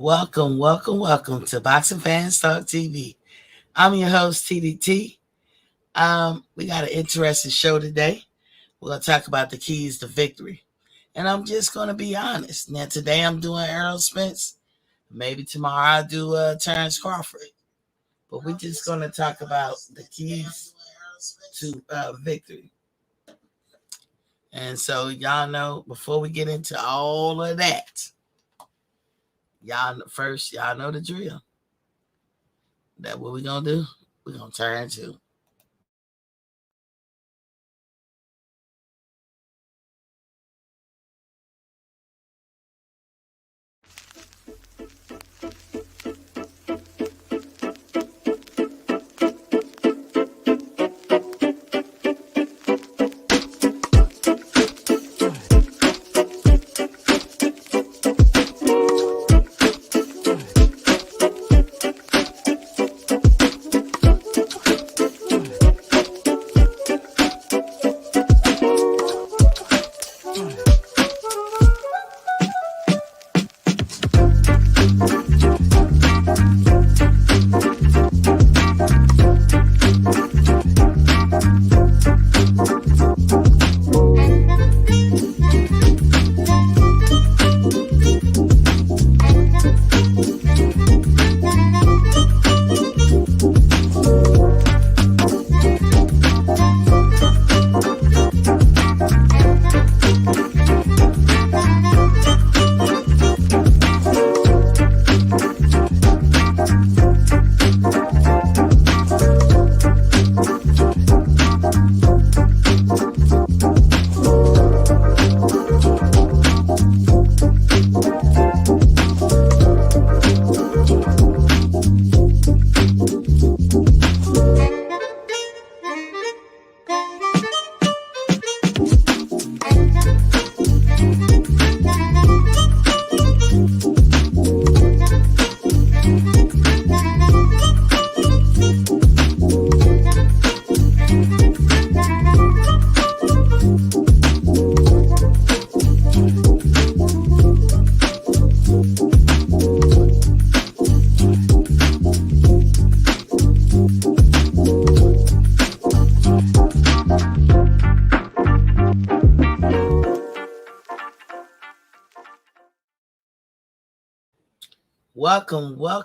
Welcome to Boxing Fans Talk TV. I'm your host, TDT. We got an interesting show today. We're going to talk about the keys to victory. And I'm just going to be honest. Now, today I'm doing Errol Spence. Maybe tomorrow I'll do Terrence Crawford. But we're just going to talk about the keys to victory. And so, y'all know, before we get into all of that, y'all know the drill. That what we're going to do? We're going to turn to.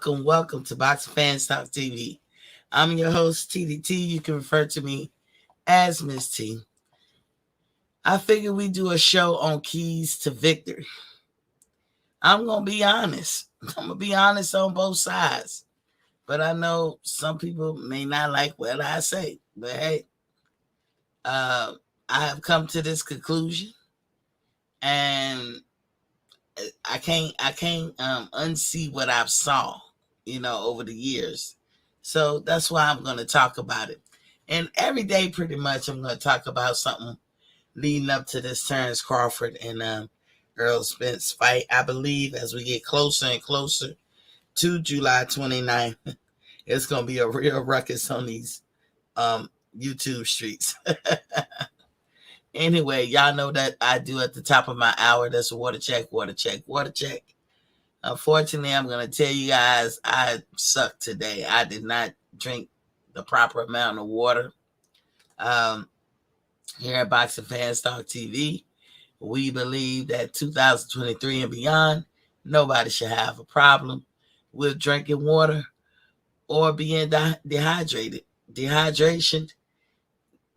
Welcome to Boxing Fans Talk TV. I'm your host, TDT. You can refer to me as Miss T. I figured we do a show on keys to victory. I'm going to be honest. I'm going to be honest on both sides. But I know some people may not like what I say. But hey, I have come to this conclusion. And I can't unsee what I've saw, over the years. So that's why I'm going to talk about it. And every day, pretty much, I'm going to talk about something leading up to this Terrence Crawford and Errol Spence fight. I believe as we get closer and closer to July 29th, it's going to be a real ruckus on these YouTube streets. Anyway, y'all know that I do at the top of my hour. That's a water check. Unfortunately, I'm going to tell you guys I sucked today. I did not drink the proper amount of water. Here at Boxing Fans Talk TV, we believe that 2023 and beyond, nobody should have a problem with drinking water or being dehydrated. Dehydration,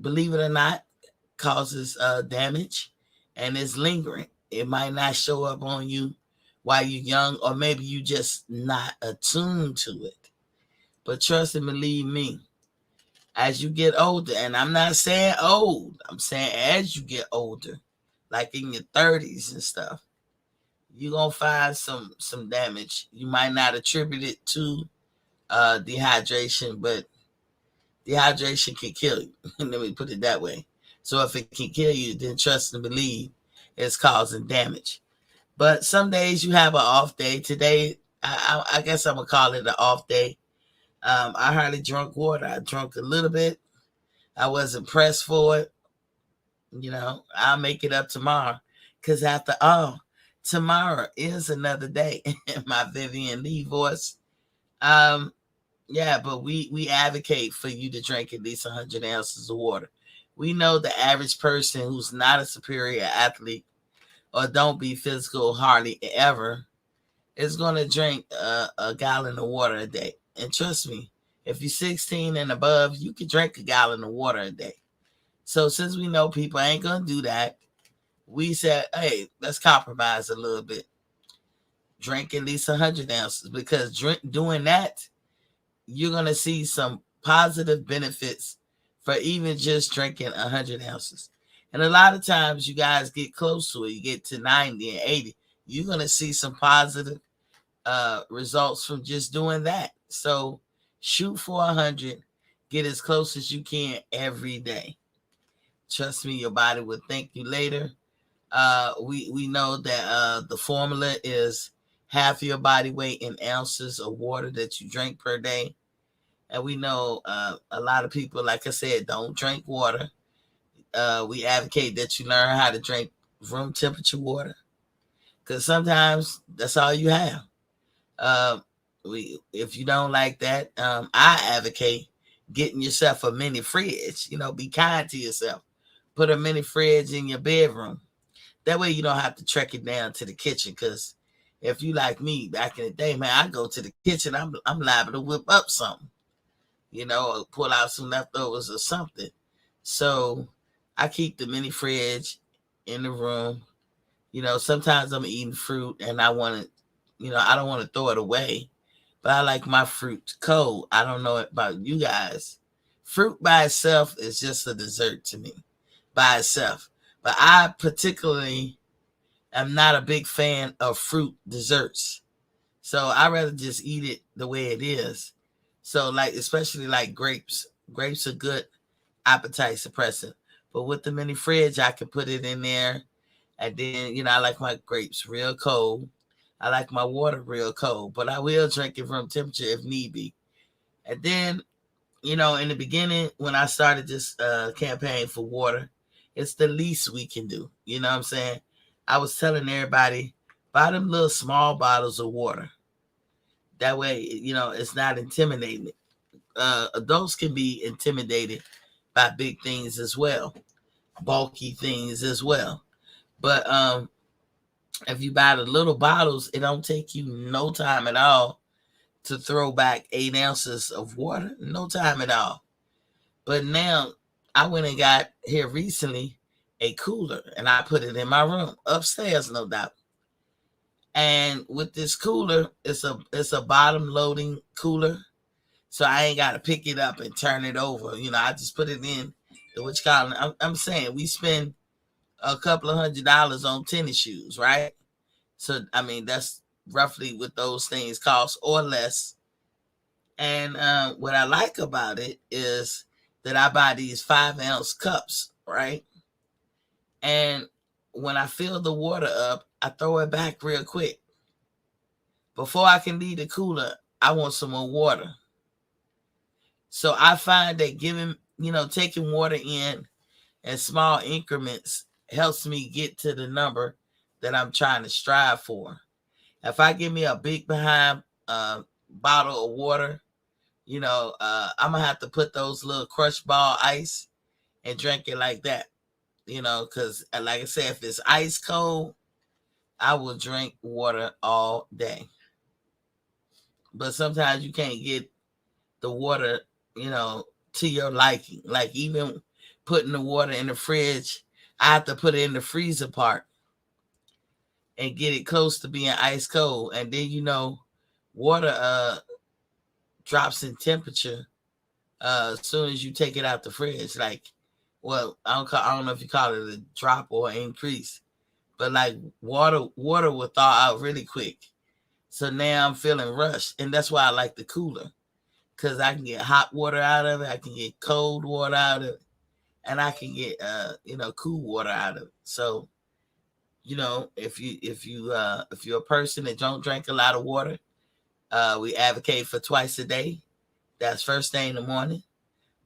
believe it or not, causes damage and is lingering. It might not show up on you while you're young, or maybe you just not attuned to it. But trust and believe me, as you get older, and I'm not saying old, I'm saying as you get older, like in your 30s and stuff, you're going to find some damage. You might not attribute it to dehydration, but dehydration can kill you. Let me put it that way. So if it can kill you, then trust and believe it's causing damage. But some days you have an off day. Today, I guess I'm going to call it an off day. I hardly drank water. I drank a little bit. I wasn't pressed for it. I'll make it up tomorrow. Because after all, tomorrow is another day. My Vivian Lee voice. Um, yeah, but we advocate for you to drink at least 100 ounces of water. We know the average person who's not a superior athlete or don't be physical hardly ever is going to drink a gallon of water a day. And trust me, if you're 16 and above, you can drink a gallon of water a day. So since we know people ain't going to do that, we said, hey, let's compromise a little bit. Drink at least 100 ounces because doing that, you're going to see some positive benefits for even just drinking 100 ounces. And a lot of times you guys get close to it. You get to 90 and 80. You're going to see some positive results from just doing that. So shoot for 100. Get as close as you can every day. Trust me, your body will thank you later. We know that the formula is half your body weight in ounces of water that you drink per day. And we know a lot of people, like I said, don't drink water. We advocate that you learn how to drink room temperature water because sometimes that's all you have. Uh, if you don't like that, I advocate getting yourself a mini fridge. Be kind to yourself. Put a mini fridge in your bedroom. That way you don't have to trek it down to the kitchen. Because if you like me back in the day, man, I go to the kitchen. I'm liable to whip up something. Or pull out some leftovers or something. So I keep the mini fridge in the room. Sometimes I'm eating fruit and I want to, I don't want to throw it away, but I like my fruit cold. I don't know about you guys. Fruit by itself is just a dessert to me by itself. But I particularly am not a big fan of fruit desserts. So I rather just eat it the way it is. So especially like grapes. Grapes are good appetite suppressant. But with the mini fridge, I can put it in there. And then, I like my grapes real cold. I like my water real cold. But I will drink it room temperature if need be. And then, in the beginning, when I started this campaign for water, it's the least we can do. You know what I'm saying? I was telling everybody, buy them little small bottles of water. That way, it's not intimidating. Adults can be intimidated by big things as well, bulky things as well. But if you buy the little bottles, it don't take you no time at all to throw back 8 ounces of water. No time at all. But now I went and got here recently a cooler and I put it in my room upstairs, no doubt. And with this cooler, it's a bottom loading cooler. So I ain't got to pick it up and turn it over. I just put it in what you call it. I'm saying we spend a couple of $100 on tennis shoes, right? So, I mean, that's roughly what those things cost or less. And what I like about it is that I buy these 5-ounce cups, right? And when I fill the water up, I throw it back real quick. Before I can leave the cooler, I want some more water. So I find that taking water in small increments helps me get to the number that I'm trying to strive for. If I give me a big behind bottle of water, I'm going to have to put those little crushed ball ice and drink it like that, because like I said, if it's ice cold, I will drink water all day. But sometimes you can't get the water, to your liking. Like even putting the water in the fridge, I have to put it in the freezer part and get it close to being ice cold. And then, water drops in temperature as soon as you take it out the fridge. Like, well, I don't know if you call it a drop or increase, but like water will thaw out really quick. So now I'm feeling rushed, and that's why I like the cooler, because I can get hot water out of it, I can get cold water out of it, and I can get cool water out of it. So, if you're a person that don't drink a lot of water, we advocate for twice a day. That's first thing in the morning.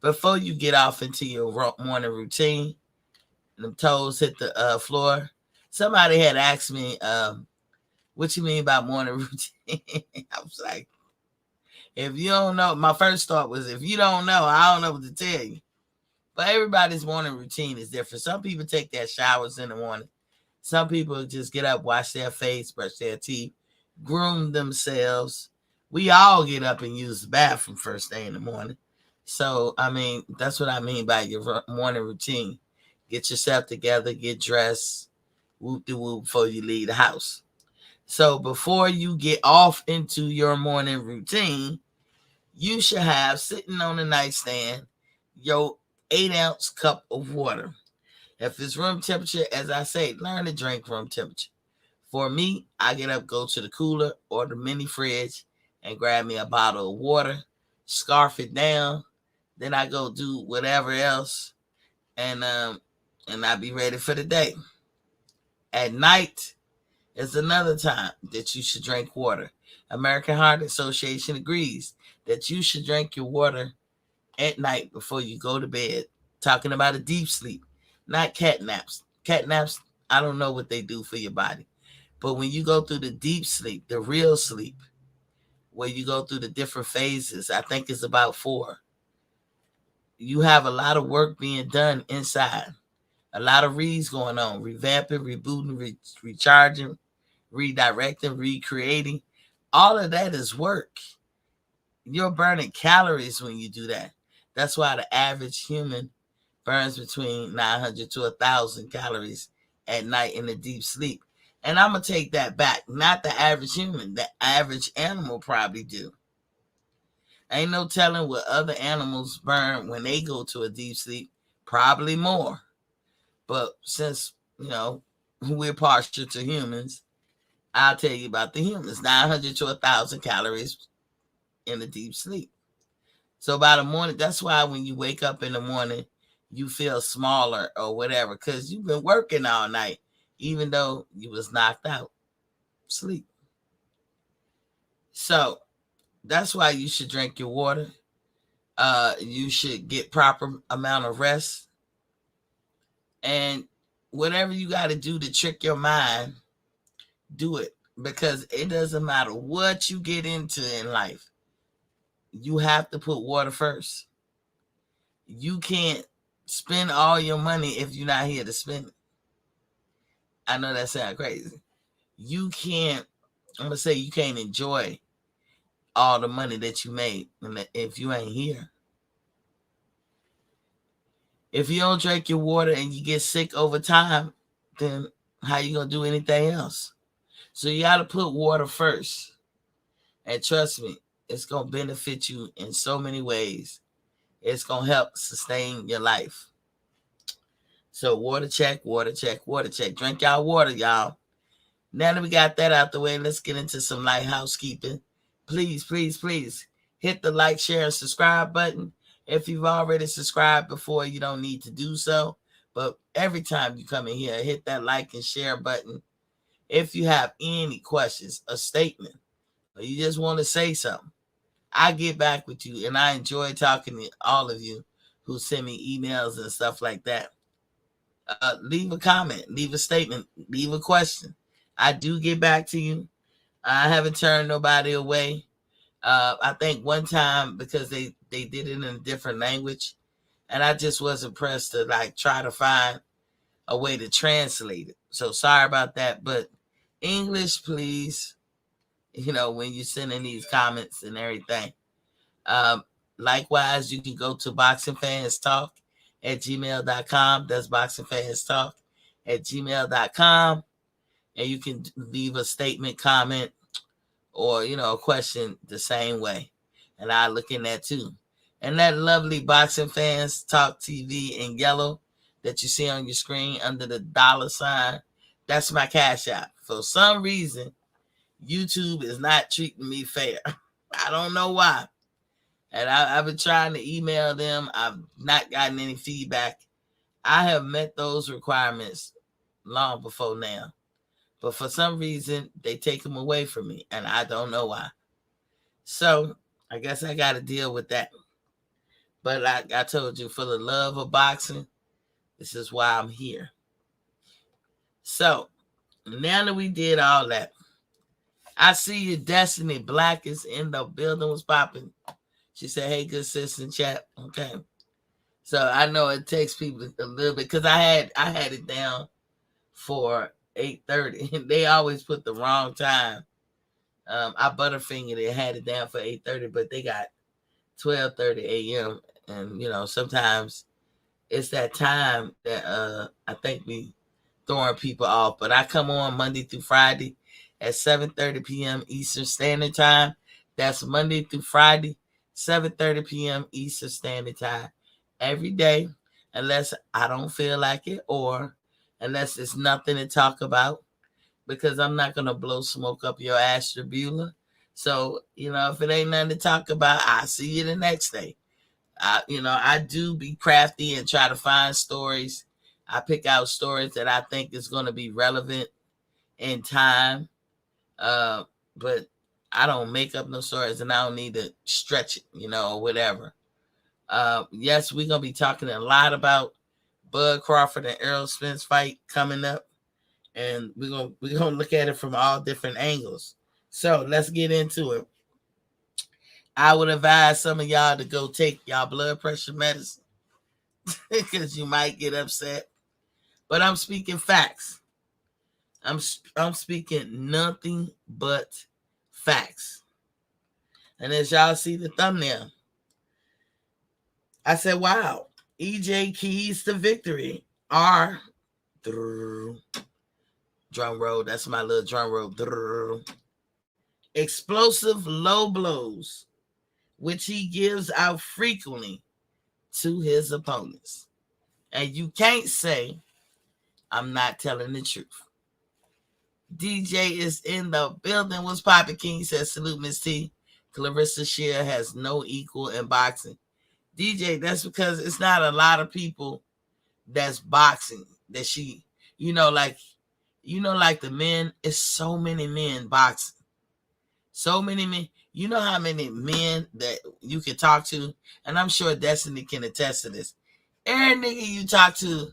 Before you get off into your morning routine, them toes hit the floor, Somebody had asked me, what you mean by morning routine? I was like, if you don't know, my first thought was, if you don't know, I don't know what to tell you. But everybody's morning routine is different. Some people take their showers in the morning. Some people just get up, wash their face, brush their teeth, groom themselves. We all get up and use the bathroom first thing in the morning. So, I mean, that's what I mean by your morning routine. Get yourself together, get dressed, whoop de whoop before you leave the house. So, before you get off into your morning routine, you should have sitting on the nightstand your 8-ounce cup of water. If it's room temperature, as I say, learn to drink room temperature. For me, I get up, go to the cooler or the mini fridge and grab me a bottle of water, scarf it down. Then I go do whatever else, and I be ready for the day. At night is another time that you should drink water. American Heart Association agrees that you should drink your water at night before you go to bed. Talking about a deep sleep, not cat naps. Cat naps, I don't know what they do for your body. But when you go through the deep sleep, the real sleep, where you go through the different phases, I think it's about 4. You have a lot of work being done inside. A lot of reads going on, revamping, rebooting, recharging, redirecting, recreating. All of that is work. You're burning calories when you do that. That's why the average human burns between 900 to 1,000 calories at night in a deep sleep. And I'm going to take that back. Not the average human. The average animal probably do. Ain't no telling what other animals burn when they go to a deep sleep. Probably more. But since, we're partial to humans, I'll tell you about the humans. 900 to 1,000 calories in a deep sleep. So by the morning, that's why when you wake up in the morning, you feel smaller or whatever, because you've been working all night, even though you was knocked out, sleep. So that's why you should drink your water. You should get proper amount of rest. And whatever you got to do to trick your mind, do it. Because it doesn't matter what you get into in life. You have to put water first. You can't spend all your money if you're not here to spend it. I know that sounds crazy. You can't, I'm going to say you can't enjoy all the money that you made if you ain't here. If you don't drink your water and you get sick over time, then how you going to do anything else? So you got to put water first. And trust me, it's going to benefit you in so many ways. It's going to help sustain your life. So water check, water check, water check. Drink y'all water, y'all. Now that we got that out the way, let's get into some light housekeeping. Please, please, please hit the like, share, and subscribe button. If you've already subscribed before, you don't need to do so. But every time you come in here, hit that like and share button. If you have any questions, a statement, or you just want to say something, I get back with you. And I enjoy talking to all of you who send me emails and stuff like that. Leave a comment, leave a statement, leave a question. I do get back to you. I haven't turned nobody away. I think one time because they did it in a different language, and I just wasn't pressed to try to find a way to translate it. So sorry about that, but English, please. When you're sending these comments and everything. Likewise, you can go to boxingfanstalk@gmail.com. That's boxingfanstalk@gmail.com. And you can leave a statement, comment, or, a question the same way. And I look in that too. And that lovely Boxing Fans Talk TV in yellow that you see on your screen under the $, that's my Cash App. For some reason, YouTube is not treating me fair. I don't know why. And I've been trying to email them. I've not gotten any feedback. I have met those requirements long before now. But for some reason, they take them away from me. And I don't know why. So I guess I got to deal with that. But like I told you, for the love of boxing, this is why I'm here. So Now that we did all that, I see you, Destiny Black is in the building. Was popping. She said, "Hey, good sis in chat." Okay, so I know it takes people a little bit because I had it down for 8:30. They always put the wrong time. I butterfingered it, had it down for 8:30, but they got 12:30 a.m. And sometimes it's that time that I think we throwing people off. But I come on Monday through Friday at 7:30 p.m. Eastern Standard Time. That's Monday through Friday, 7:30 p.m. Eastern Standard Time every day, unless I don't feel like it or unless it's nothing to talk about, because I'm not gonna blow smoke up your astrobula. So if it ain't nothing to talk about, I'll see you the next day. I do be crafty and try to find stories. I pick out stories that I think is going to be relevant in time. Uh, but I don't make up no stories, and I don't need to stretch it, or whatever. Yes, we're gonna be talking a lot about Bud Crawford and Errol Spence fight coming up, and we're gonna look at it from all different angles. So let's get into it. I would advise some of y'all to go take y'all blood pressure medicine because you might get upset. But I'm speaking facts. I'm speaking nothing but facts. And as y'all see the thumbnail, I said, "Wow, EJ keys to victory are drum roll." That's my little drum roll. Explosive low blows, which he gives out frequently to his opponents. And you can't say I'm not telling the truth. DJ is in the building. What's poppin'? King says, "Salute, Miss T. Clarissa Shear has no equal in boxing." DJ, that's because it's not a lot of people that's boxing that she, like the men. It's so many men boxing. So many men. You know how many men that you can talk to, and I'm sure Destiny can attest to this. Every nigga you talk to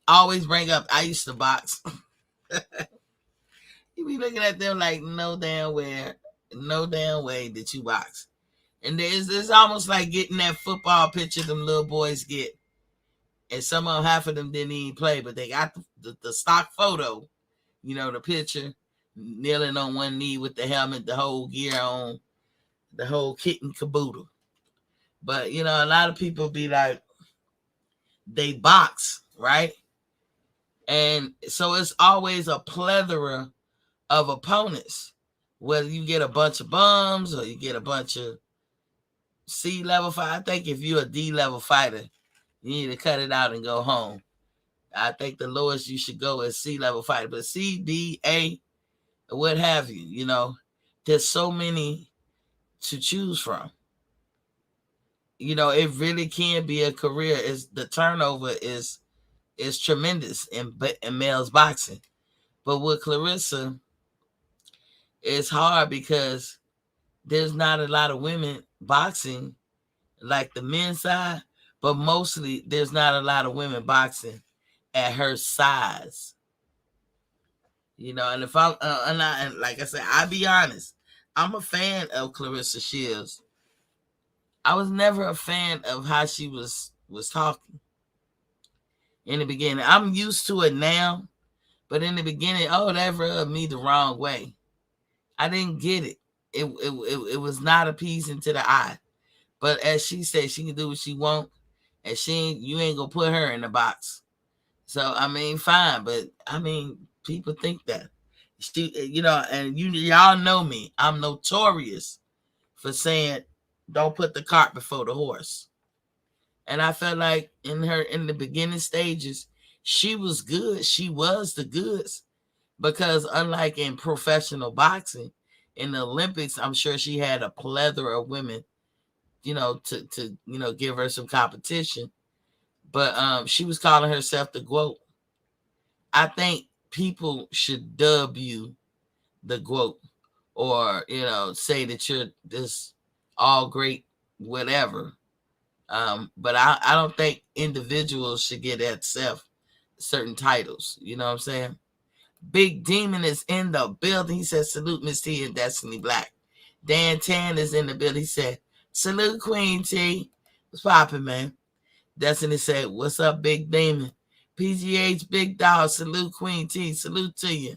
always bring up, "I used to box." You be looking at them like, no damn way that you box. And it's almost like getting that football picture them little boys get. And half of them didn't even play, but they got the stock photo, the picture, kneeling on one knee with the helmet, the whole gear on, the whole kit and caboodle. But, a lot of people be like, they box, right? And so it's always a plethora of opponents, whether you get a bunch of bums or you get a bunch of C-level fighter. I think if you're a D-level fighter, you need to cut it out and go home. I think the lowest you should go is C-level fighter, but C, D, A, what have you, there's so many to choose from. It really can be a career. The turnover is tremendous in males boxing. But with Clarissa, it's hard because there's not a lot of women boxing like the men's side, but mostly there's not a lot of women boxing at her size. And if I'm and like I said, I'll be honest, I'm a fan of Clarissa Shields. I was never a fan of how she was talking in the beginning. I'm used to it now, but in the beginning, that rubbed me the wrong way. I didn't get it. It was not appeasing to the eye. But as she said, she can do what she want, and you ain't gonna put her in the box. So fine, but people think that and y'all know me. I'm notorious for saying, "Don't put the cart before the horse." And I felt like in the beginning stages, she was good. She was the goods, because unlike in professional boxing, in the Olympics, I'm sure she had a plethora of women, to give her some competition. But she was calling herself the GOAT. I think people should dub you the GOAT, or say that you're this all great whatever. But I don't think individuals should get at certain titles. You know what I'm saying? Big Demon is in the building. He said, salute Miss T and Destiny Black. Dan Tan is in the building. He said, salute Queen T. What's poppin', man? Destiny said, what's up, Big Demon? PGH Big Dog, salute Queen T. Salute to you.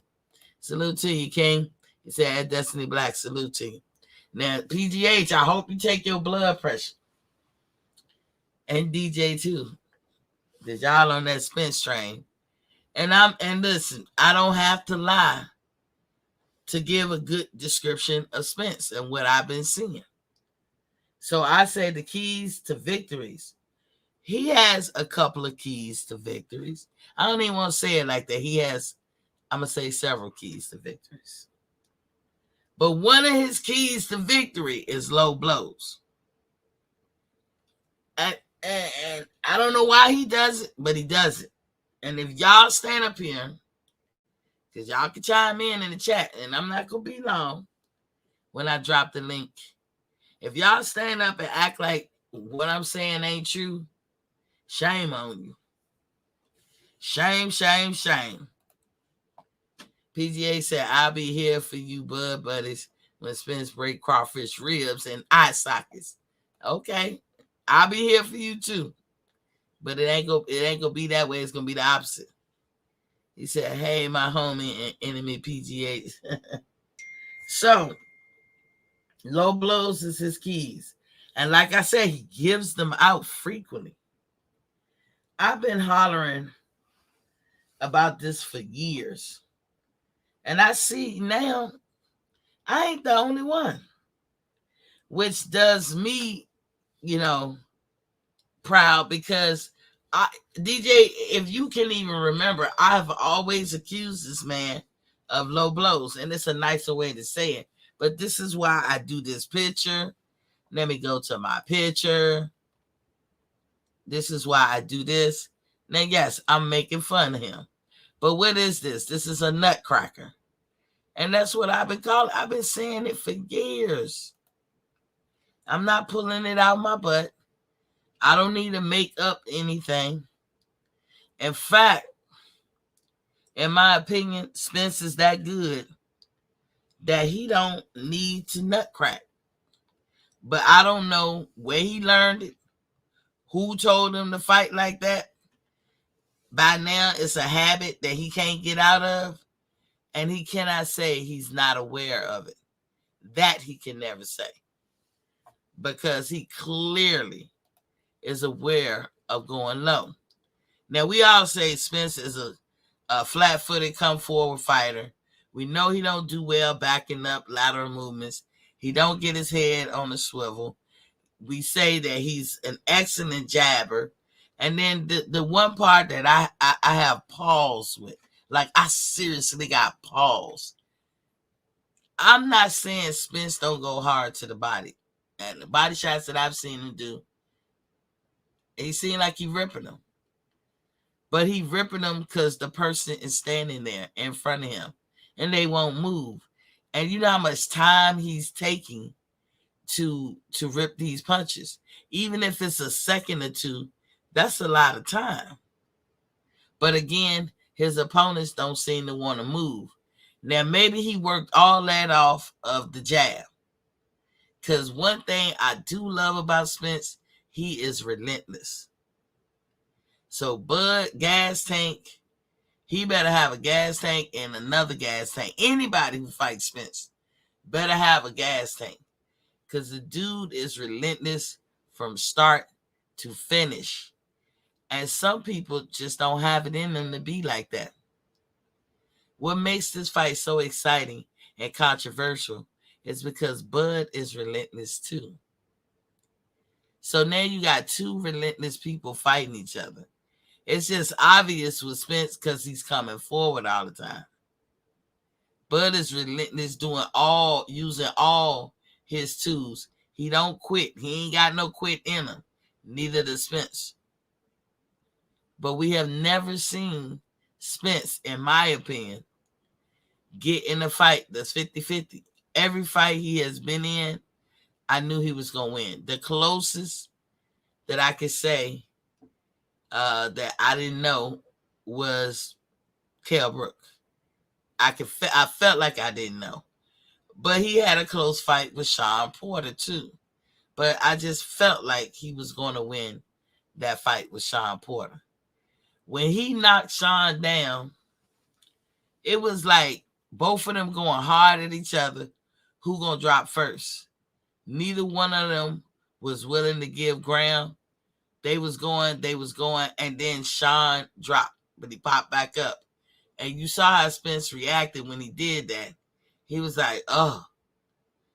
Salute to you, King. He said, Destiny Black, salute to you. Now, PGH, I hope you take your blood pressure. And DJ too. Because y'all on that Spence train. And listen, I don't have to lie to give a good description of Spence and what I've been seeing. So I say the keys to victories. He has a couple of keys to victories. I don't even want to say it like that. I'm going to say several keys to victories. But one of his keys to victory is low blows. And I don't know why he does it, but he does it. And if y'all stand up here, because y'all can chime in the chat, and I'm not going to be long when I drop the link. If y'all stand up and act like what I'm saying ain't true, shame on you. Shame, shame, shame. PGA said, I'll be here for you, Bud Buddies, when Spence break crawfish ribs and eye sockets. Okay. I'll be here for you too. But it ain't gonna be that way. It's gonna be the opposite. He said, hey, my homie and enemy PGA. So, low blows is his keys. And like I said, he gives them out frequently. I've been hollering about this for years. And I see now I ain't the only one. Which does me, proud because DJ, if you can even remember, I've always accused this man of low blows. And it's a nicer way to say it. But this is why I do this picture. Let me go to my picture. This is why I do this. Now, yes, I'm making fun of him. But what is this? This is a nutcracker. And that's what I've been calling. I've been saying it for years. I'm not pulling it out of my butt. I don't need to make up anything. In fact, in my opinion, Spence is that good that he don't need to nutcrack. But I don't know where he learned it, who told him to fight like that. By now, it's a habit that he can't get out of, and he cannot say he's not aware of it. That he can never say, because he clearly is aware of going low. Now, we all say Spence is a flat-footed, come-forward fighter. We know he don't do well backing up lateral movements. He don't get his head on the swivel. We say that he's an excellent jabber. And then the one part that I have pause with, like I seriously got pause. I'm not saying Spence don't go hard to the body. And the body shots that I've seen him do, he seemed like he ripping them. But he ripping them because the person is standing there in front of him and they won't move. And you know how much time he's taking to rip these punches. Even if it's a second or two, that's a lot of time. But again, his opponents don't seem to want to move. Now, maybe he worked all that off of the jab. Because one thing I do love about Spence, he is relentless. So Bud, gas tank, he better have a gas tank and another gas tank. Anybody who fights Spence better have a gas tank. Because the dude is relentless from start to finish. And some people just don't have it in them to be like that. What makes this fight so exciting and controversial is because Bud is relentless too. So now you got two relentless people fighting each other. It's just obvious with Spence because he's coming forward all the time. Bud is relentless, using all his tools. He don't quit. He ain't got no quit in him. Neither does Spence. But we have never seen Spence, in my opinion, get in a fight that's 50-50. Every fight he has been in, I knew he was going to win. The closest that I could say that I didn't know was Kell Brook. I felt like I didn't know. But he had a close fight with Sean Porter too. But I just felt like he was going to win that fight with Sean Porter. When he knocked Sean down, it was like both of them going hard at each other. Who gonna drop first? Neither one of them was willing to give ground. They was going, and then Sean dropped, but he popped back up. And you saw how Spence reacted when he did that. He was like, oh,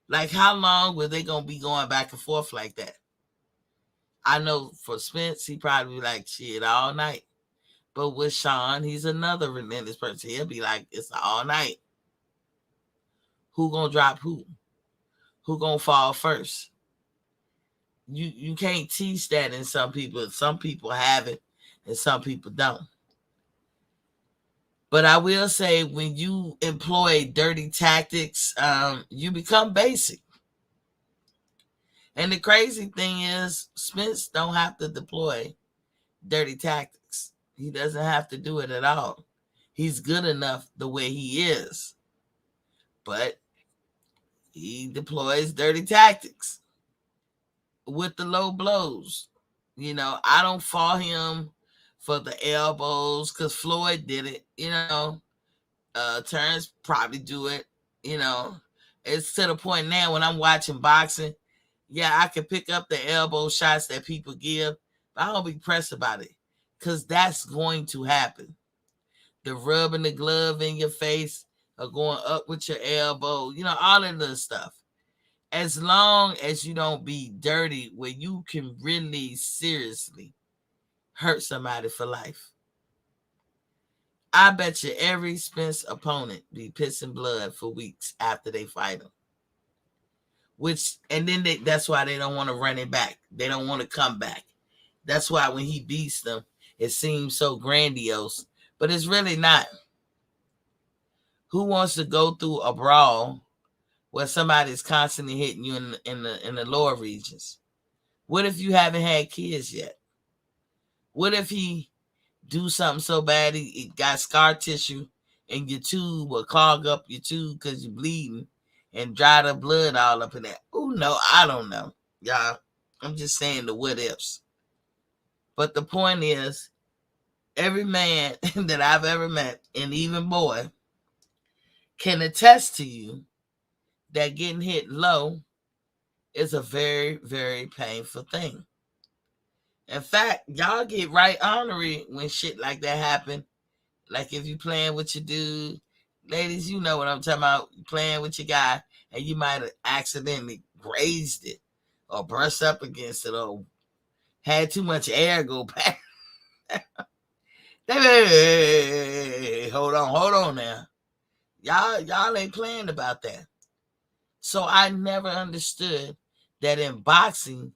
like how long were they gonna be going back and forth like that? I know for Spence, he probably be like, shit, all night. But with Sean, he's another relentless person. He'll be like, it's all night. Who gonna drop who? Who gonna fall first? You can't teach that in some people. Some people have it and some people don't. But I will say, when you employ dirty tactics, you become basic. And the crazy thing is, Spence don't have to deploy dirty tactics. He doesn't have to do it at all. He's good enough the way he is. But he deploys dirty tactics with the low blows. I don't fault him for the elbows because Floyd did it. Terrence probably do it. It's to the point now when I'm watching boxing, yeah, I can pick up the elbow shots that people give, but I don't be pressed about it because that's going to happen. The rubbing the glove in your face or going up with your elbow, all of the stuff. As long as you don't be dirty where you can really seriously hurt somebody for life. I bet you every Spence opponent be pissing blood for weeks after they fight him. That's why they don't want to run it back. They don't want to come back. That's why when he beats them, it seems so grandiose, but it's really not. Who wants to go through a brawl where somebody's constantly hitting you in the lower regions? What if you haven't had kids yet? What if he do something so bad he got scar tissue and your tube will clog up your tube because you're bleeding and dry the blood all up in there? Oh no, I don't know, y'all. I'm just saying the what ifs. But the point is, every man that I've ever met, and even boy, can attest to you that getting hit low is a very, very painful thing. In fact, y'all get right ornery when shit like that happen. Like if you playing with your dude, ladies, you know what I'm talking about. You playing with your guy, and you might have accidentally grazed it, or brushed up against it, or had too much air go past. Hey, hold on now. Y'all ain't playing about that. So I never understood that in boxing,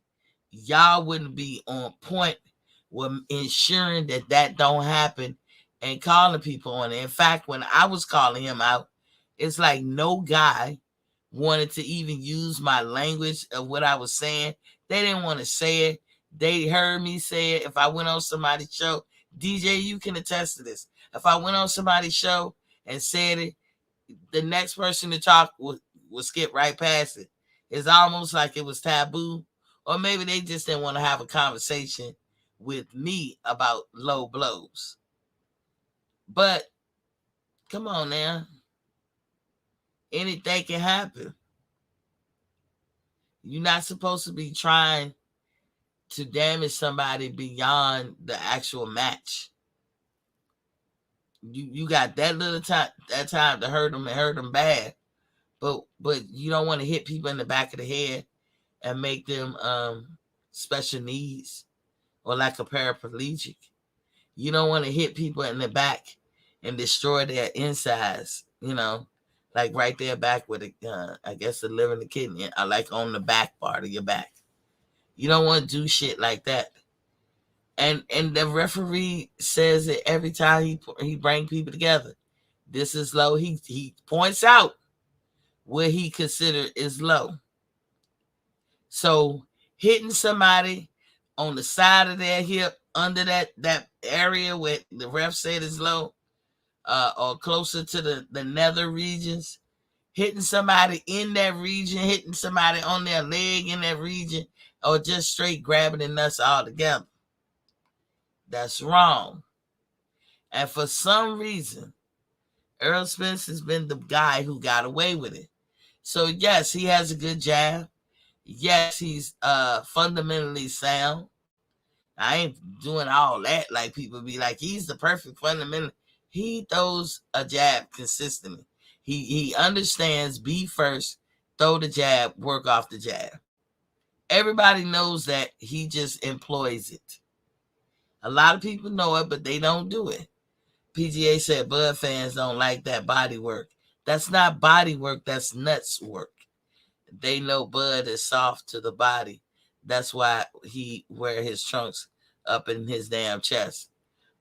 y'all wouldn't be on point with ensuring that don't happen and calling people on it. In fact, when I was calling him out, it's like no guy wanted to even use my language of what I was saying. They didn't want to say it. They heard me say it. If I went on somebody's show, DJ, you can attest to this. If I went on somebody's show and said it, the next person to talk would skip right past it. It's almost like it was taboo. Or maybe they just didn't want to have a conversation with me about low blows. But come on now. Anything can happen. You're not supposed to be trying to damage somebody beyond the actual match. You got that little time to hurt them and hurt them bad. But you don't want to hit people in the back of the head and make them special needs or like a paraplegic. You don't want to hit people in the back and destroy their insides, like right there back with I guess the liver and the kidney, or like on the back part of your back. You don't want to do shit like that. And the referee says it every time he bring people together. This is low. He points out what he considered is low. So hitting somebody on the side of their hip, under that area where the ref said is low, or closer to the nether regions, hitting somebody in that region, hitting somebody on their leg in that region, or just straight grabbing the nuts all together. That's wrong. And for some reason, Errol Spence has been the guy who got away with it. So yes, he has a good jab. Yes, he's fundamentally sound. I ain't doing all that like people be like, he's the perfect fundamental. He throws a jab consistently. He understands be first, throw the jab, work off the jab. Everybody knows that he just employs it. A lot of people know it, but they don't do it. PGA said Bud fans don't like that body work. That's not body work, that's nuts work. They know Bud is soft to the body. That's why he wear his trunks up in his damn chest.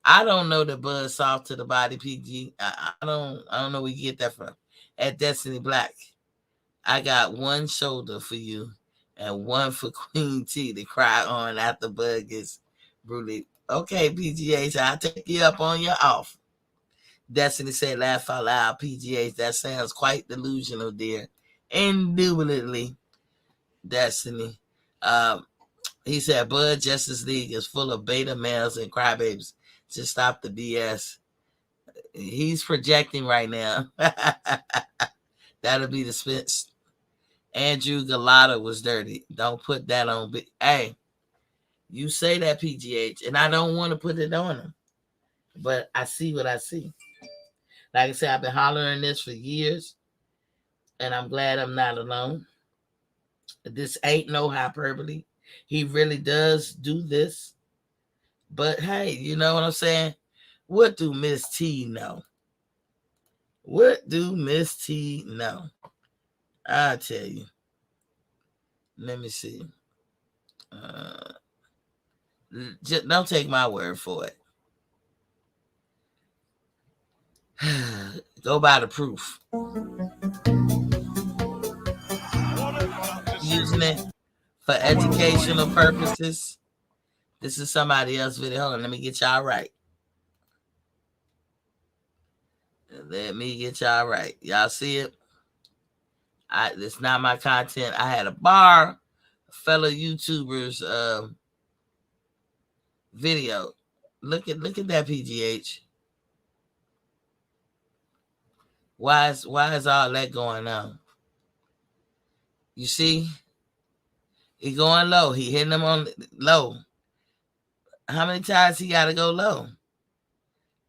I don't know that Bud's soft to the body, PG. I don't know where you get that from. At Destiny Black, I got one shoulder for you and one for Queen T to cry on after Bud gets brutally. Okay, PGH, I'll take you up on your offer. Destiny said, laugh out loud, PGH. That sounds quite delusional, dear. Indubitably, Destiny. He said, Bud Justice League is full of beta males and crybabies. Just stop the BS. He's projecting right now. That'll be the Spence. Andrew Galata was dirty. Don't put that on. Hey, you say that, PGH, and I don't want to put it on him. But I see what I see. Like I said, I've been hollering this for years, and I'm glad I'm not alone. This ain't no hyperbole. He really does do this. But hey, you know what I'm saying? What do Miss T know? What do Miss T know? I'll tell you. Let me see. Just don't take my word for it. Go by the proof. Using it for educational purposes. This is somebody else's video. Hold on, let me get y'all right. Let me get y'all right. Y'all see it? It's not my content. I had a bar, fellow YouTubers video. Look at that, PGH. Why is all that going on? You see? He going low. He hitting them on low. How many times he got to go low?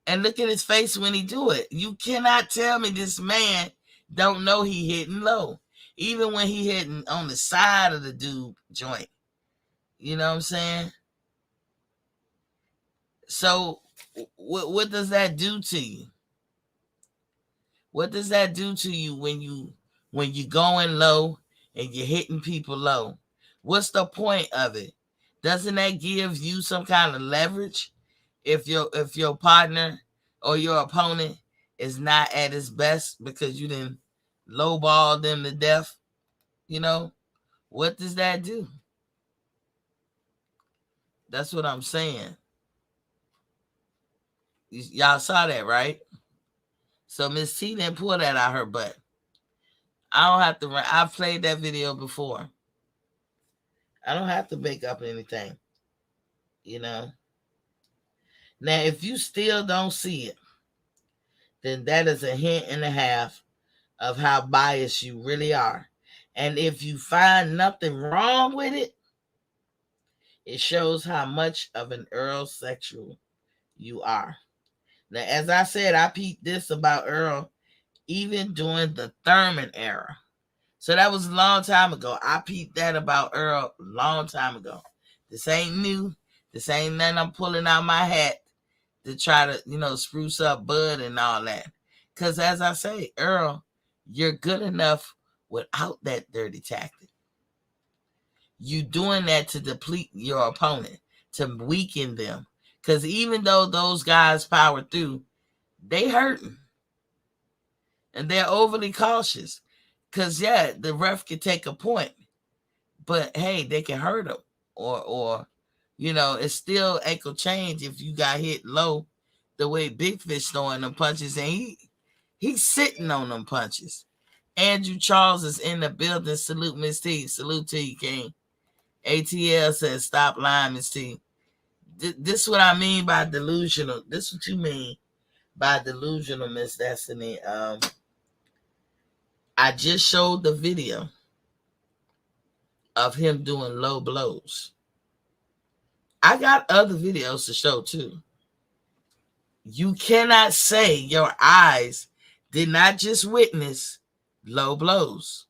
And look at his face when he do it. You cannot tell me this man don't know he hitting low. Even when he hitting on the side of the dude joint. You know what I'm saying? So what does that do to you? What does that do to you when you going low and you're hitting people low? What's the point of it? Doesn't that give you some kind of leverage if your partner or your opponent is not at his best because you didn't lowball them to death? You know, what does that do? That's what I'm saying. Y'all saw that, right? So Miss T didn't pull that out her butt. I don't have to run. I've played that video before. I don't have to make up anything. You know. Now, if you still don't see it, then that is a hint and a half of how biased you really are. And if you find nothing wrong with it, it shows how much of an Earl sexual you are. Now, as I said, I peeped this about Earl even during the Thurman era. So that was a long time ago. I peeped that about Earl a long time ago. This ain't new. This ain't nothing I'm pulling out my hat to try to, spruce up Bud and all that. Because as I say, Earl, you're good enough without that dirty tactic. You doing that to deplete your opponent, to weaken them. Because even though those guys power through, they hurting. And they're overly cautious. Because, yeah, the ref can take a point. But, hey, they can hurt them. Or it's still ankle change if you got hit low. the way Big Fish throwing them punches, and he's sitting on them punches. Andrew Charles is in the building. Salute, Miss T. Salute to you, King. ATL says, stop lying, Miss T. This is what I mean by delusional. This is what you mean by delusional, Miss Destiny. I just showed the video of him doing low blows. I got other videos to show too. You cannot say your eyes did not just witness low blows.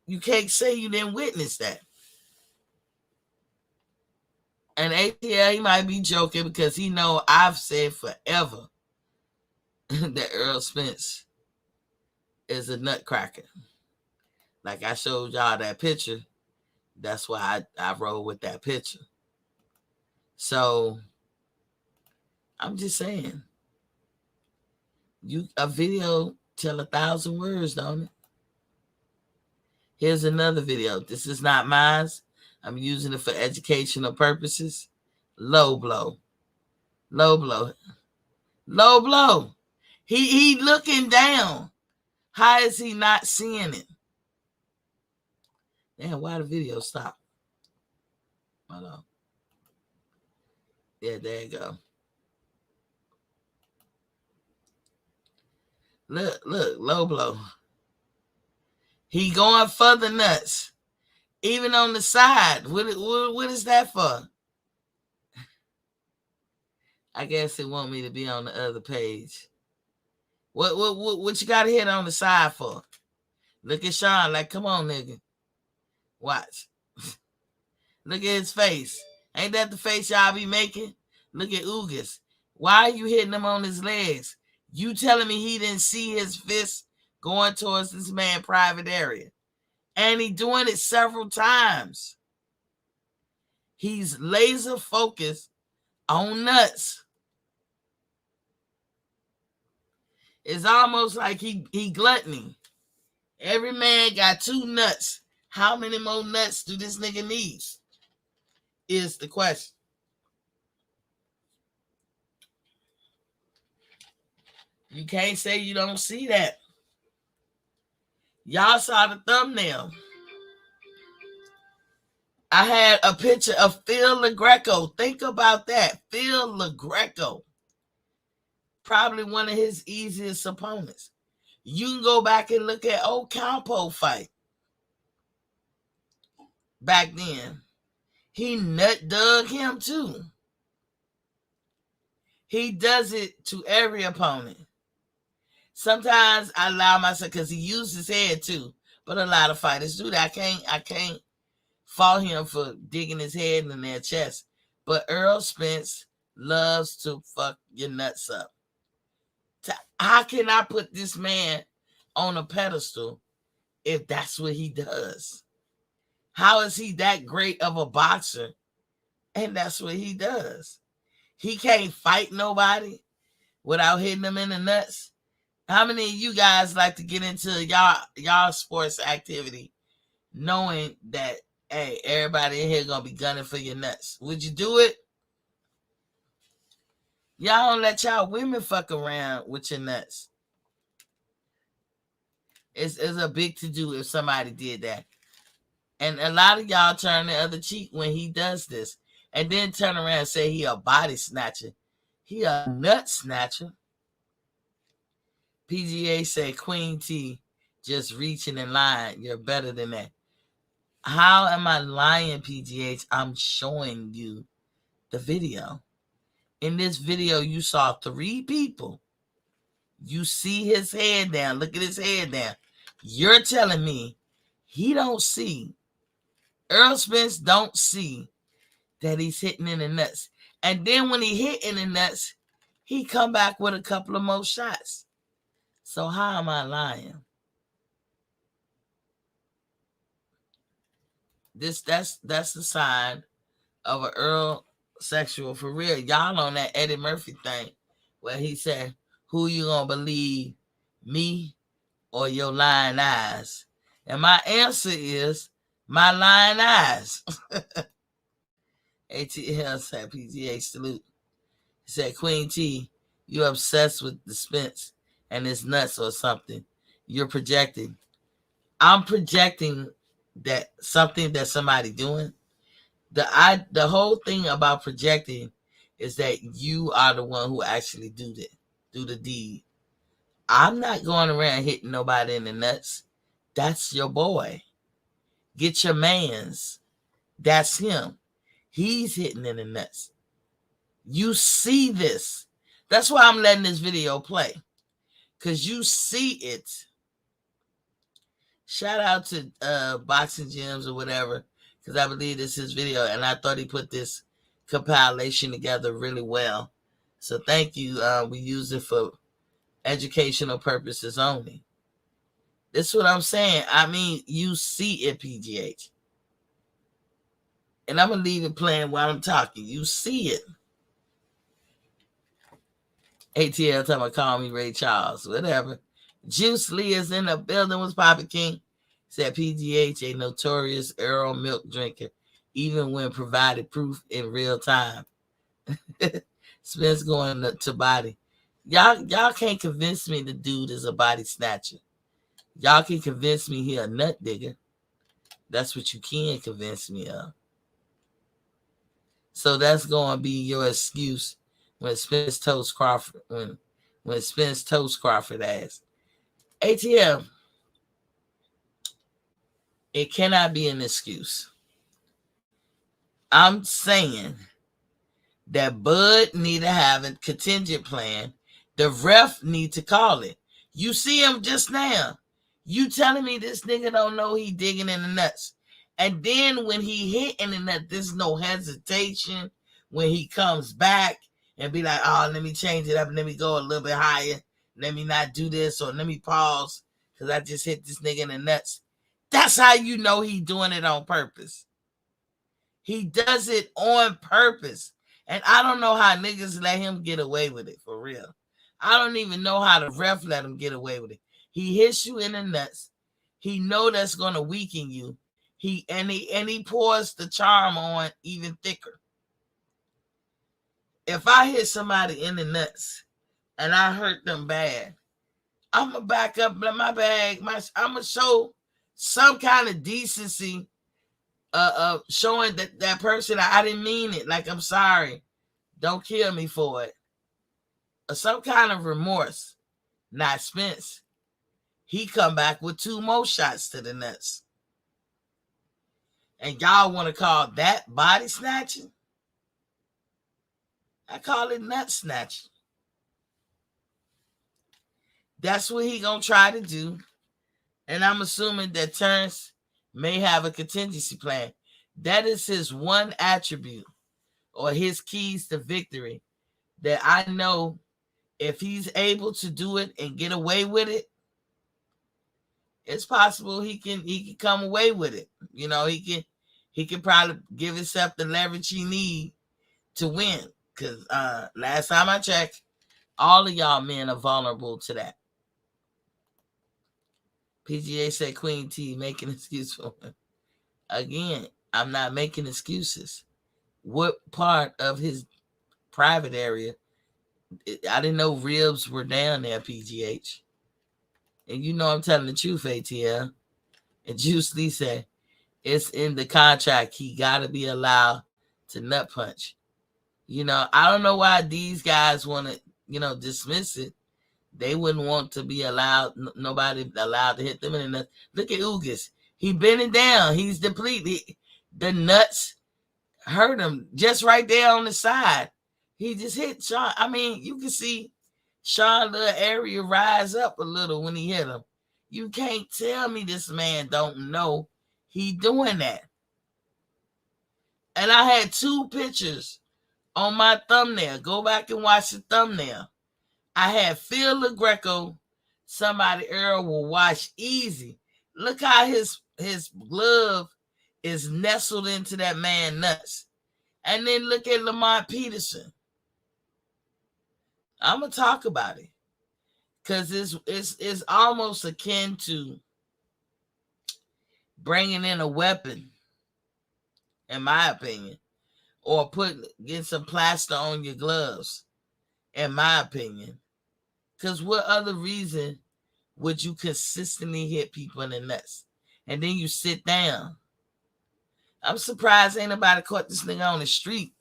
You can't say you didn't witness that. And ATL, he might be joking because he know I've said forever that Errol Spence is a nutcracker. Like I showed y'all that picture. That's why I roll with that picture. So I'm just saying, a video tell 1,000 words, don't it? Here's another video. This is not mine. I'm using it for educational purposes. Low blow. Low blow. Low blow. He looking down. How is he not seeing it? Damn, why the video stop? Hold on. Yeah, there you go. Look, low blow. He going for the nuts. Even on the side. What is that for? I guess it want me to be on the other page. What you got to hit on the side for? Look at Sean like, come on, nigga. Watch. Look at his face. Ain't that the face y'all be making? Look at Ugas. Why are you hitting him on his legs? You telling me he didn't see his fist going towards this man's private area? And he doing it several times. He's laser focused on nuts. It's almost like he gluttony. Every man got 2 nuts. How many more nuts do this nigga need? Is the question. You can't say you don't see that. Y'all saw the thumbnail. I had a picture of Phil LaGreco. Think about that. Phil LaGreco. Probably one of his easiest opponents. You can go back and look at old Campo fight. Back then. He nut dug him too. He does it to every opponent. Sometimes I allow myself, because he used his head too. But a lot of fighters do that. I can't fault him for digging his head in their chest. But Errol Spence loves to fuck your nuts up. How can I put this man on a pedestal if that's what he does? How is he that great of a boxer and that's what he does? He can't fight nobody without hitting them in the nuts. How many of you guys like to get into y'all sports activity knowing that, hey, everybody in here gonna be gunning for your nuts? Would you do it? Y'all don't let y'all women fuck around with your nuts. It's a big to-do if somebody did that. And a lot of y'all turn the other cheek when he does this. And then turn around and say he a body snatcher. He a nut snatcher. PGA say Queen T just reaching in line. You're better than that. How am I lying, PGH? I'm showing you the video. In this video, you saw 3 people. You see his head down. Look at his head down. You're telling me he don't see, Errol Spence don't see that he's hitting in the nuts. And then when he hit in the nuts, he come back with a couple of more shots. So how am I lying? That's the sign of an Earl sexual for real. Y'all on that Eddie Murphy thing where he said, who you gonna believe, me or your lying eyes? And my answer is my lying eyes. ATL said PGA salute. He said, Queen T, you obsessed with the Spence and his nuts or something. You're projecting. I'm projecting that something that somebody doing. The whole thing about projecting is that you are the one who actually do the deed. I'm not going around hitting nobody in the nuts. That's your boy. Get your mans. That's him. He's hitting in the nuts. You see this. That's why I'm letting this video play. Because you see it. Shout out to Boxing Gems or whatever. Because I believe this is his video. And I thought he put this compilation together really well. So thank you. We use it for educational purposes only. This is what I'm saying. I mean, you see it, PGH. And I'm going to leave it playing while I'm talking. You see it. ATL talking about call me Ray Charles. Whatever. Juice Lee is in the building. What's poppin' King? Said PGH, a notorious Errol milk drinker, even when provided proof in real time. Spence going to body. Y'all can't convince me the dude is a body snatcher. Y'all can convince me he a nut digger. That's what you can convince me of. So that's going to be your excuse when Spence toast Crawford. When Spence toast Crawford asked, ATM, it cannot be an excuse. I'm saying that Bud need to have a contingent plan. The ref need to call it. You see him just now. You telling me this nigga don't know he digging in the nuts. And then when he hit in the nut, there's no hesitation when he comes back and be like, oh, let me change it up and let me go a little bit higher. Let me not do this or let me pause because I just hit this nigga in the nuts. That's how you know he doing it on purpose. He does it on purpose. And I don't know how niggas let him get away with it, for real. I don't even know how the ref let him get away with it. He hits you in the nuts. He know that's going to weaken you. He pours the charm on even thicker. If I hit somebody in the nuts and I hurt them bad, I'm going to back up my bag. I'm going to show some kind of decency showing that person I didn't mean it. Like, I'm sorry. Don't kill me for it. Or some kind of remorse. Not Spence. He come back with 2 more shots to the nuts. And y'all want to call that body snatching? I call it nut snatching. That's what he gonna try to do. And I'm assuming that Terrence may have a contingency plan. That is his one attribute or his keys to victory that I know if he's able to do it and get away with it, it's possible he can come away with it. You know, he can probably give himself the leverage he need to win. Because last time I checked, all of y'all men are vulnerable to that. PGA said Queen T making an excuse for him. Again, I'm not making excuses. What part of his private area? I didn't know ribs were down there, PGH. And you know I'm telling the truth, ATL. And Juice Lee said, it's in the contract. He got to be allowed to nut punch. You know, I don't know why these guys want to, dismiss it. They wouldn't want to be allowed, nobody allowed to hit them in the nuts. Look at Ugas. He bending down. He's depleted. The nuts hurt him just right there on the side. He just hit Sean. I mean, you can see Sean's little area rise up a little when he hit him. You can't tell me this man don't know he doing that. And I had 2 pictures on my thumbnail. Go back and watch the thumbnail. I had Phil LaGreco, somebody Errol will watch easy. Look how his glove is nestled into that man nuts. And then look at Lamont Peterson. I'm going to talk about it. Because it's almost akin to bringing in a weapon, in my opinion. Or getting some plaster on your gloves. in my opinion. Because what other reason would you consistently hit people in the nuts? And then you sit down. I'm surprised ain't nobody caught this nigga on the street.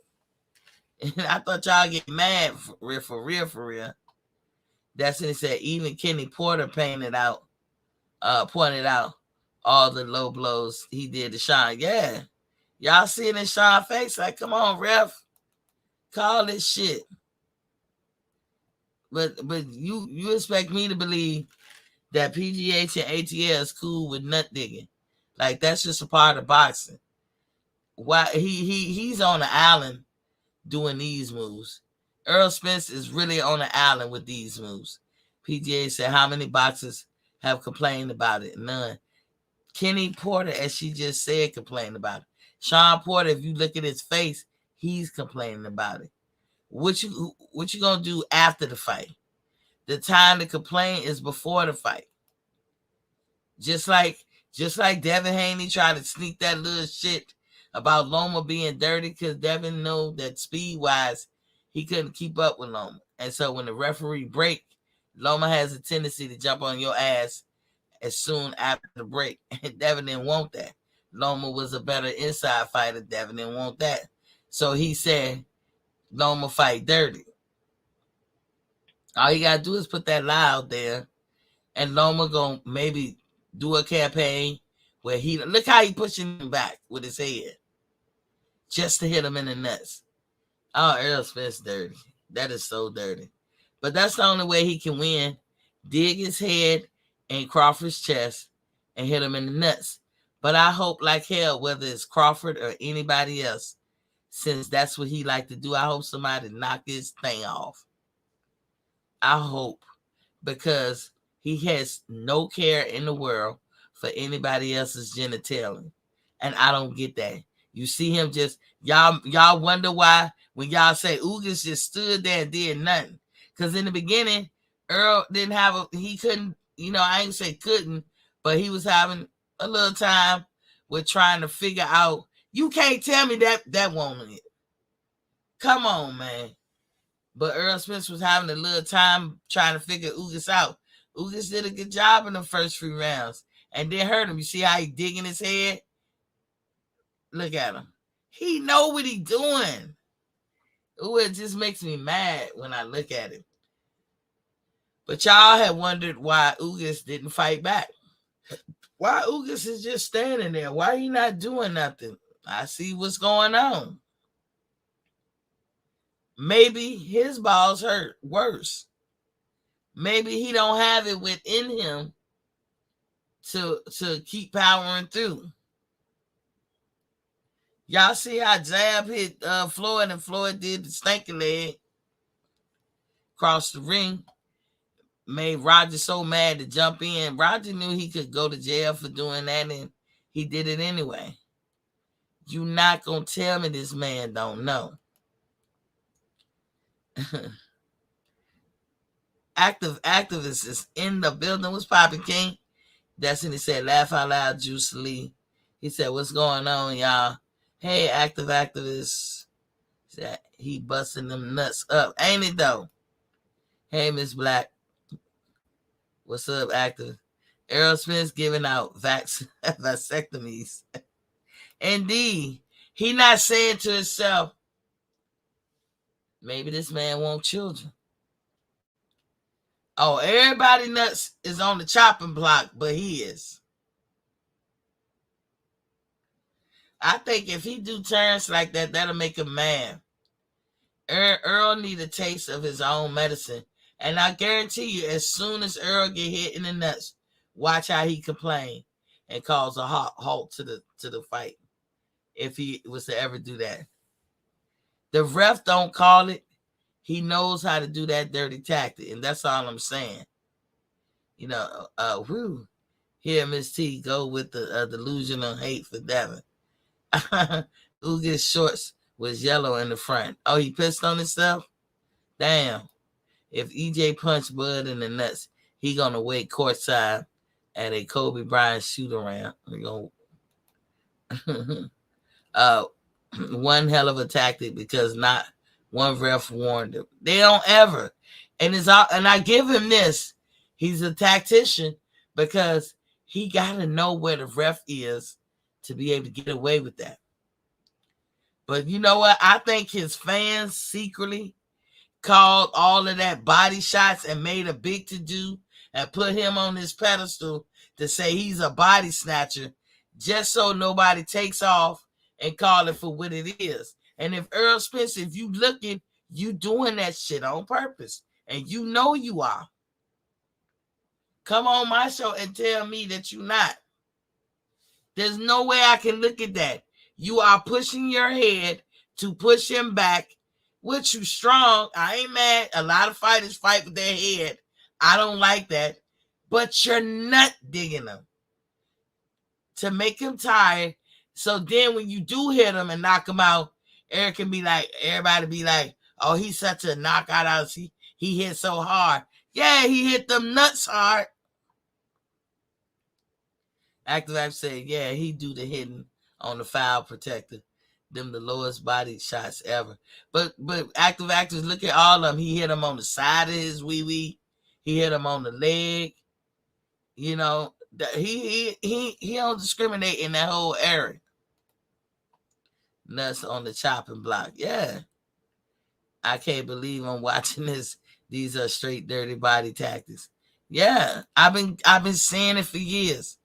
And I thought y'all get mad for real. That's when he said even Kenny Porter pointed out all the low blows he did to Sean. Yeah. Y'all see it in Sean's face, like, come on, ref. Call this shit. But you expect me to believe that PGH and ATL is cool with nut digging. Like, that's just a part of boxing. Why he's on the island doing these moves. Errol Spence is really on the island with these moves. PGA said, how many boxers have complained about it? None. Kenny Porter, as she just said, complained about it. Sean Porter, if you look at his face, he's complaining about it. What you gonna do after the fight? The time to complain is before the fight. Just like Devin Haney tried to sneak that little shit about Loma being dirty because Devin know that speed-wise, he couldn't keep up with Loma. And so when the referee break, Loma has a tendency to jump on your ass as soon after the break. And Devin didn't want that. Loma was a better inside fighter. Devin didn't want that. So he said, Loma fight dirty. All you got to do is put that lie out there. And Loma going to maybe do a campaign where look how he pushing him back with his head. Just to hit him in the nuts. Oh, Errol Spence dirty. That is so dirty. But that's the only way he can win. Dig his head in Crawford's chest and hit him in the nuts. But I hope like hell, whether it's Crawford or anybody else, since that's what he like to do, I hope somebody knock his thing off. I hope. Because he has no care in the world for anybody else's genitalia. And I don't get that. You see him just, y'all wonder why when y'all say Ugas just stood there and did nothing. Because in the beginning, Earl he couldn't, I ain't say couldn't, but he was having a little time with trying to figure out, you can't tell me that won't it. Come on, man. But Errol Spence was having a little time trying to figure Ugas out. Ugas did a good job in the first 3 rounds and then hurt him. You see how he digging his head? Look at him. He know what he doing. Ooh, it just makes me mad when I look at him. But y'all had wondered why Ugas didn't fight back. Why Ugas is just standing there? Why he not doing nothing? I see what's going on. Maybe his balls hurt worse. Maybe he don't have it within him to keep powering through. Y'all see how Jab hit Floyd and Floyd did the stanky leg across the ring. Made Roger so mad to jump in. Roger knew he could go to jail for doing that, and he did it anyway. You not gonna tell me this man don't know. Activist is in the building. What's poppin', King? That's when he said, laugh out loud, Juice Lee. He said, what's going on, y'all? Hey, activist. He busting them nuts up. Ain't it, though? Hey, Miss Black. What's up, active? Errol Spence giving out vasectomies. Indeed. He not saying to himself, maybe this man want children. Oh, everybody nuts is on the chopping block, but he is. I think if he do turns like that, that'll make him mad. Earl need a taste of his own medicine. And I guarantee you, as soon as Earl get hit in the nuts, watch how he complain and cause a halt to the fight. If he was to ever do that. The ref don't call it. He knows how to do that dirty tactic. And that's all I'm saying. Here, Miss T, go with the delusional hate for Devin. Ugas shorts was yellow in the front. Oh, he pissed on himself? Damn. If EJ punched Bud in the nuts, he gonna wait courtside at a Kobe Bryant shoot around. One hell of a tactic because not one ref warned him. They don't ever. And it's all, and I give him this. He's a tactician because he got to know where the ref is to be able to get away with that. But you know what? I think his fans secretly called all of that body shots and made a big to-do and put him on this pedestal to say he's a body snatcher just so nobody takes off and call it for what it is. And if Errol Spence, if you looking, you doing that shit on purpose. And you know you are. Come on my show and tell me that you're not. There's no way I can look at that. You are pushing your head to push him back. Which you strong. I ain't mad. A lot of fighters fight with their head. I don't like that. But you're not digging them to make him tired. So then when you do hit him and knock him out, Eric can be like, everybody be like, oh, he's such a knockout out. He hit so hard. Yeah, he hit them nuts hard. Active Act said, yeah, he do the hitting on the foul protector. Them the lowest body shots ever. But active actors, look at all of them. He hit him on the side of his wee-wee. He hit him on the leg. You know, he don't discriminate in that whole area. Nuts on the chopping block. Yeah. I can't believe I'm watching this. These are straight dirty body tactics. Yeah. I've been saying it for years.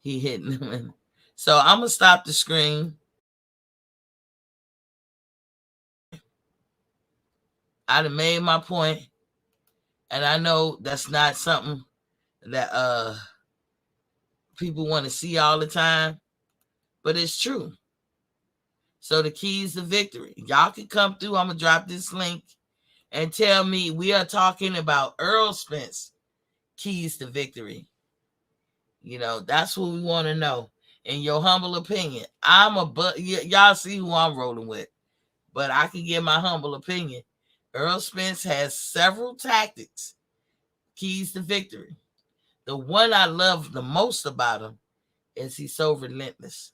He hitting him. So I'm gonna stop the screen. I done made my point, and I know that's not something that people want to see all the time, but it's true. So the keys to victory. Y'all can come through. I'm gonna drop this link and tell me we are talking about Errol Spence keys to victory. You know, that's what we want to know. In your humble opinion, y'all see who I'm rolling with, but I can give my humble opinion. Errol Spence has several tactics, keys to victory. The one I love the most about him is he's so relentless.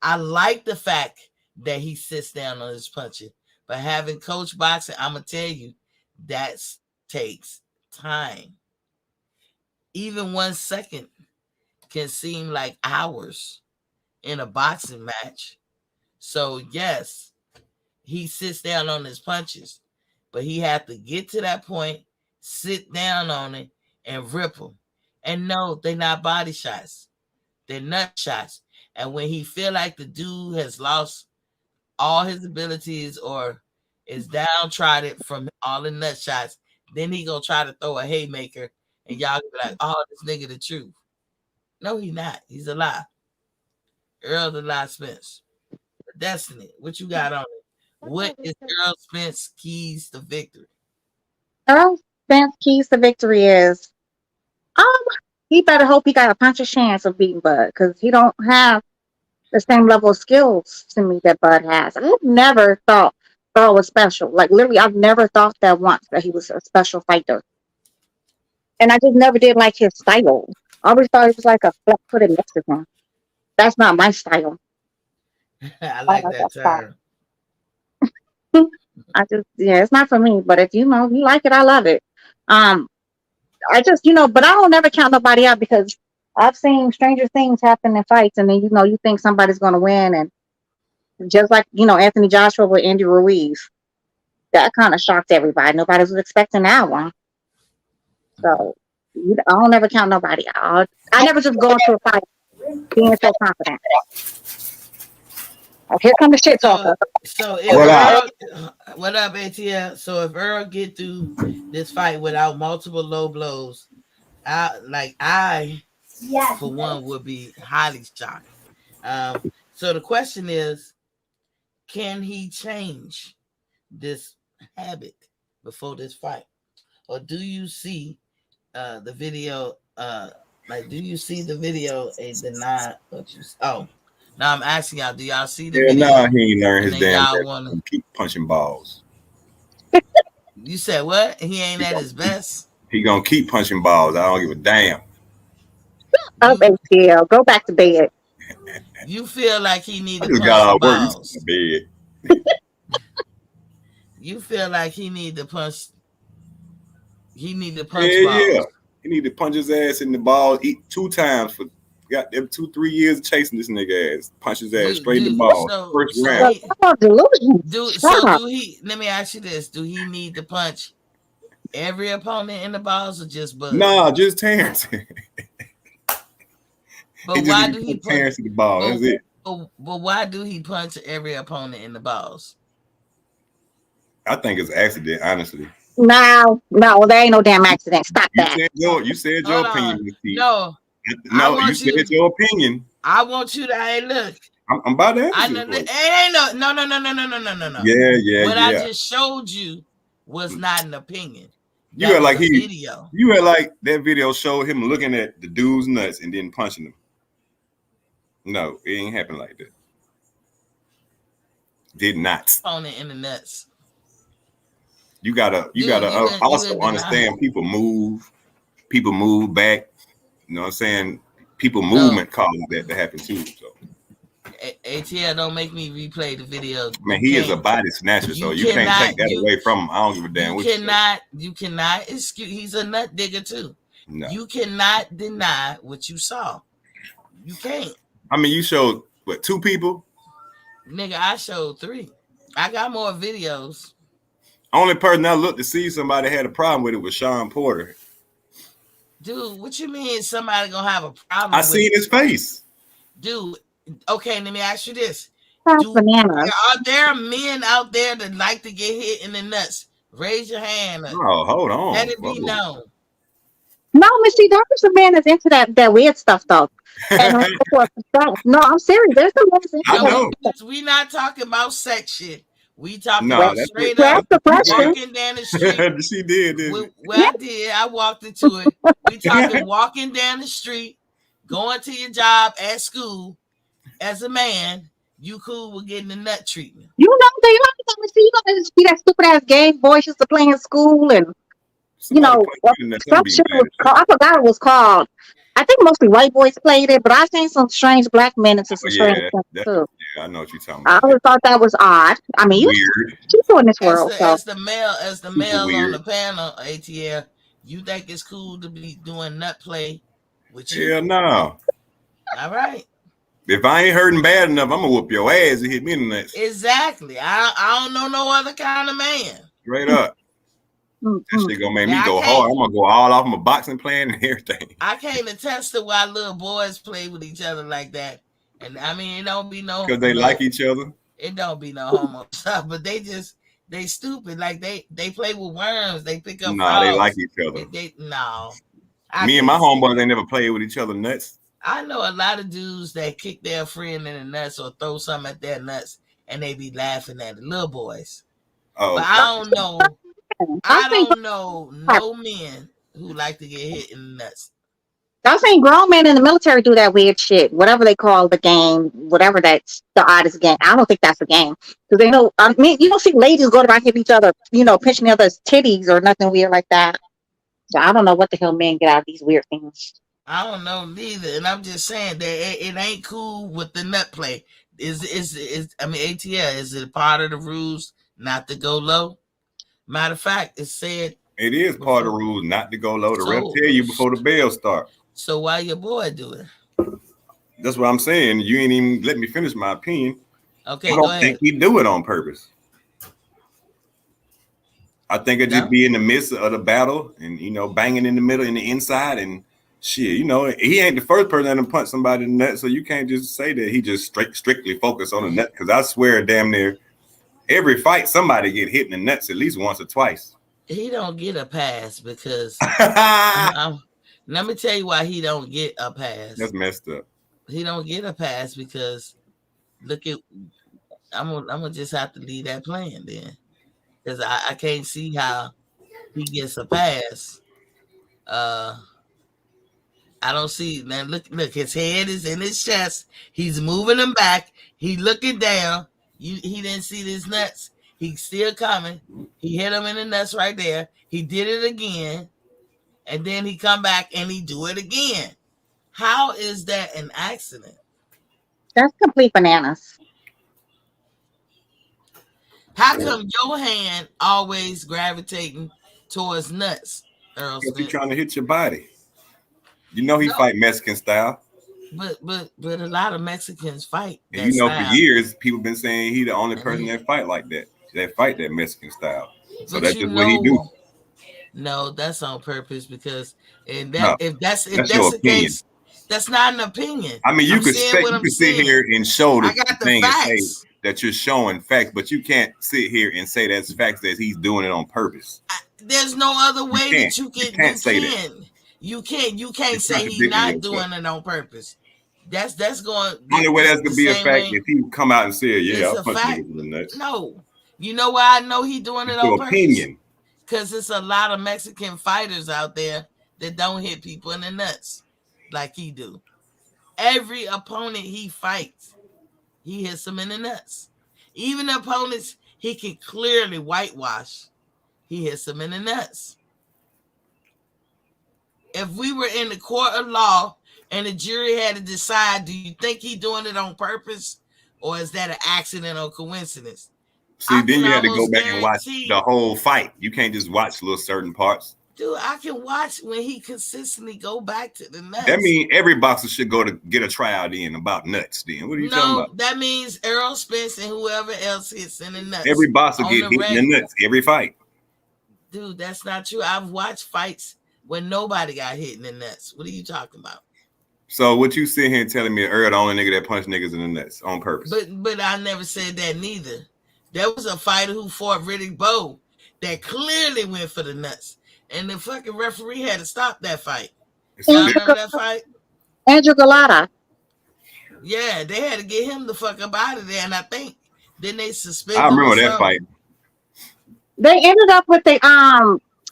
I like the fact that he sits down on his punches, but having coach boxing, I'm going to tell you, that takes time. Even 1 second can seem like hours in a boxing match. So, yes, he sits down on his punches, but he had to get to that point, sit down on it, and rip them. And no, they're not body shots. They're nut shots. And when he feel like the dude has lost all his abilities or is downtrodden from all the nut shots, then he gonna try to throw a haymaker, and y'all be like, oh, this nigga the truth. No, he not. He's a lie. Errol the lie Spence. Destiny, what you got on it? What is Errol Spence keys to victory? Errol Spence keys to victory is um he better hope he got a puncher's chance of beating Bud because he don't have the same level of skills to me that Bud has. I've never thought Earl was special. Like literally, I've never thought that once that he was a special fighter. And I just never did like his style. I always thought he was like a flat-footed Mexican. That's not my style. I I like like that that style. term. I just yeah, it's not for me. But if you like it, I love it. Um, I just but I don't never count nobody out because I've seen stranger things happen in fights, and then you think somebody's gonna win, and just like Anthony Joshua with Andy Ruiz, that kind of shocked everybody. Nobody was expecting that one. So I don't never count nobody out. I never just go into a fight being so confident. Like, here comes the shit So, talker. so if What up? what up, ATL? So if Earl get through this fight without multiple low blows, I for one would be highly shocked. So the question is, can he change this habit before this fight, or do you see the video? Do you see the video? A deny what you? Oh, now I'm asking y'all, do y'all see the Yeah, nah, video? he ain't learned And his then damn y'all lesson. want to. Keep punching balls. You said what? He ain't at his best. He gonna keep punching balls. I don't give a damn. Up You ATL, go back to bed. you feel like he need I to just got punch out some of work. You sit balls. in the bed. You feel like he need to punch. He need to punch Yeah. balls. He need to punch his ass in the ball, eat 2 times for got them 2-3 years chasing this nigga ass. Punch his ass straight in the ball. First So round. he Delusion. Stop. do he? Let me ask you this: do he need to punch every opponent in the balls or just Bud? Nah, just Terrence. But He just why need do to he put punch? Terrence in the ball. But, That's it. but why do he punch every opponent in the balls? I think it's accident, honestly. No, there ain't no damn accident. Stop that. You said your Hold opinion, on. Miss T. No, I No, you want said you. your opinion. I want you to. Hey, look. I'm about to I answer know it for you. it ain't no. What I Yeah. just showed you was not an opinion. You That had was like a video. you had like that video showed him looking at the dude's nuts and then punching him. No, it ain't happen like that. Did not. Opponent in the nuts. You gotta You also in understand denial. people move back. You know what I'm saying? People No, movement causes that to happen too. So ATL don't make me replay the video. man, You he is a can't. body snatcher, so You you can't cannot. take that away from him. I don't give a damn what you say. You cannot excuse. He's a nut digger too. No. You cannot deny what you saw. You can't. I mean, you showed what 2 people? Nigga, I showed 3. I got more videos. Only person I looked to see somebody had a problem with it was Sean Porter. Dude, what you mean somebody gonna have a problem I with seen it? his face. Dude, okay, let me ask you this. That's bananas. Are there men out there that like to get hit in the nuts? Raise your hand. Oh, hold on. Let it be Whoa. known. No, Missy, there's a man that's into that weird stuff though. And no, I'm serious. There's some man that's into I No, know. we not talking about sex shit. We talking No, about that's straight that's up the question. walking down the street. she did, didn't Well, I did. I walked into it. We talking walking down the street, going to your job at school as a man. You cool with getting the nut treatment? You know, they like to see you gonna see that stupid ass Game Boy used to play in school, and somebody punch you in the nuts, I'm some being shit mad was at called. I forgot it was called. I think mostly white boys played it, but I've seen some strange black men into some you. strange Yeah, things too. I know what you're talking I about. always thought that was odd. I mean, you Weird, people in this As world, the so as the male super on the weird. panel, ATL, you think it's cool to be doing nut play with you? Hell no. All right. If I ain't hurting bad enough, I'm gonna whoop your ass and hit me in the nuts. Exactly. I don't know no other kind of man. Straight up. That shit gonna make me go hard. I'm gonna go all off my boxing plan and everything. I can't attest to why little boys play with each other like that. And I mean, it don't be Because they like each other. It don't be no homo stuff, but they stupid. Like they play with worms. They pick up Nah, they frogs. like each other. No. Me and my homeboys, they never played with each other nuts. I know a lot of dudes that kick their friend in the nuts or throw something at their nuts and they be laughing at the little boys. Oh, but I don't know. I don't know no men who like to get hit in the nuts. I'm saying grown men in the military do that weird shit, whatever they call the game, whatever that's the oddest game. I don't think that's a game because they know. I mean, you don't see ladies go around hitting each other, pinching each other's titties or nothing weird like that. So I don't know what the hell men get out of these weird things. I don't know neither, and I'm just saying that it ain't cool with the nut play. I mean, ATL, is it part of the rules not to go low? Matter of fact, it said it is part of the rules not to go low. The ref tell you before the bell start. So why your boy do it? That's what I'm saying. You ain't even let me finish my opinion. Okay, I don't think he do it on purpose. I think it just be in the midst of the battle and banging in the middle and the inside and shit. He ain't the first person to punch somebody in the net, so you can't just say that he just strictly focused on the net. Because I swear, damn near every fight somebody get hit in the nuts at least once or twice. He don't get a pass because let me tell you why he don't get a pass. That's messed up. He don't get a pass because look at I'm gonna just have to leave that playing then. Because I can't see how he gets a pass. I don't see, man. Look, his head is in his chest. He's moving him back. He looking down. He didn't see his nuts. He's still coming. He hit him in the nuts right there. He did it again. And then he come back and he do it again. How is that an accident? That's complete bananas. How come your hand always gravitating towards nuts, Errol Because he's Spence? trying to hit your body. You know he No, fight Mexican style. but a lot of Mexicans fight And that you know, for style. years, people been saying he the only And person he, that fight like that. That fight that Mexican style. So but that's you just what he do. know, no, that's on purpose because No, if that's that's your the opinion. case, that's not an opinion. I mean, I'm saying what you I'm could sit saying. here and show I the got the thing and say facts. that you're showing facts, but you can't sit here and say that's facts that he's doing it on purpose. There's no other You way can't. that you You can. can't say that. You can't You're say he's contradicting not yourself. doing it on purpose. That's going Only way that's the gonna be a same fact way. if he would come out and say, "Yeah, It's I'll a punch fact. niggas in the nuts." No, you know why I know he doing it It's on your purpose? opinion. Because it's a lot of Mexican fighters out there that don't hit people in the nuts like he do. Every opponent he fights, he hits them in the nuts. Even the opponents he can clearly whitewash, he hits them in the nuts. If we were in the court of law and the jury had to decide, do you think he doing it on purpose or is that an accident or coincidence? See, I then can you had to go almost back and watch the guarantee, whole fight. You can't just watch little certain parts. dude, I can watch when he consistently go back to the That nuts. means every boxer should go to get a tryout in about nuts. Then what are you talking No, about? that means Errol Spence and whoever else hits in the nuts Every boxer on get the hit in the regular. nuts every fight. Dude, that's not true. I've watched fights when nobody got hit in the nuts. What are you talking about? So what you sitting here telling me Earl the only nigga that punched niggas in the nuts on purpose? But I never said that neither. There was a fighter who fought Riddick Bowe that clearly went for the nuts, and the fucking referee had to stop that fight. Y'all Andrew, remember that fight? Andrew Galata. Yeah, they had to get him the fuck up out of there, and I think then they I suspended him or remember that fight. something. They ended up with the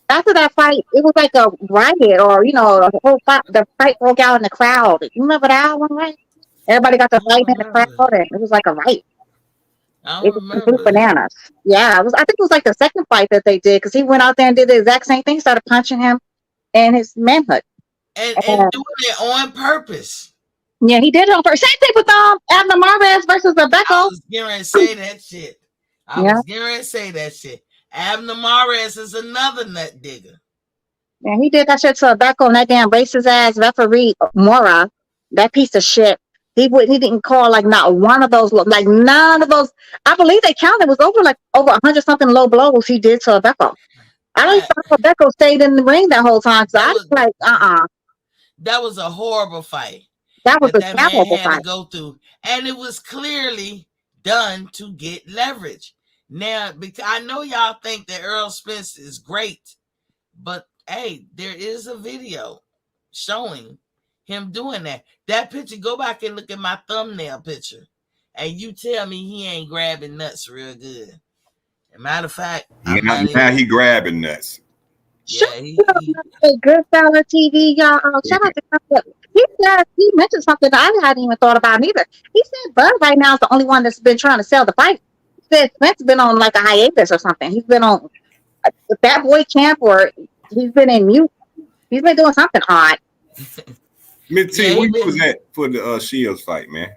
after that fight, it was like a riot, or the whole fight. The fight broke out in the crowd. You remember that one, right? Everybody got to I fight don't in the crowd, remember. and it was like a riot. I It don't was complete remember. bananas. Yeah, it was. I think it was like the second fight that they did because he went out there and did the exact same thing. Started punching him in his manhood. And And doing it on purpose. yeah, he did it on purpose. Same thing with Abner Marvez versus I Rebecca. was getting ready to say that shit. I Yeah, was getting ready to say that shit. Abner Mares is another nut digger. yeah, he did that shit to Rebecca and that damn racist ass referee Mora. That piece of shit. He didn't call like not one of those, like none of those. I believe they counted. It was over 100 something low blows he did to Rebecca. I don't even Yeah, think Rebecca stayed in the ring that whole time. So that I was was like, that was a horrible fight that was that a that man terrible had to fight. go through, and it was clearly done to get leverage. Now, because I know y'all think that Errol Spence is great, but hey, there is a video showing him doing that. That picture, go back and look at my thumbnail picture, and you tell me he ain't grabbing nuts real good. As a matter of fact, I'm not Now even. he grabbing nuts. Shout Yeah, out to Goodfella TV, y'all. Shout out to he mentioned something that I hadn't even thought about either. He said Bud right now is the only one that's been trying to sell the fight. He said Spence been on like a hiatus or something. He's been on the Fat Boy Camp, or he's been in mute. He's been doing something odd. Miss T, yeah, where he you was been. at for the Shields fight, man?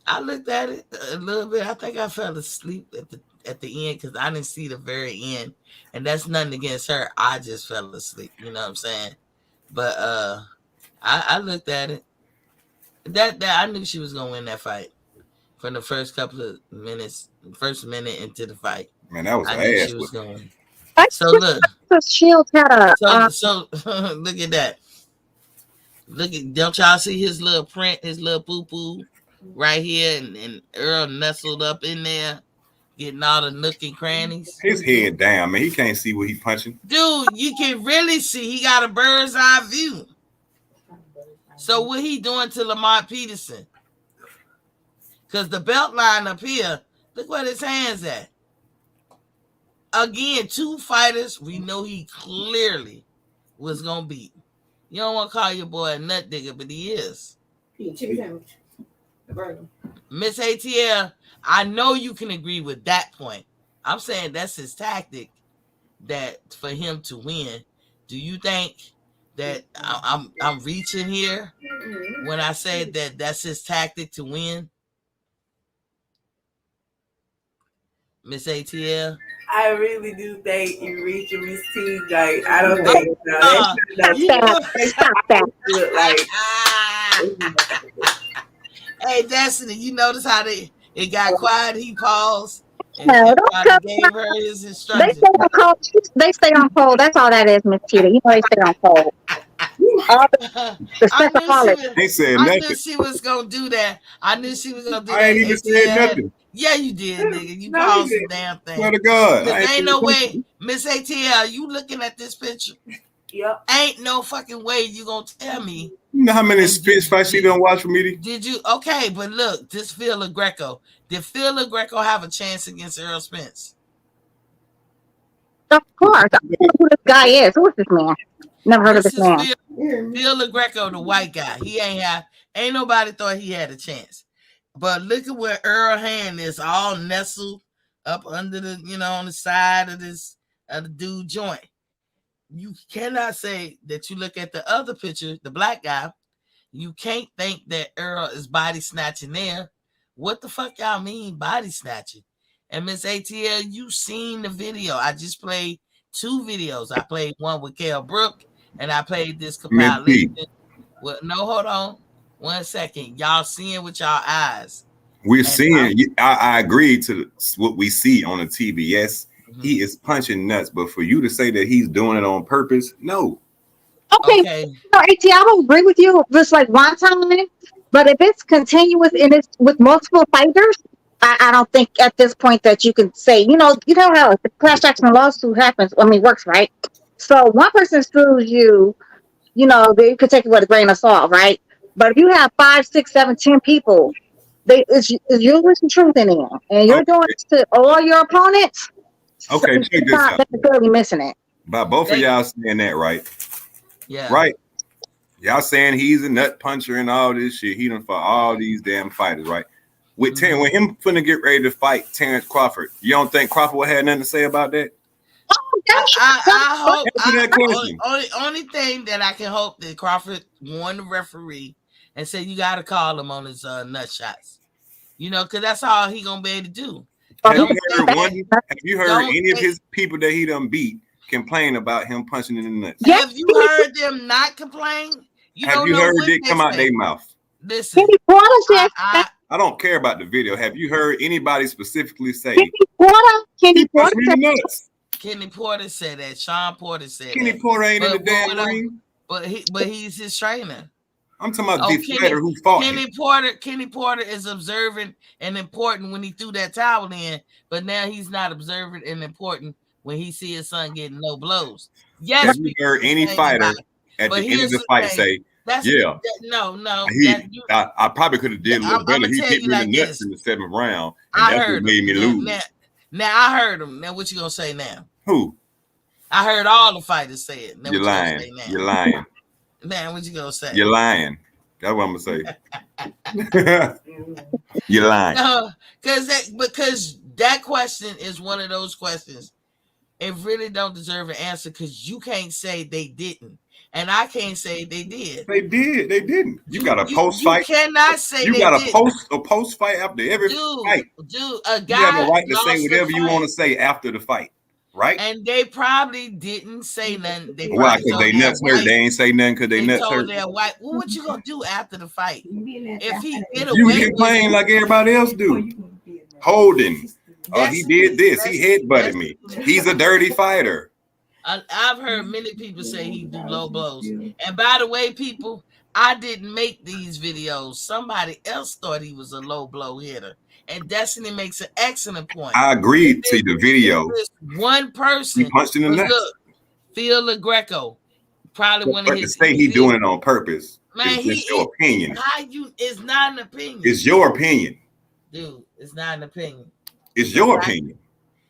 I looked at it a little bit. I think I fell asleep at the end because I didn't see the very end, and that's nothing against her. I just fell asleep. You know what I'm saying? But I looked at it. That I knew she was gonna win that fight from the first couple of minutes, first minute into the fight. Man, that was I an knew she ass was whipping. gonna win. I So just look, the Shields had a so look at that. Look at, don't y'all see his little print, his little poo poo right here, and Earl nestled up in there, getting all the nook and crannies. His head down, man. He can't see what he punching. Dude, you can really see he got a bird's eye view. So what he doing to Lamont Peterson? Because the belt line up here, look where his hands at. Again, two fighters we know he clearly was gonna beat. You don't want to call your boy a nut digger, but he is. Chicken sandwich. The burger. Miss ATL, I know you can agree with that point. I'm saying that's his tactic, that for him to win. Do you think that I'm reaching here when I say that that's his tactic to win? Miss ATL? I really do think you reaching Miss T. Like, I don't think no, Uh, that's you Stop know, that. Stop that. look like. hey, Destiny, you notice how it got quiet? He paused and, No, and don't probably come. gave her his They instructions. stay on cold. They stay on cold. That's all that is, Miss Tita. You know they stay on cold. All the I knew she sexaholics. was. Ain't said I knew nothing. she was gonna do that. I knew she was gonna do I ain't that. even said ATL. nothing. Yeah, you did, nigga. You No, he paused the didn't. damn Swear thing. to God. Cause I ain't ain't said no way, nothing. Miss ATL, you looking at this picture. Yep. Ain't no fucking way you gonna tell me. You know how many And spit fights she done watch for me? Did you? Okay, but look, this Phil LaGreco. Did Phil LaGreco have a chance against Errol Spence? Of course. I don't know who this guy is. Who is this man? Never heard of This this is man. Phil LaGreco, the white guy. He ain't nobody thought he had a chance. But look at where Earl Hand is, all nestled up under the, on the side of the dude joint. You cannot say that you look at the other picture, the black guy, you can't think that Earl is body snatching there. What the fuck y'all mean body snatching? And Miss ATL, you seen the video. I just played 2 videos. I played one with Kel Brook and I played this Miss compilation. P, No, hold on. 1 second. Y'all seeing with y'all eyes. we're And seeing. I agree to what we see on the TV. Yes, Mhm. he is punching nuts, but for you to say that he's doing it on purpose, no. Okay. No, AT, I will agree with you just like one time, but if it's continuous and it's with multiple fighters, I don't think at this point that you can say, you know how the class action lawsuit happens. I mean, works, right? So one person sues you, they could take it with a grain of salt, right? But if you have 5, 6, 7, 10 people, it's usually some truth in there, and you're doing Okay, this to all your opponents. So okay, you're check this not out. necessarily missing it. By both of They, y'all saying that, right? yeah. Right. Y'all saying he's a nut puncher and all this shit. He done for all these damn fighters, right? With Mhm. when him finna get ready to fight Terrence Crawford, you don't think Crawford would have nothing to say about that? Oh, that's I hope Answer that question. only thing that I can hope that Crawford warned the referee and said you got to call him on his nut shots. Because that's all he gonna be able to do. Have Don't you heard think that. Have you heard Don't any of think. his people that he done beat complain about him punching in the nuts? yes. Have you heard them not complain? You Have don't you know heard what it they come out say. their mouth? Listen, Kenny Porter I, says I I don't care about the video. Have you heard anybody specifically say Kenny Porter. he Kenny punched Porter me said in the nuts? Kenny Porter said that. Sean Porter said Kenny that. Porter ain't in the But damn whatever. ring. But he's his trainer. I'm talking about Oh, the fighter who fought him. Kenny Porter is observant and important when he threw that towel in, but now he's not observant and important when he see his son getting no blows. Yes, Have you people heard any complain about fighter it, at but the end of here's the the fight thing. say, That's "Yeah, no. That you. I probably could have did a little I'm better. gonna He tell hit you me in like the nuts this. in the 7th round, and I that's what heard him. made me lose." Now I heard him. Now what you gonna say now? Who? I heard all the fighters say it. Now You're what you gonna lying. say now? You're lying. Now what you gonna say? You're lying. That's what I'm gonna say. You're lying. No, because that question is one of those questions. It really don't deserve an answer because you can't say they didn't, and I can't say they did. They did. They didn't. You got a post You fight. cannot say You they got didn't. a post fight after every fight. Dude, a You have a guy right to say lost the whatever you want fight, to say after the fight, right? and they probably didn't say nothing. They Why? probably Because told they their nuts hurt. wife. They ain't say nothing because they They nuts told hurt. their wife, "Well, what you gonna do after the fight? If he get You away can with complain it, like everybody else do. Holding. Oh, he did this. He headbutted me. He's a dirty fighter. I've heard many people say he do low blows. And by the way, people, I didn't make these videos. Somebody else thought he was a low blow hitter. And Destiny makes an excellent point. I agreed to the video. If one He person, punched in the nuts. look, Phil LaGreco, probably one of But to his. say he doing it on purpose is just your opinion. It's not an opinion. It's your opinion. Dude, it's not an opinion. It's your opinion.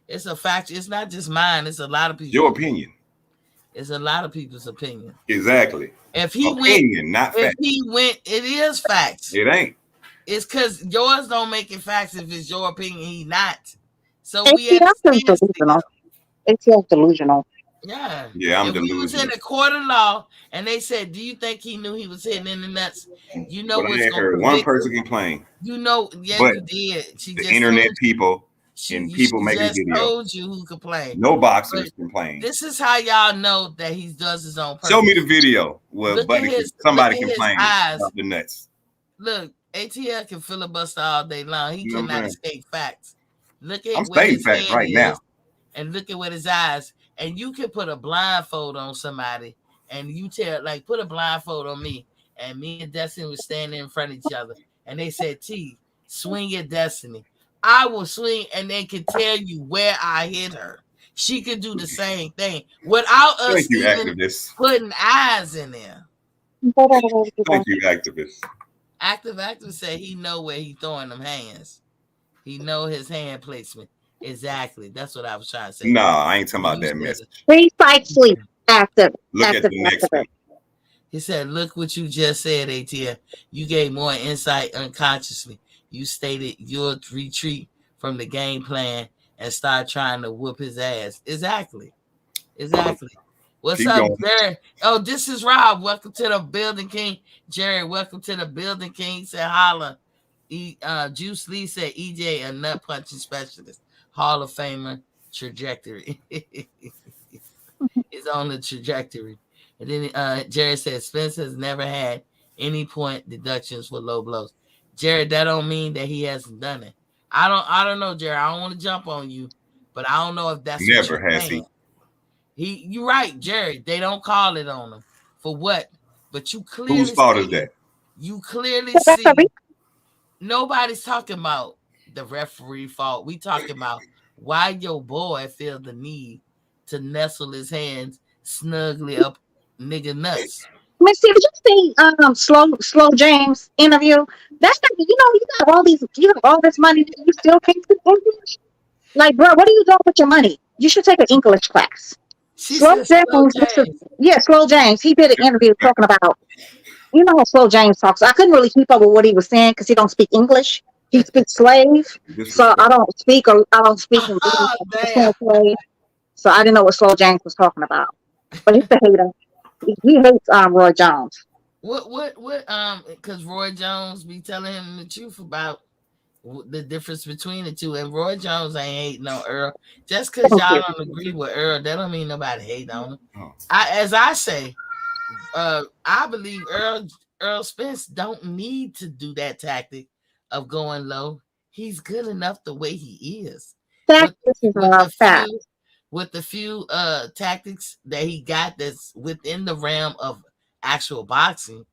It's a fact. It's not just mine. It's a lot of people. Your opinion. It's a lot of people's opinion. Exactly. If he opinion, not fact. It is facts. It ain't. It's because yours don't make it facts if it's your opinion. He not. So we ATL is understand. delusional. ATL is delusional. Yeah. Yeah, I'm if delusional. we was in a court of law and they said, "Do you think he knew he was hitting in the nuts?" You know But what's I ain't going heard to one person complain. You know, yeah, But you did. She the just internet told you. people and people She making just videos. told you who complained. No boxers complain. This is how y'all know that he does his own purpose. Show me the video where somebody complained about the nuts. Look, ATL can filibuster all day long. He cannot escape facts. Look at I'm where his facts head right is, now. and look at what his eyes. And you can put a blindfold on somebody, and you tell, like, put a blindfold on me, and me and Destiny were standing in front of each other, and they said, T, swing your Destiny. I will swing, and they can tell you where I hit her. She could do the same thing without us even putting eyes in there. Thank you, activist. Activist said he know where he throwing them hands. He know his hand placement. Exactly. That's what I was trying to say. No, I ain't talking about that message. Precisely. Active. Look at the next one. He said, look what you just said, ATL. You gave more insight unconsciously. You stated you'll retreat from the game plan and start trying to whoop his ass. Exactly. What's up, Jared? Oh, this is Rob. Welcome to the Building King. Jared, welcome to the Building King. Said holla. Juice Lee said EJ a nut punching specialist. Hall of Famer trajectory. It's on the trajectory. And then Jared said Spence has never had any point deductions for low blows. Jared, that don't mean that he hasn't done it. I don't know, Jared. I don't want to jump on you, but I don't know if that's never has he. You're right, Jared. They don't call it on him for what, but you clearly whose fault is that? You clearly see nobody's talking about the referee fault. We talking about why your boy feel the need to nestle his hands snugly up nigga nuts. Miss C, did you see Slow James interview? That's not, you have all this money, you still can't speak English. Like, bro, what are you doing with your money? You should take an English class. Slow James. He did an interview talking about, you know how Slow James talks. I couldn't really keep up with what he was saying because he don't speak English. He speaks slave, so I don't speak English. So I didn't know what Slow James was talking about. But he's a hater. He hates Roy Jones. What because Roy Jones be telling him the truth about the difference between the two, and Roy Jones ain't hating on Earl. Just because y'all don't agree with Earl, that don't mean nobody hate on him. As I say, I believe Errol Spence don't need to do that tactic of going low. He's good enough the way he is. With the few tactics that he got that's within the realm of actual boxing,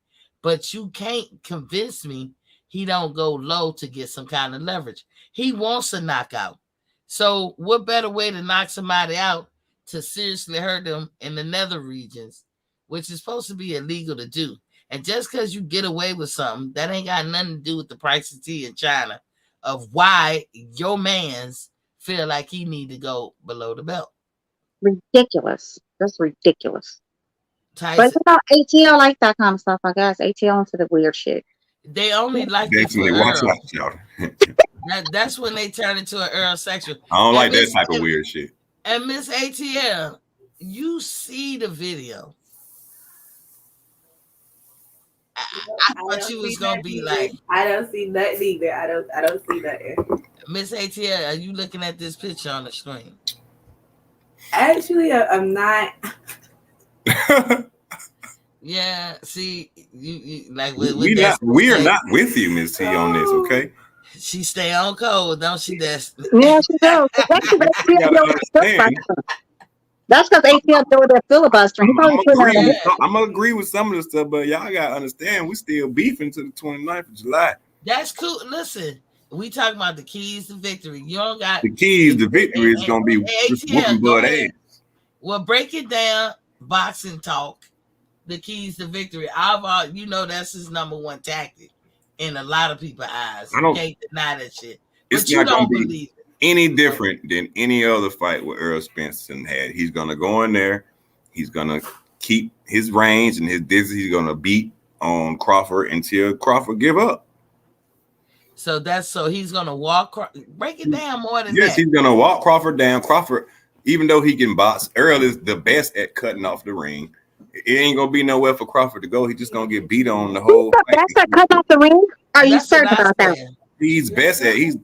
but you can't convince me he don't go low to get some kind of leverage. He wants a knockout. So what better way to knock somebody out to seriously hurt them in the nether regions, which is supposed to be illegal to do. And just because you get away with something, that ain't got nothing to do with the price of tea in China of why your mans feel like he need to go below the belt. Ridiculous. That's ridiculous. Tyson. But ATL like that kind of stuff, I guess. ATL into the weird shit. They only like it for Earl. That's when they turn into an Earl sexual. I don't like that type of weird shit. And Miss ATL, you see the video. I thought you was gonna be like, I don't see nothing either. I don't see nothing. Miss ATL, are you looking at this picture on the screen? Actually, I'm not. Yeah, see, you like we are not with you, Miss T, on this, okay? She stay on code, don't she? Yeah, she does. That's because ATL doing that filibustering. I'm gonna agree with some of the stuff, but y'all gotta understand we still beefing to the 29th of July. That's cool. Listen, we talking about the keys to victory. You don't got the keys to victory is gonna be whooping Bud ass. Well, break it down. Boxing talk. The keys to victory. That's his number one tactic in a lot of people's eyes. You can't deny that shit. But you don't believe it. Any different than any other fight with Errol Spence had. He's gonna go in there. He's gonna keep his range and his distance. He's gonna beat on Crawford until Crawford give up. So he's gonna walk. Break it down more than that. Yes, he's gonna walk Crawford down. Crawford, even though he can box, Errol is the best at cutting off the ring. It ain't gonna be nowhere for Crawford to go. He's just gonna get beat on the whole. That's a cut off the ring. Are you certain about that? He's best at. He's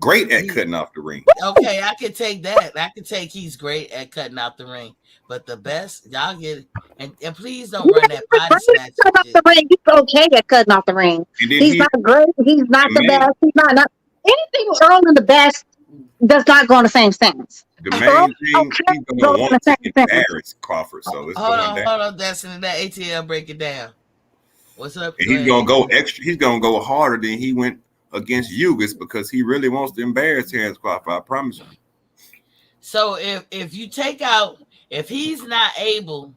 great at cutting off the ring. Okay, I can take that. I can take he's great at cutting out the ring. But the best, y'all get it. And please don't run that body snatch shit. The ring. He's okay at cutting off the ring. And then He's not great. He's not the best. He's not anything Earl and the best does not go in the same sentence. the main thing he's gonna want to embarrass Crawford. So it's hold on, Destiny. That ATL break it down. What's up? And he's gonna go extra. He's gonna go harder than he went against Ugas because he really wants to embarrass Terrence Crawford. I promise you. So if you take out, if he's not able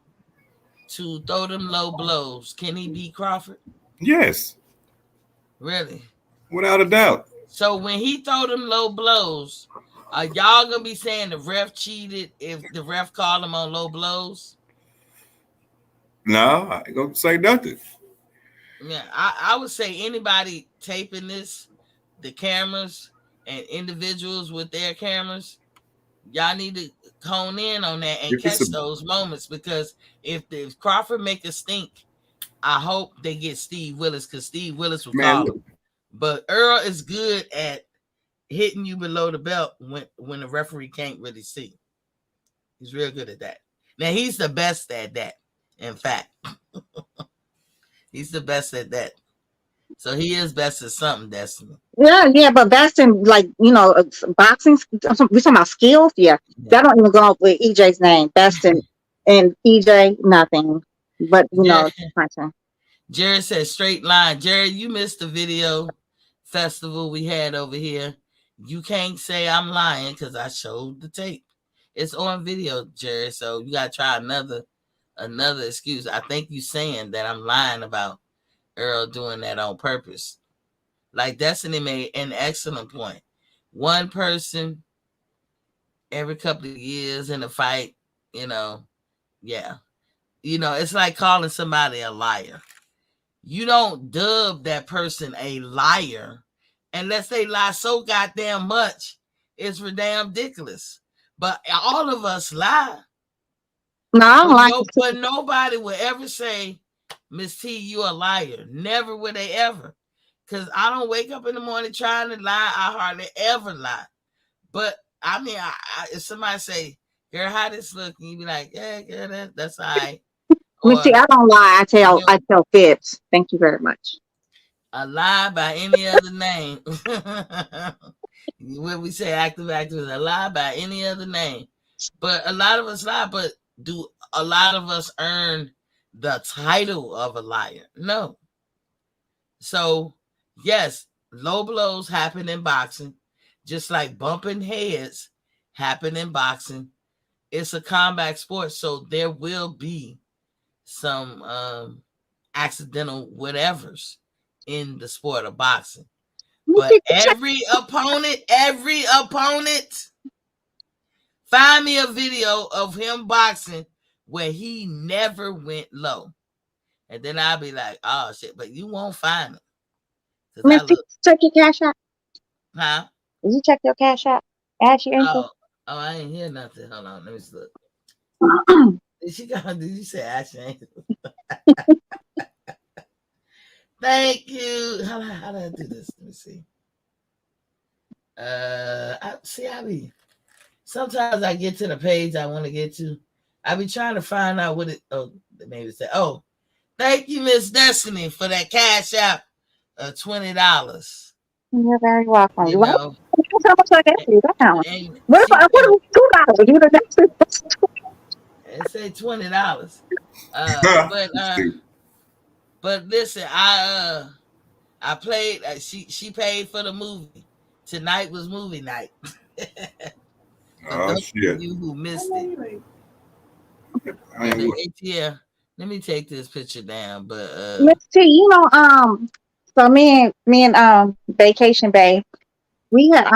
to throw them low blows, can he beat Crawford? Yes. Really? Without a doubt. So when he throw them low blows, are y'all gonna be saying the ref cheated if the ref called him on low blows? No, I ain't gonna say nothing. Yeah, I would say anybody taping this, the cameras and individuals with their cameras, y'all need to hone in on that and catch those moments, because if Crawford make a stink, I hope they get Steve Willis, because Steve Willis will call him. But Earl is good at hitting you below the belt when the referee can't really see. He's real good at that. Now he's the best at that. In fact, he's the best at that. So he is best at something, Destiny. Yeah, but best in, like, boxing. We talking about skills. Yeah, that don't even go up with EJ's name. Best in EJ, nothing. But Jared says straight line. Jared, you missed the video festival we had over here. You can't say I'm lying because I showed the tape. It's on video, Jared. So you gotta try another excuse. I think you saying that I'm lying about Earl doing that on purpose. Like Destiny made an excellent point. One person every couple of years in a fight, yeah. It's like calling somebody a liar. You don't dub that person a liar unless they lie so goddamn much. It's ridiculous. But all of us lie. No, but nobody will ever say, Miss T, you a liar. Never will they ever. Because I don't wake up in the morning trying to lie. I hardly ever lie. But I mean, if somebody say, girl, how this look? And you be like, yeah, girl, that's all right. Miss T, I don't lie. I tell fibs. Thank you very much. A lie by any other name. When we say active actors, a lie by any other name. But a lot of us lie, but do a lot of us earn the title of a liar? No. So, yes, low blows happen in boxing, just like bumping heads happen in boxing. It's a combat sport, so there will be some accidental whatevers in the sport of boxing. But every opponent, find me a video of him boxing where he never went low. And then I'll be like, oh shit, but you won't find it. Miss T, check your cash app. Huh? Did you check your cash app? Ask your info. Oh, I ain't hear nothing. Hold on, let me look. Did you say ask your info? Thank you. How do I do this? Let me see. Sometimes I get to the page I want to get to. I be trying to find out what it. Oh, maybe say. Oh, thank you, Miss Destiny, for that cash app of $20. You're very welcome. You know, how much I get you? What about $2? It say $20. But listen, I played. She paid for the movie. Tonight was movie night. Oh shit! You who missed it. Yeah, let me take this picture down. But Miss T, so me and Vacation Bay, we had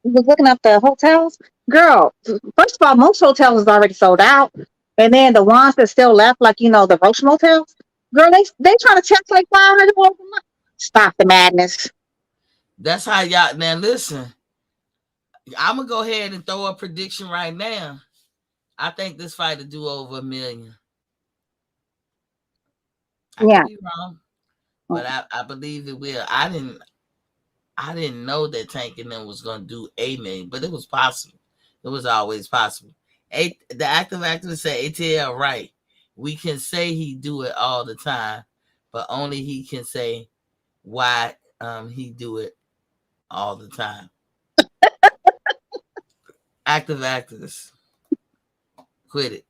was looking up the hotels. Girl, first of all, most hotels is already sold out, and then the ones that still left, like the Roach motels, girl, they trying to check like $500 a month. Stop the madness. That's how y'all. Now listen, I'm gonna go ahead and throw a prediction right now. I think this fight will do over $1 million. I could be wrong, but I believe it will. I I didn't know that Tank and them was gonna do $8 million, but it was possible. It was always possible. The active activist said ATL right. We can say he do it all the time, but only he can say why he do it all the time. Active activist, quit it.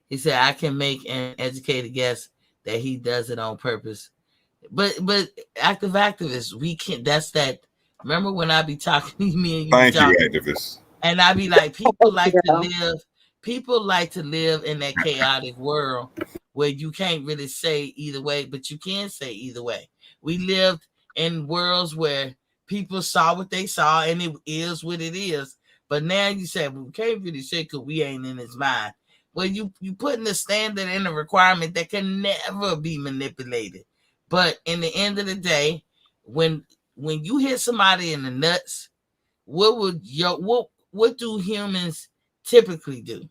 He said I can make an educated guess that he does it on purpose. But active activists, we can't. That's that. Remember when I be talking to me and you Thank you, talking, activists. and I be like, people like to Yeah. live. People like to live in that chaotic world where you can't really say either way, but you can say either way. We lived in worlds where people saw what they saw, and it is what it is. But now you say, well, we can't really say because we ain't in his mind. Well, you putting the standard and a requirement that can never be manipulated. But in the end of the day, when you hit somebody in the nuts, what do humans typically do?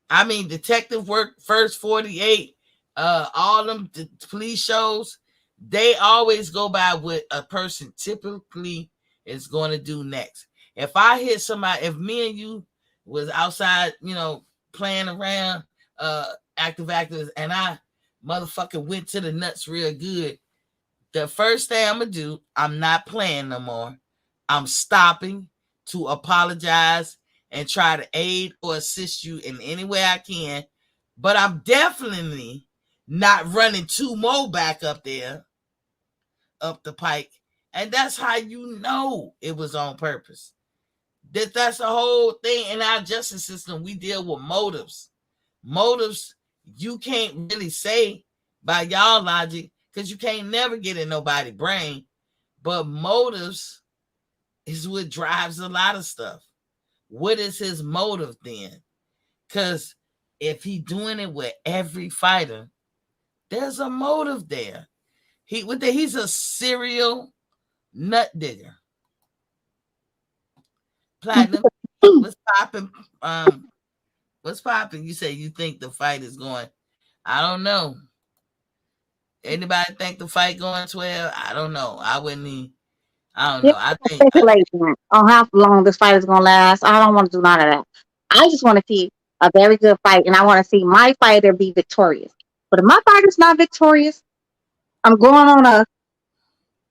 I mean, detective work, First 48, all them police shows, they always go by what a person typically is going to do next. If I hit somebody, if me and you was outside, playing around, active actors, and I motherfucker went to the nuts real good, the first thing I'm gonna do, I'm not playing no more. I'm stopping to apologize and try to aid or assist you in any way I can. But I'm definitely not running two more back up there, up the pike. And that's how you know it was on purpose. That's the whole thing in our justice system. We deal with motives. Motives, you can't really say by y'all logic, because you can't never get in nobody's brain. But motives is what drives a lot of stuff. What is his motive then? Because if he doing it with every fighter, there's a motive there. He's a serial nut digger. Platinum, what's popping? What's popping? You say you think the fight is going? I don't know. Anybody think the fight going 12? I don't know. I wouldn't even. I don't know. I think Speculation on how long this fight is gonna last. I don't want to do none of that. I just want to see a very good fight, and I want to see my fighter be victorious. But if my fighter's not victorious, I'm going on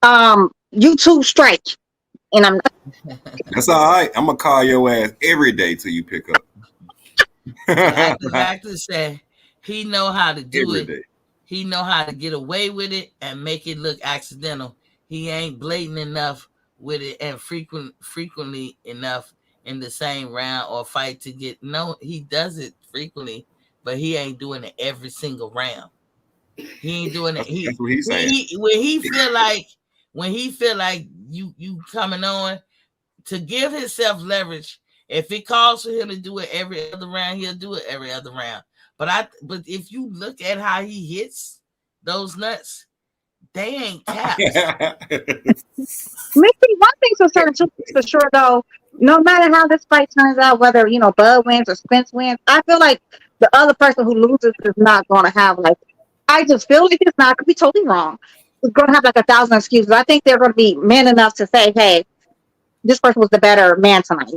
a YouTube strike, and I'm That's all right. I'm gonna call your ass every day till you pick up. active actor said he know how to do Every it. day. He know how to get away with it and make it look accidental. He ain't blatant enough with it and frequently enough in the same round or fight to get. No, he does it frequently, but he ain't doing it every single round. He ain't doing it. That's what he's saying. When he feel like you coming on to give himself leverage. If it calls for him to do it every other round, he'll do it every other round. But if you look at how he hits those nuts, they ain't taps. Missy, one thing's for sure though, no matter how this fight turns out, whether Bud wins or Spence wins, I feel like the other person who loses is not gonna have like I just feel like it's not, could be totally wrong. It's gonna have like 1,000 excuses. I think they're gonna be man enough to say, hey, this person was the better man tonight.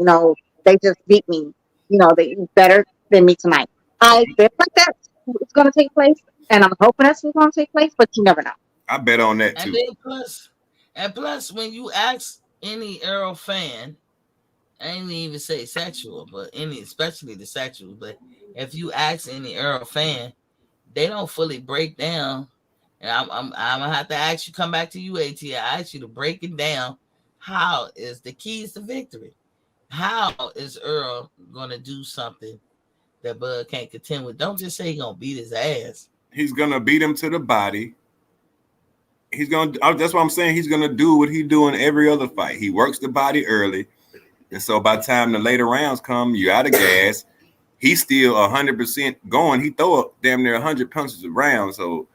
They just beat me. They better than me tonight. I feel like that's what's gonna take place, and I'm hoping that's what's gonna take place, but you never know. I bet on that too. And plus, when you ask any Errol fan, I ain't even say sexual, but especially the sexual, but if you ask any Errol fan, they don't fully break down. And I'm gonna have to ask you, come back to you, AT. I ask you to break it down. How is the keys to victory? How is Earl gonna do something that Bud can't contend with? Don't just say he's gonna beat his ass. He's gonna beat him to the body. That's what I'm saying. He's gonna do what he do in every other fight. He works the body early, and so by the time the later rounds come, you out of gas. He's still 100% going. He throw up damn near 100 punches a round. So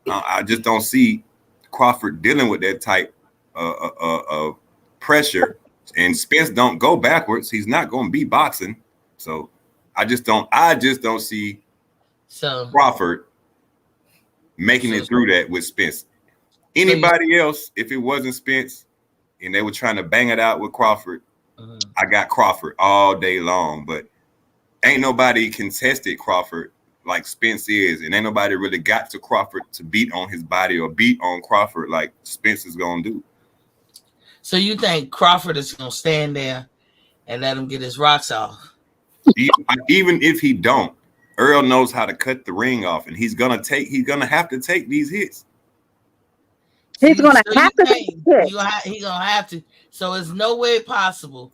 I just don't see Crawford dealing with that type of pressure. And Spence don't go backwards. He's not going to be boxing. So I just don't see Crawford making it through that with Spence. Anybody else, if it wasn't Spence, and they were trying to bang it out with Crawford. Mm-hmm. I got Crawford all day long, but ain't nobody contested Crawford like Spence is, and ain't nobody really got to Crawford to beat on his body or beat on Crawford like Spence is gonna do. So you think Crawford is gonna stand there and let him get his rocks off? Even if he don't, Earl knows how to cut the ring off, and he's gonna have to take these hits. He's gonna have to He's gonna have to. So it's no way possible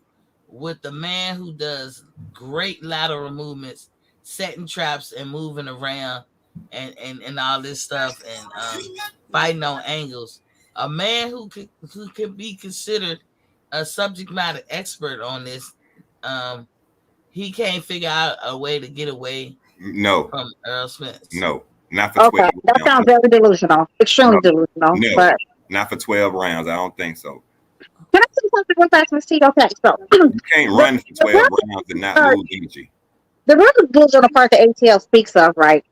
with the man who does great lateral movements, setting traps and moving around and all this stuff and fighting on angles. A man who could be considered a subject matter expert on this, he can't figure out a way to get away from Errol Spence. No, not for 12 rounds. That sounds very delusional. Extremely delusional. No, but not for 12 rounds. I don't think so. Can I say something real fast, Ms. T? Okay, so you can't run for 12 rounds and not lose energy. The real delusional part that ATL speaks of, right?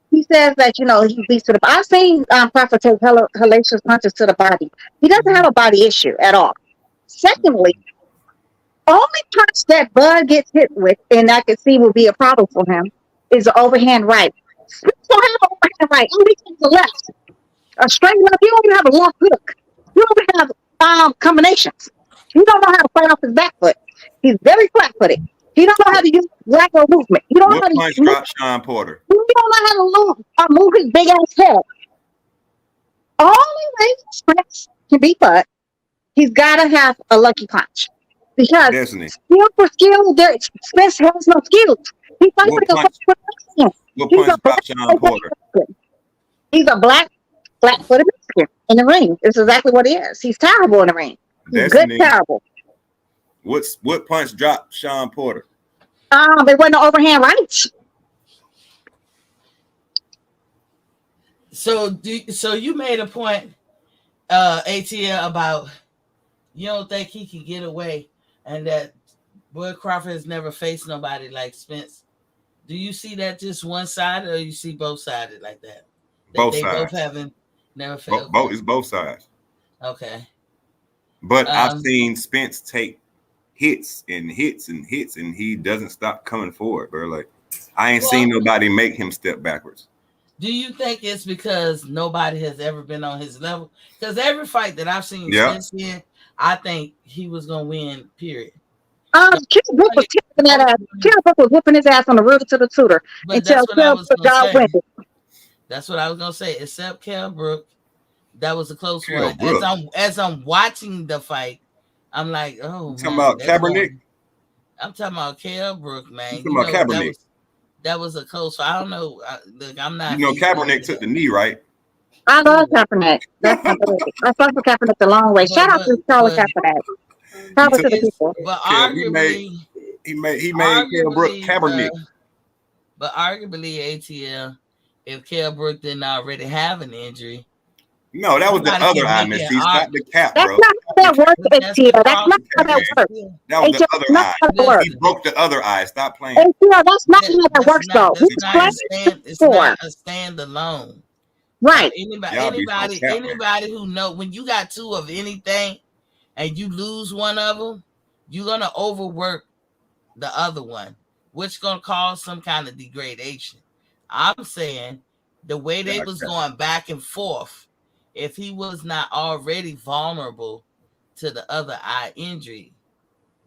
He says that, he beats to the body. I've seen Crawford take hellacious punches to the body. He doesn't have a body issue at all. Secondly, only punch that Bud gets hit with, and I can see will be a problem for him, is the overhand right. Spence don't have an overhand right. He takes the left. A straight left. You don't even have a left hook. You don't have combinations. He don't know how to fight off his back foot. He's very flat-footed. He don't know how to use lateral movement. You don't know how to punch drop Sean Porter. You don't know how to move his big ass head. Only way Spence can beat Bud, he's got to have a lucky punch. Because skill for skill, Spence has no skills. He fights like a Mexican. He's a black, flat-footed Mexican in the ring. It's exactly what he is. He's terrible in the ring. He's good, terrible. What punch dropped Sean Porter? There wasn't no overhand rights. So you made a point, ATL, about you don't think he can get away, and that Bud Crawford has never faced nobody like Spence. Do you see that just one sided, or you see both sided like that? Both sides. Both haven't never failed. It's both sides. Okay. But I've seen Spence take hits and hits and hits, and he doesn't stop coming forward, bro. Like, I ain't seen nobody make him step backwards. Do you think it's because nobody has ever been on his level? Because every fight that I've seen Spence in, I think he was gonna win. Period. Kell Brook was kicking that ass. Kell Brook was whooping his ass on the road to the tutor until Kell Brook went. That's what I was gonna say. Except Kell Brook, that was a close one. As I'm watching the fight, I'm like, oh, talking about Kaepernick. I'm talking about Kell Brook, man. You talking about Kaepernick. That was a close. I don't know. Look, I'm not. Kaepernick took the knee, right? I love Kaepernick. That's my baby. I fuck with Kaepernick the long way. Shout out to Charlie Kaepernick. Shout out to the people. But arguably, he made Kell Brook Kaepernick. But arguably, ATL, if Kell Brook didn't already have an injury. No, that was the other eye, Miss T. Stop the cap, bro. That's not how that works, ATL. That's not how that works. That was the other eye. He broke the other eye. Stop playing. ATL, that's not how that works, though. It's not a standalone. Right. Anybody who know when you got two of anything and you lose one of them, you're gonna overwork the other one, which gonna cause some kind of degradation. I'm saying the way they was going back and forth, if he was not already vulnerable to the other eye injury,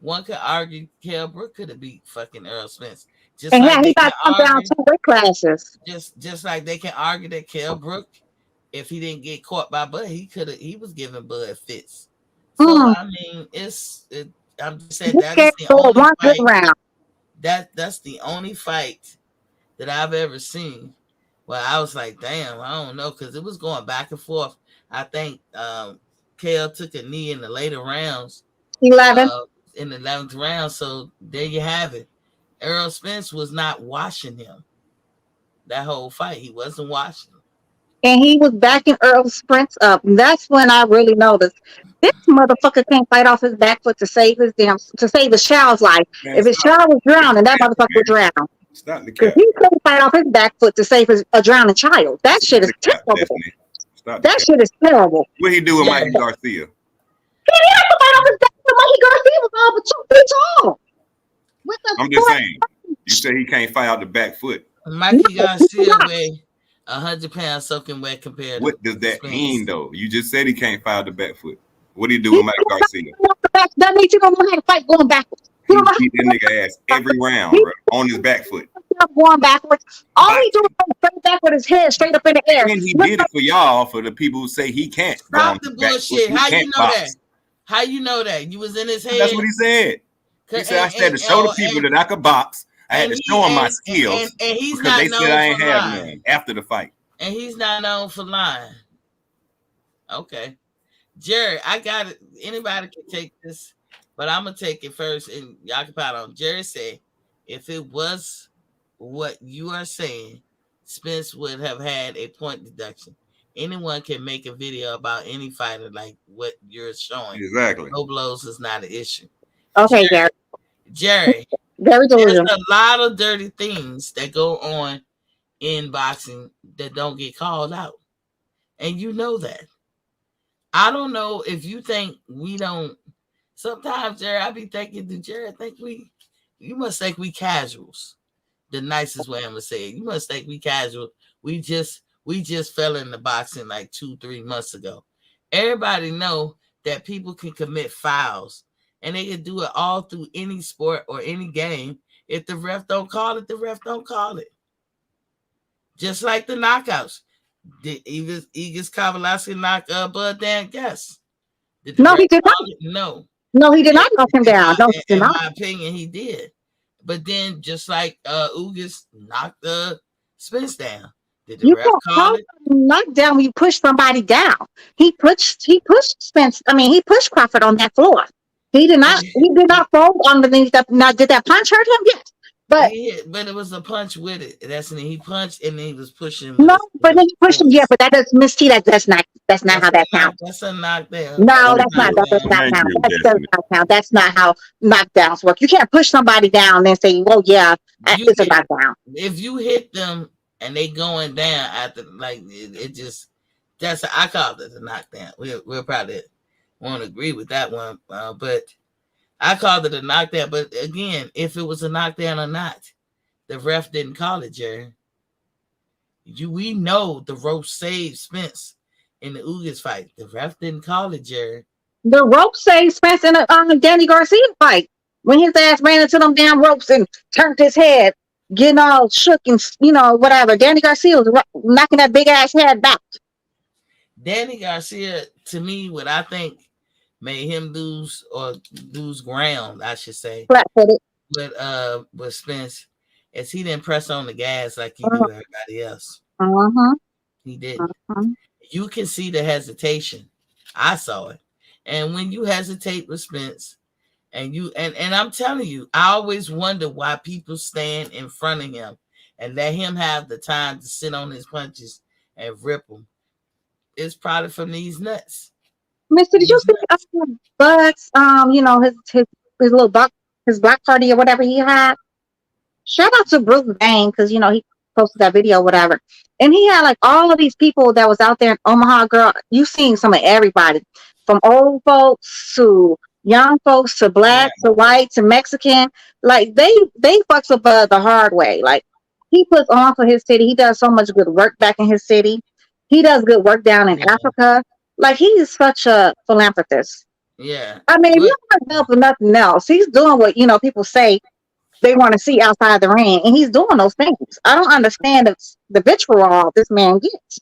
one could argue Kell Brook could have beat fucking Errol Spence. He got come down 2 weight classes. Just like they can argue that Kell Brook, if he didn't get caught by Bud, he was giving Bud fits. So I mean, I'm just saying that's the only fight. That's the only fight that I've ever seen. Well, I was like, damn, I don't know, because it was going back and forth. I think Kell took a knee in the later rounds. 11. In the 11th round. So there you have it. Errol Spence was not washing him. That whole fight, he wasn't washing him. And he was backing Errol Spence up. And that's when I really noticed this motherfucker can't fight off his back foot to save his child's life. If his child was drowning, that motherfucker would drown. Because he couldn't fight off his back foot to save a drowning child. That shit is terrible. That shit is terrible. What he do with Mikey Garcia? didn't have to fight on his back foot. Mikey Garcia was all but 2 feet tall. What the I'm just fuck? saying. You say he can't fight out the back foot. Mikey No, Garcia weigh 100 pounds soaking wet compared What to does that Spence. mean, though? You just said he can't fight out the back foot. What do you do with Mike Garcia? that means you don't know how to fight going backwards. He beat that nigga ass every round, bro, on his back foot. Going backwards. All he doing is straight back with his head straight up in the air. And he did it for y'all, for the people who say he can't. Stop the bullshit. How you know box. that? How you know that? You was in his head. That's what he said. He said, I had to show the people that I could box. I had to show them my skills. And he's because not they known said I ain't for have lying. none after the fight. And he's not known for lying. Okay. Jerry, I got it. Anybody can take this, but I'm going to take it first, and y'all can pat on. Jerry said, if it was what you are saying, Spence would have had a point deduction. Anyone can make a video about any fighter like what you're showing. Exactly. No blows is not an issue. Okay, Jerry. Jerry, Very there's delusional. a lot of dirty things that go on in boxing that don't get called out. And you know that. I don't know if you think we don't. Sometimes, Jerry, I be thinking, do Jerry think you must think we casuals. The nicest way I'm gonna say it. You must think we casual. We just fell into boxing like 2-3 months ago. Everybody know that people can commit fouls and they can do it all through any sport or any game. If the ref don't call it, the ref don't call it. Just like the knockouts. Did Igis Kavalowski knock Bud Dan? Yes. No, he did not. No. No, he did not knock him down. No, he did in not. my opinion, he did. But then, just like Ugis knocked Spence down, did the You ref can't call call it? knockdown when you push somebody down. He pushed Spence. I mean, he pushed Crawford on that floor. He did not fold underneath that. Now, did that punch hurt him? Yes. But it was a punch with it. That's when he punched and then he was pushing. No, but then he pushed him. Yeah, but that does Miss T. That's not how that counts. That's a knockdown. No, that's not. That does not count. That does not count. That's not how knockdowns work. You can't push somebody down and say, "Well, yeah, it's a knockdown." If you hit them and they going down after, like it just I call it a knockdown. We'll probably won't agree with that one, but I called it a knockdown. But again, if it was a knockdown or not, the ref didn't call it, Jerry. We know the rope saved Spence in the Ugis fight. The ref didn't call it, Jerry. The rope saved Spence in the Danny Garcia fight when his ass ran into them damn ropes and turned his head, getting all shook and whatever. Danny Garcia was knocking that big ass head back. Danny Garcia, to me, what I think made him lose ground, I should say, with Spence, is he didn't press on the gas like he do everybody else. He didn't. You can see the hesitation. I saw it. And when you hesitate with Spence, and I'm telling you, I always wonder why people stand in front of him and let him have the time to sit on his punches and rip them. It's probably from these nuts. Mister, did you see Bud's his little block party or whatever he had? Shout out to Bruce Bang because he posted that video or whatever. And he had like all of these people that was out there in Omaha. Girl, you seen some of everybody, from old folks to young folks to black to white to Mexican. Like they fucks up the hard way. Like he puts on for his city. He does so much good work back in his city. He does good work down in Africa. Like he's such a philanthropist. Yeah. I mean, if you don't help for nothing else, he's doing what people say they want to see outside the ring, and he's doing those things. I don't understand the vitriol this man gets.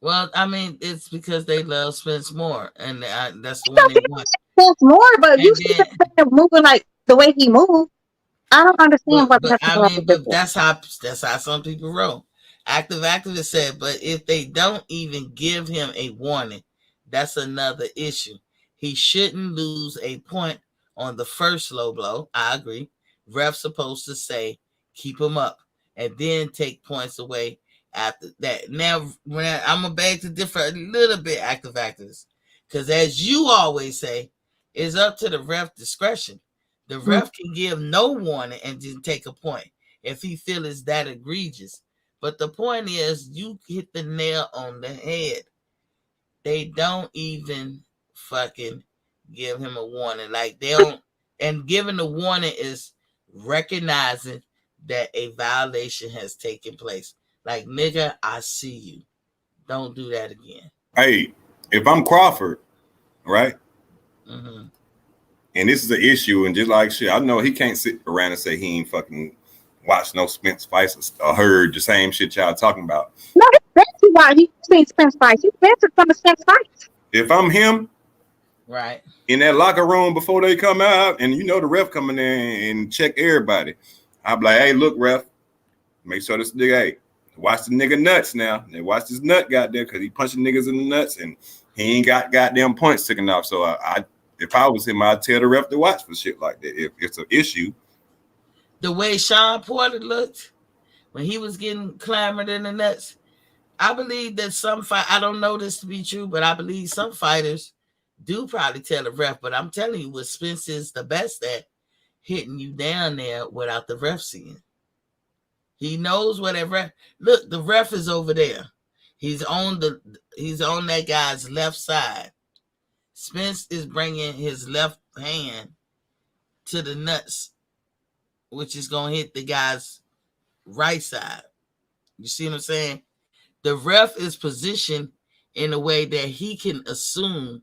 Well, I mean, it's because they love Spence more, and that's the one they want. Spence more, but you see him moving like the way he moved. I don't understand but that's how some people roll. Active activist said, but if they don't even give him a warning, that's another issue. He shouldn't lose a point on the first low blow. I agree. Ref's supposed to say, keep him up, and then take points away after that. Now, I'm going to beg to differ a little bit, active activists, because as you always say, it's up to the ref discretion. The ref can give no warning and just take a point if he feels it's that egregious. But the point is, you hit the nail on the head. They don't even fucking give him a warning. Like they don't, and giving the warning is recognizing that a violation has taken place. Like, nigga, I see you. Don't do that again. Hey, if I'm Crawford, right? Mm-hmm. And this is an issue, and just like shit, I know he can't sit around and say he ain't fucking watched no Spence fights or heard the same shit y'all talking about. No, that's why he's seen Spence fights. He's been to some of Spence fights. If I'm him, right, in that locker room before they come out, and you know the ref coming in and check everybody, I'm like, hey, look, ref, make sure this nigga, hey, watch the nigga nuts now. They watch this nut goddamn because he punching niggas in the nuts and he ain't got goddamn points taken off. So I if I was him, I'd tell the ref to watch for shit like that if it's an issue. The way Sean Porter looked when he was getting clamored in the nuts, I believe that some fight. I don't know this to be true, but I believe some fighters do probably tell the ref. But I'm telling you, what Spence is the best at, hitting you down there without the ref seeing. He knows where that ref. Look, the ref is over there. He's on that guy's left side. Spence is bringing his left hand to the nuts, which is going to hit the guy's right side. You see what I'm saying? The ref is positioned in a way that he can assume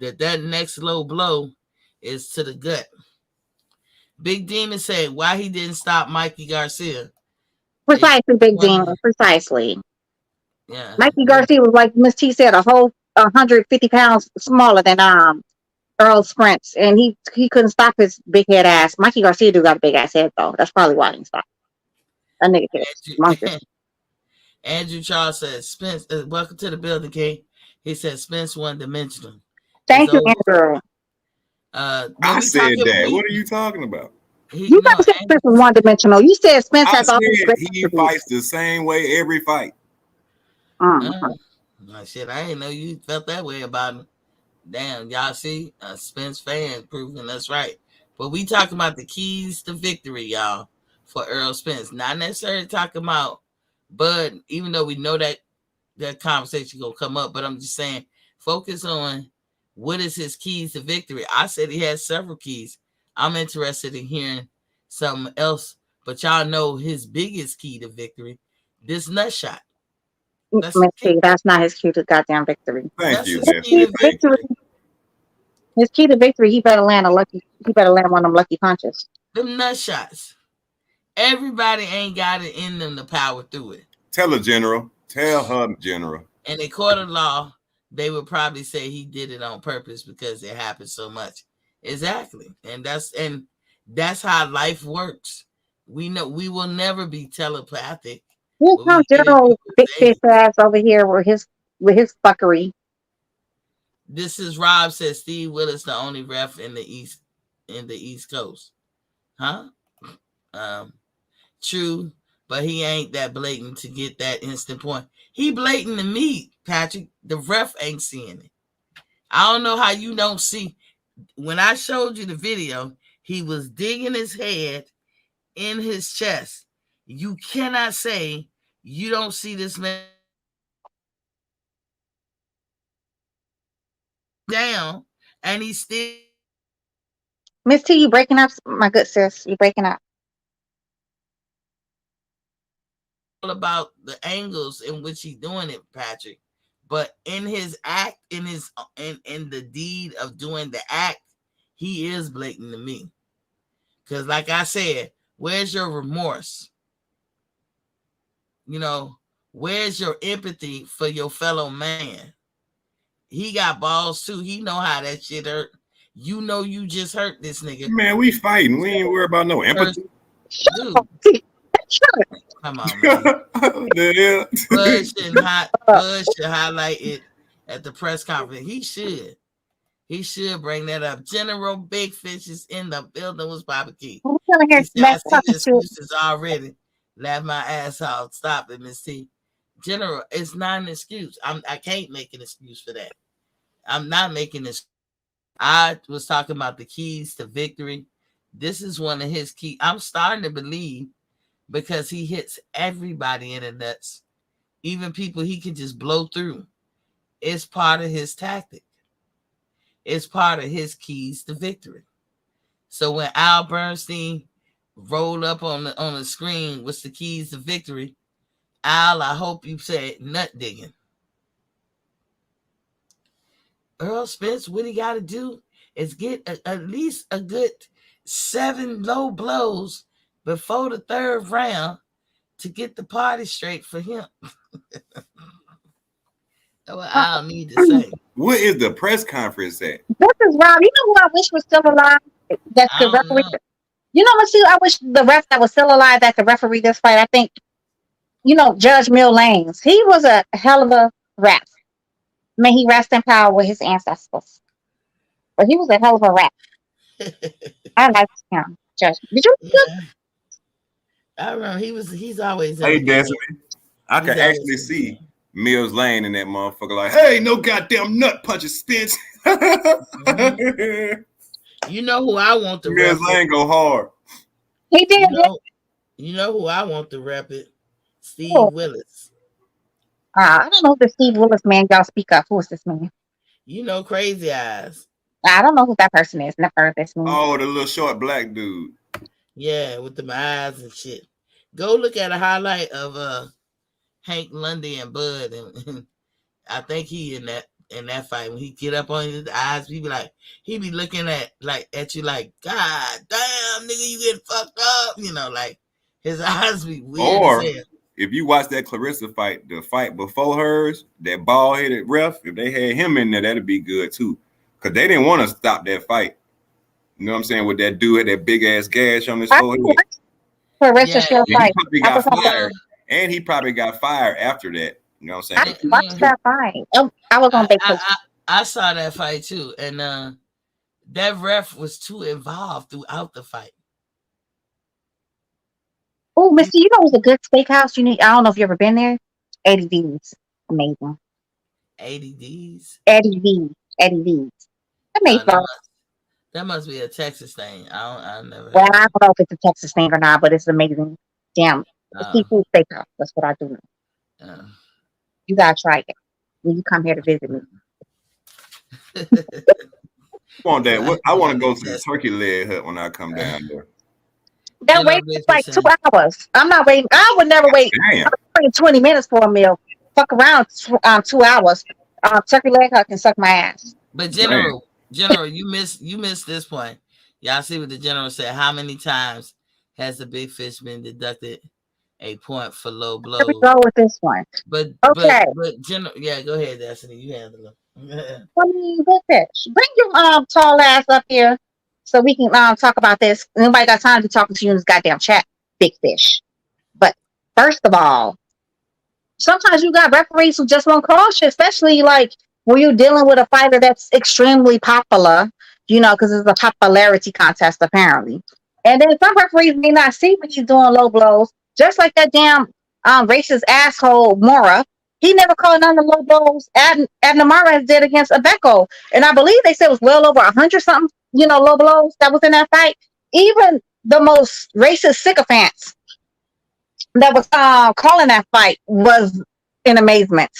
that next low blow is to the gut. Big Demon said why he didn't stop Mikey Garcia. Precisely, Big Demon. Precisely. Yeah. Mikey Garcia was, like Miss T said, a whole 150 pounds smaller than Errol Spence, and he couldn't stop his big head ass. Mikey Garcia do got a big ass head though. That's probably why he didn't stop. That nigga is Andrew Charles says Spence. Welcome to the building, King. He says Spence one-dimensional. Thank you, Andrew. I said that. What are you talking about? You never said Spence was one-dimensional. You said Spence has all these great he fights the same way every fight. Shit, I didn't know you felt that way about him. Damn, y'all see, a Spence fan proving us right. But we talking about the keys to victory, y'all, for Errol Spence. Not necessarily talking about Bud, even though we know that conversation gonna come up. But I'm just saying, focus on what is his keys to victory. I said he has several keys. I'm interested in hearing something else. But y'all know his biggest key to victory, this nut shot. That's not his key to goddamn victory. Thank you. His key to victory, he better land one of them lucky punches. Them nut shots. Everybody ain't got it in them to power through it. Tell her, General. Tell her, General. In a court of law, they would probably say he did it on purpose because it happened so much. Exactly. And that's how life works. We know we will never be telepathic. Here comes General big face ass over here with his fuckery. This is Rob says Steve Willis the only ref in the East Coast. Huh? True, but he ain't that blatant to get that instant point. He blatant to me, Patrick. The ref ain't seeing it. I don't know how you don't see. When I showed you the video, he was digging his head in his chest. You cannot say you don't see this man down, and he's still. Miss T, you breaking up, my good sis. You breaking up. About the angles in which he's doing it, Patrick. But in his act, in the deed of doing the act, he is blatant to me. Because, like I said, where's your remorse? You know, where's your empathy for your fellow man? He got balls too. He know how that shit hurt. You know you just hurt this nigga. Man, we fighting. We ain't worried about no empathy. Dude. Come on, man. Bud should highlight it at the press conference. He should bring that up. General Big Fish is in the building. Was Bobby Key? I see the excuses already. Laugh my ass off. Stop it, Miss T. General, it's not an excuse. I can't make an excuse for that. I'm not making this. I was talking about the keys to victory. This is one of his keys. I'm starting to believe, because he hits everybody in the nuts, even people he can just blow through. It's part of his tactic. is part of his keys to victory. So when Al Bernstein rolled up on the screen, what's the keys to victory? Al, I hope you said nut digging. Errol Spence, what he got to do is get at least a good 7 low blows before the 3rd round to get the party straight for him. That's what I'll need to say. What is the press conference at? This is Rob. You know who I wish was still alive? That could referee. You know what? See, I wish the ref that was still alive that could referee this fight. I think, Judge Mill Lanes. He was a hell of a ref. May he rest in power with his ancestors. But he was a hell of a ref. I liked him, Judge. Did you? Yeah. I remember he's always. Hey, Destiny. I can actually see Mills Lane in that motherfucker like, hey, no goddamn nut punches, Spence. Mm-hmm. You know who I want to Mills Lane go hard. He did. You know who I want to rep it? Steve Willis. I don't know who the Steve Willis man y'all speak of. Who is this man? You know Crazy Eyes. I don't know who that person is. Never heard this man. Oh, the little short black dude. Yeah, with the eyes and shit. Go look at a highlight of Hank Lundy and Bud, and I think he in that fight when he get up on his eyes, he be looking at you like, God damn, nigga, you getting fucked up, like his eyes be weird. Or if you watch that Clarissa fight, the fight before hers, that bald headed ref, if they had him in there, that'd be good too, because they didn't want to stop that fight. You know what I'm saying? With that dude had that big ass gash on his forehead. Clarissa fight. He got fired, and he probably got fired after that. You know what I'm saying? I watched that fight. I was on vacation. I saw that fight too, and that ref was too involved throughout the fight. Oh, Missy, you know what's a good steakhouse? I don't know if you ever been there. Eddie V's, amazing. Eddie V's. Amazing. That must be a Texas thing. I never. Well, I don't know if it's a Texas thing or not, but it's amazing. Damn, seafood steakhouse. That's what I do know. You gotta try it when you come here to visit me. I want to go to the turkey leg hut when I come down there. That wait is like 2 hours. I'm not waiting. I would never wait 20 minutes for a meal. Fuck around 2 hours. Turkey leg hut can suck my ass. But General, you missed this point. Y'all see what the General said. How many times has the big fish been deducted a point for low blows? Here we go with this one. But General, yeah, go ahead, Destiny. You handle it. Big fish. Bring your tall ass up here so we can talk about this. Nobody got time to be talking to you in this goddamn chat, big fish. But first of all, sometimes you got referees who just won't call shit, especially like when you're dealing with a fighter that's extremely popular, because it's a popularity contest apparently. And then some referees may not see when he's doing low blows, just like that damn racist asshole Mora. He never called none of the low blows Adnamares did against Abeko. And I believe they said it was well over 100 something, low blows that was in that fight. Even the most racist sycophants that was calling that fight was in amazement.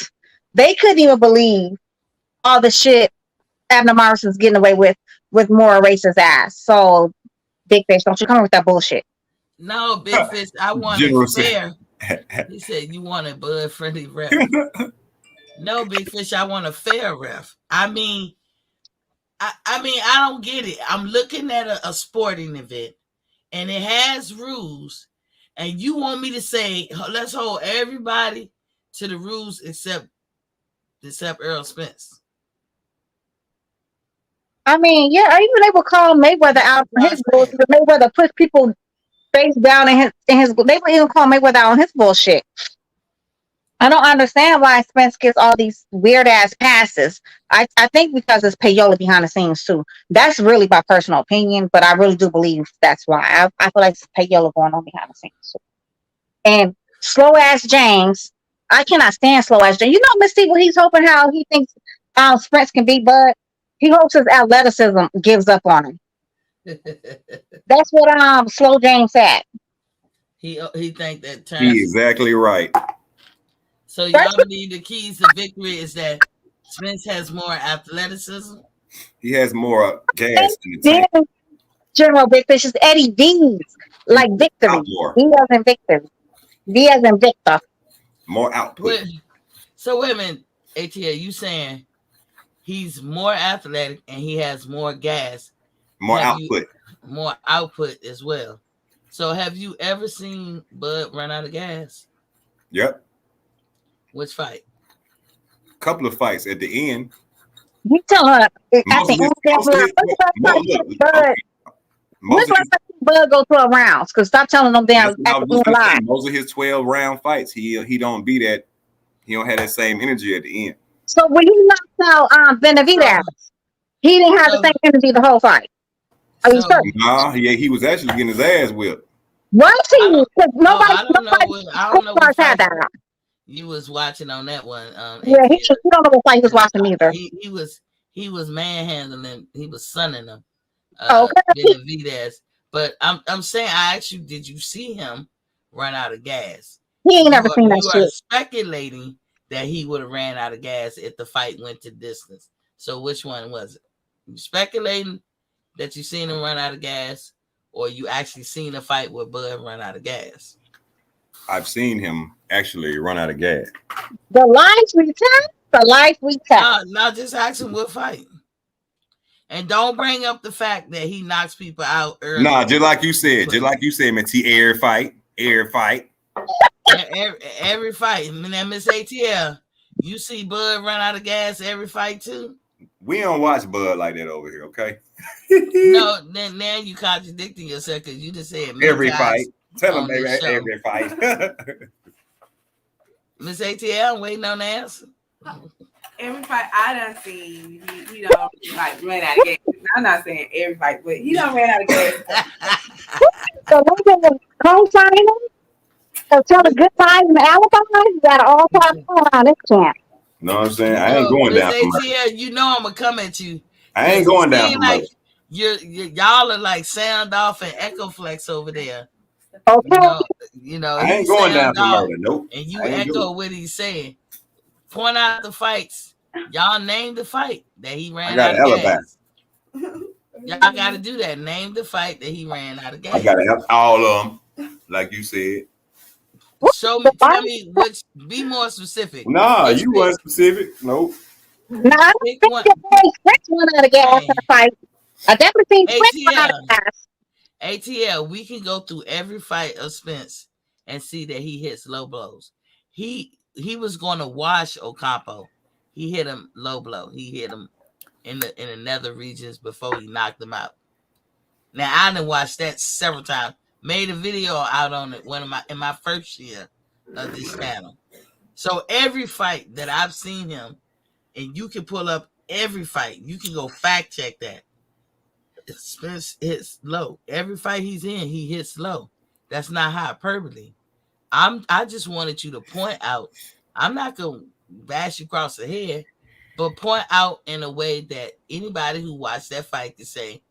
They couldn't even believe all the shit Adnamares was getting away with more racist ass. So, Big Fish, don't you come with that bullshit. No, Big Fish, I want it fair. He said you want a Bud friendly ref. No, Big Fish, I want a fair ref. I mean, I don't get it. I'm looking at a sporting event, and it has rules, and you want me to say let's hold everybody to the rules except Errol Spence. I mean, yeah, I even able to call Mayweather out for his bullshit. Mayweather puts people face down in his. They would even call Mayweather out on his bullshit. I don't understand why Spence gets all these weird ass passes. I think because it's payola behind the scenes too. That's really my personal opinion, but I really do believe that's why. I feel like it's payola going on behind the scenes too. And slow ass James, I cannot stand slow ass James. Misty, what he's hoping how he thinks Spence can beat Bud. He hopes his athleticism gives up on him. That's what Slow James said. He think that turns. He's exactly right. So y'all believe the keys to victory is that Spence has more athleticism? He has more gas in the tank. Then General Big Fish is Eddie V's, like victory. Outdoor. V as in victory. V as in Victor. More output. So wait a minute, ATL, you saying he's more athletic and he has more gas, more output, more output as well. So have you ever seen Bud run out of gas? Yep. Which fight? A couple of fights at the end. You tell her at the end. When's last time Bud go 12 rounds? Because stop telling them damn lies. Most of his 12 round fights, he don't be that. He don't have that same energy at the end. So when he knocked out Benavidez, he didn't have the same energy the whole fight. Are you sure? Nah, he was actually getting his ass whipped. Was he? Nobody had that. You was watching on that one. Yeah, he don't know what fight he was watching either. He was manhandling. He was sunning him. Okay. But I'm saying, I asked you, did you see him run out of gas? He ain't never seen that shit. You are speculating that he would have ran out of gas if the fight went to distance. So which one was it? You speculating that you seen him run out of gas, or you actually seen a fight where Bud run out of gas? I've seen him actually run out of gas. The life we tell. The life we tell. No, just ask him what fight. And don't bring up the fact that he knocks people out early. Nah, just like you said, Miss T, every fight. Every fight. And then Miss ATL, you see Bud run out of gas every fight too? We don't watch Bud like that over here, okay? No, then now you contradicting yourself because you just said every fight. Tell him, baby, every fight. Miss ATL, I'm waiting on the answer. Every fight I done seen, he don't like run out of gas. I'm not saying every fight, but he don't run out of gas. So we can co-sign him. So tell the good times and the alibis. You got all time on this camp. No, I'm saying I ain't going down. ATL, you know I'm gonna come at you. I ain't going down. Like y'all are like sound off and echo flex over there. Okay. You know I ain't going down for murder. Nope. And you echo what he's saying. Point out the fights. Y'all name the fight that he ran out of gas. Y'all got to do that. Name the fight that he ran out of gas. I got to help all of them, like you said. Show me, tell me which. Be more specific. Nah, you weren't specific. Nope. No, I don't think that Spence went out of gas in the fight. I definitely seen Spence run out of gas. ATL, we can go through every fight of Spence and see that he hits low blows. He was going to wash Ocampo. He hit him low blow. He hit him in the nether regions before he knocked him out. Now I done watched that several times. Made a video out on it in my first year of this channel. So every fight that I've seen him, and you can pull up every fight. You can go fact check that. Spence hits low. Every fight he's in, he hits low. That's not hyperbole. I just wanted you to point out. I'm not gonna bash you across the head, but point out in a way that anybody who watched that fight could say,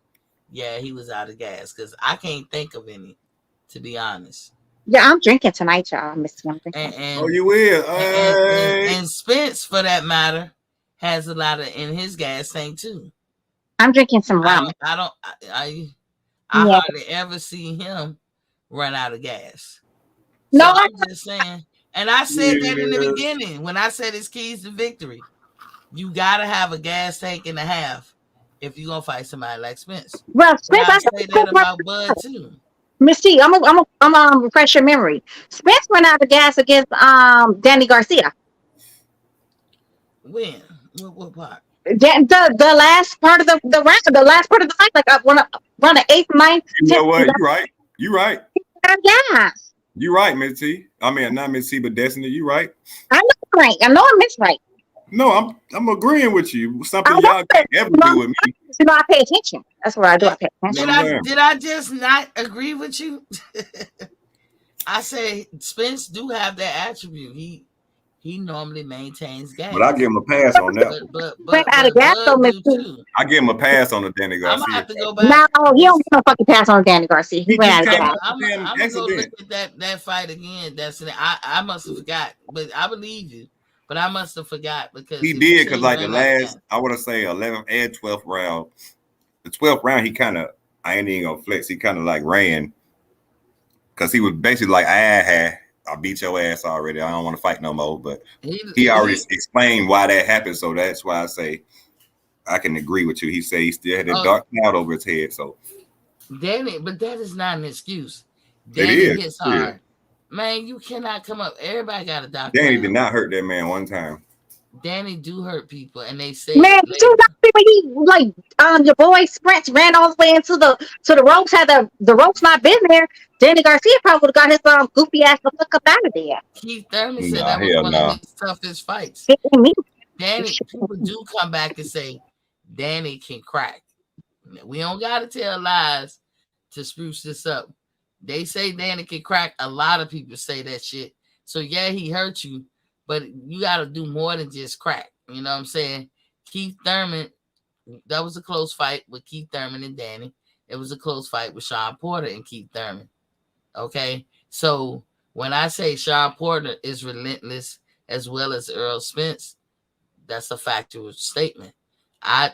yeah, he was out of gas. Because I can't think of any, to be honest. Yeah, I'm drinking tonight, y'all. I'm drinking. Oh, you will. And Spence, for that matter, has a lot of in his gas tank too. I'm drinking some rum. I hardly ever see him run out of gas. No, so I'm just saying. And I said that in the beginning when I said it's keys to victory. You gotta have a gas tank and a half if you're gonna fight somebody like Spence. Well, Spence, I say that about Bud too. Miss T, I'm refresh your memory. Spence went out of gas against Danny Garcia. When? What part? The last part of the round, the last part of the fight, like run the 8th, 9th. You know what? You're right. Gas. You're right, Miss T. I mean, not Miss T, but Destiny. You're right. I know right. I know I'm miss right. No, I'm agreeing with you. Something y'all can't ever do with me. You know, I pay attention. That's what I do. I pay attention. Did I just not agree with you? I say Spence do have that attribute. He normally maintains gas. But I give him a pass on that. But out of gas, though, Miss T. I give him a pass on the Danny Garcia. I'm gonna have to go back. No, he don't get no fucking pass on Danny Garcia. He ran out of gas. I'm gonna go look at that fight again. I must have forgot, but I believe you. But I must have forgot because he did because like the last, I want to say 11th and 12th round. The 12th round, he kind of, I ain't even gonna flex. He kind of like ran because he was basically like, I beat your ass already. I don't want to fight no more. But he already explained why that happened. So that's why I say I can agree with you. He said he still had a dark cloud over his head. So Danny, but that is not an excuse. Danny hits hard. Man, you cannot come up. Everybody got a doctor. Danny did not hurt that man one time. Danny do hurt people, and they say, man, you got people. He like your boy Spence ran all the way into the ropes. Had the ropes not been there, Danny Garcia probably would have got his goofy ass the fuck up out of there. Keith Thurman said that was one of his toughest fights. Danny, people do come back and say Danny can crack. We don't gotta tell lies to spruce this up. They say Danny can crack. A lot of people say that shit. So yeah, he hurt you, but you got to do more than just crack. You know what I'm saying? Keith Thurman, that was a close fight with Keith Thurman and Danny. It was a close fight with Sean Porter and Keith Thurman. Okay? So when I say Sean Porter is relentless as well as Errol Spence, that's a factual statement. I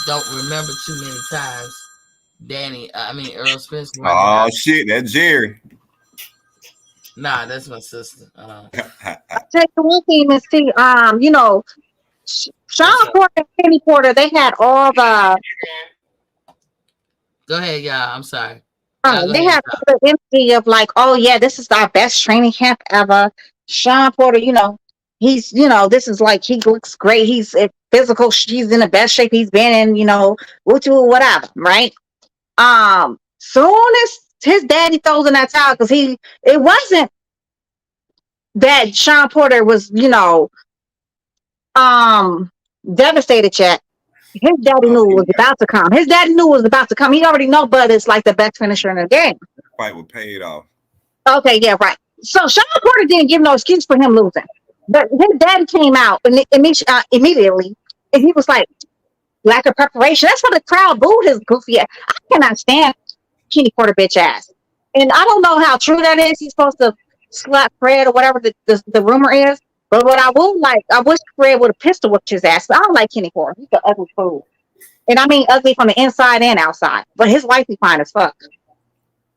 don't remember too many times Errol Spence. Oh shit, that's Jerry. Nah, that's my sister. I'll tell you one thing, Miss T. Sean Porter and Kenny Porter, they had all the. Go ahead, y'all. I'm sorry. They had the empty of like, oh yeah, this is our best training camp ever. Sean Porter, he's, this is like, he looks great. He's physical. He's in the best shape he's been in, whatever, right? Soon as his daddy throws in that towel, because it wasn't that Sean Porter was, devastated yet. His daddy knew it was about to come. He already know Bud is like the best finisher in the game. The fight was paid off. Okay, yeah, right. So Sean Porter didn't give no excuse for him losing. But his daddy came out immediately, and he was like, lack of preparation. That's why the crowd booed his goofy ass. I cannot stand Kenny Porter bitch ass. And I don't know how true that is. He's supposed to slap Fred or whatever the rumor is. But what I would like, I wish Fred would have pistol whipped his ass. But I don't like Kenny Porter. He's an ugly fool. And I mean ugly from the inside and outside. But his wife be fine as fuck.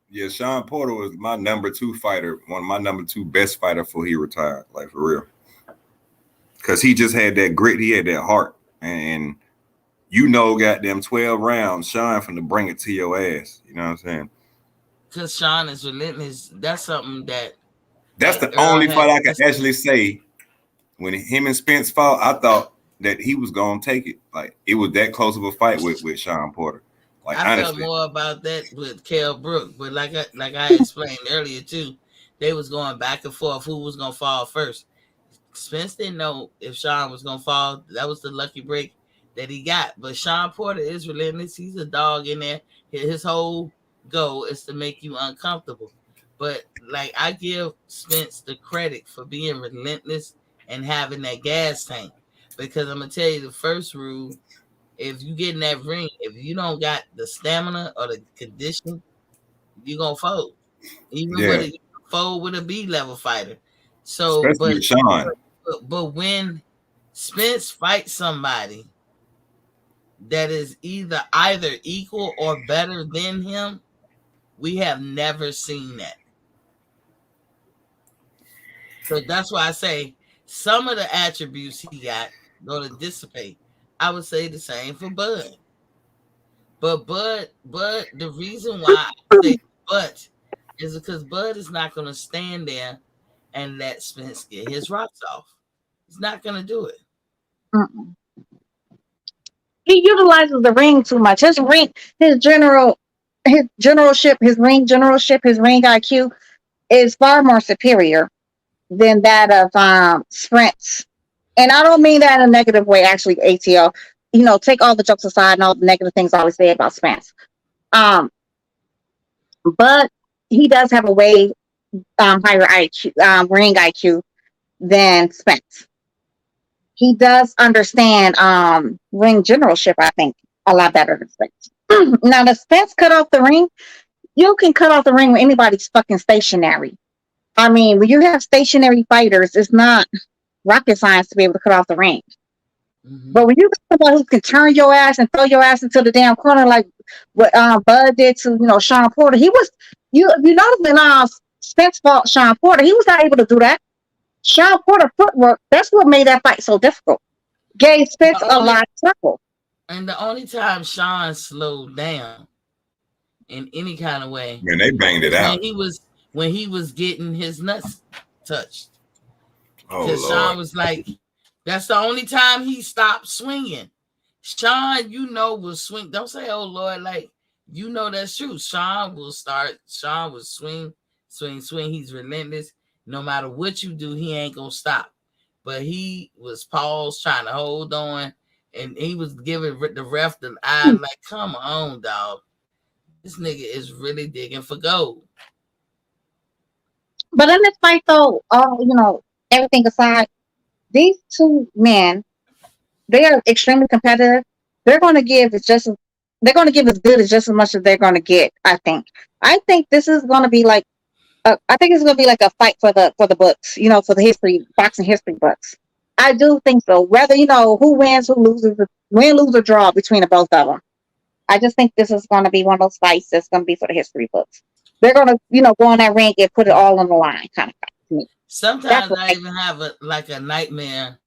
Yeah, Sean Porter was my number 2 fighter, one of my number 2 best fighter before he retired, like for real. Because he just had that grit, he had that heart. And goddamn 12 rounds, Sean finna bring it to your ass. You know what I'm saying? Because Sean is relentless. That's something that's the only fight I can actually say. When him and Spence fought, I thought that he was gonna take it. Like it was that close of a fight with Sean Porter. Like I honestly, felt more about that with Kell Brook, but like I explained earlier too, they was going back and forth who was gonna fall first. Spence didn't know if Sean was gonna fall. That was the lucky break that he got. But Sean Porter is relentless. He's a dog in there. His whole goal is to make you uncomfortable. But like I give Spence the credit for being relentless and having that gas tank. Because I'm gonna tell you the first rule, if you get in that ring, if you don't got the stamina or the condition, you're gonna fold. Even with fold with a B-level fighter. So especially Sean. But when Spence fights somebody that is either equal or better than him, we have never seen that. So that's why I say some of the attributes he got going to dissipate. I would say the same for Bud. But Bud, the reason why I say but is because Bud is not going to stand there and let Spence get his rocks off. He's not going to do it. Mm-mm. He utilizes the ring too much. His ring generalship, his ring IQ is far more superior than that of Spence. And I don't mean that in a negative way, actually, ATL. Take all the jokes aside and all the negative things I always say about Spence. But he does have a way higher IQ, ring IQ than Spence. He does understand ring generalship, I think, a lot better than Spence. Now, the Spence cut off the ring, you can cut off the ring when anybody's fucking stationary. I mean, when you have stationary fighters, it's not rocket science to be able to cut off the range. Mm-hmm. But when you got someone who can turn your ass and throw your ass into the damn corner like what Bud did to Sean Porter, he was you notice when Spence fought Sean Porter, he was not able to do that. Sean Porter footwork, that's what made that fight so difficult. Gave Spence a lot of trouble. And the only time Sean slowed down in any kind of way, Man, they banged it out. When he was getting his nuts touched. Because Sean was like, that's the only time he stopped swinging. Sean, will swing. Don't say, oh Lord, like that's true. Sean will swing. He's relentless. No matter what you do, he ain't gonna stop. But he was paused, trying to hold on, and he was giving the ref the eye, like, come on, dog. This nigga is really digging for gold. But in this fight, though, everything aside, these two men, they are extremely competitive. They're going to give as good as just as much as they're going to get. I think this is going to be like, I think it's going to be like a fight for the books, for the boxing history books. I do think so. Whether who wins, who loses, win, lose, or draw between the both of them. I just think this is going to be one of those fights that's going to be for the history books. They're going to, go on that ring and put it all on the line, kind of fight to me. Sometimes I even have a nightmare.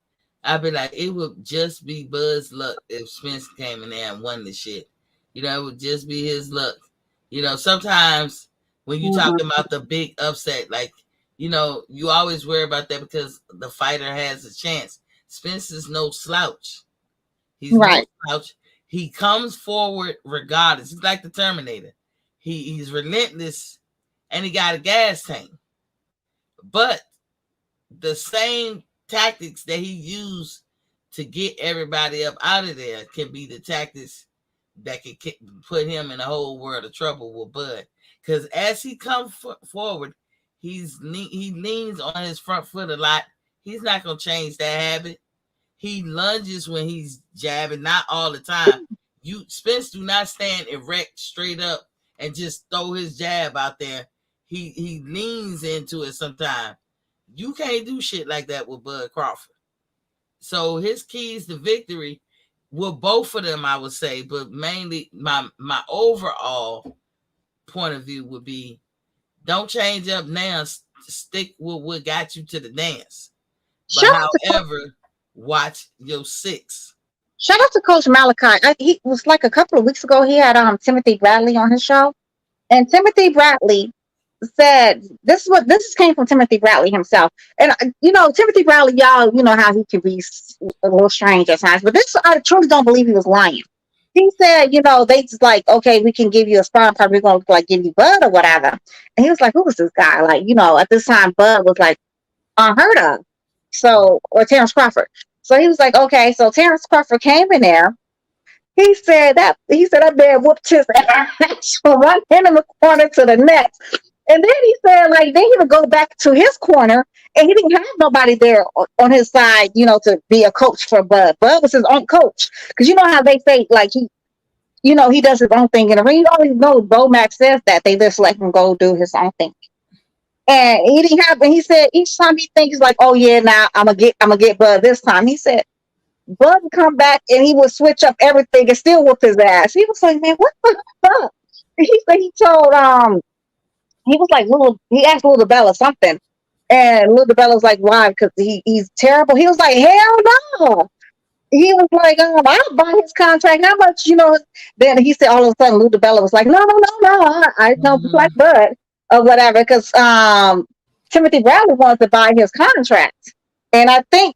I'd be like, it would just be Bud's luck if Spence came in there and won the shit. It would just be his luck. Sometimes when you're talking about the big upset, like, you always worry about that because the fighter has a chance. Spence is no slouch. He's right. No slouch. He comes forward regardless. He's like the Terminator. He's relentless, and he got a gas tank. But the same tactics that he used to get everybody up out of there can be the tactics that can put him in a whole world of trouble with Bud. Because as he comes forward, he leans on his front foot a lot. He's not going to change that habit. He lunges when he's jabbing, not all the time. Spence do not stand erect straight up and just throw his jab out there. He leans into it sometimes. You can't do shit like that with Bud Crawford. So his keys to victory, with both of them, I would say, but mainly my overall point of view would be, don't change up now. Stick with what got you to the dance. But however, watch your six. Shout out to Coach Malachi. He was like a couple of weeks ago. He had Timothy Bradley on his show, and Timothy Bradley said this came from Timothy Bradley himself. And Timothy Bradley, y'all, how he can be a little strange at times. But this, I truly don't believe he was lying. He said, they just like, okay, we can give you a sparring partner. We're gonna like give you Bud or whatever. And he was like, who was this guy? Like, at this time, Bud was like unheard of. So, or Terrence Crawford. So he was like, okay. So Terrence Crawford came in there. He said that man whooped his ass from one end of the corner to the next. And then he said, like, then he would go back to his corner, and he didn't have nobody there on his side, to be a coach for Bud. Bud was his own coach. Because you know how they say, like, he does his own thing in the ring. You always know Bomac says that. They just let him go do his own thing. And he didn't have, and he said each time he thinks like, oh yeah, now I'm gonna get Bud this time. He said Bud would come back and he would switch up everything and still whoop his ass. He was like, man, what the fuck? He said he told he was like he asked Lil DeBella something, and Lil DeBella's like, why? Because he's terrible. He was like, hell no. He was like, I'll buy his contract. How much, Then he said all of a sudden Lil DeBella was like, no. I know Black Bud or whatever, because Timothy Bradley wanted to buy his contract. And I think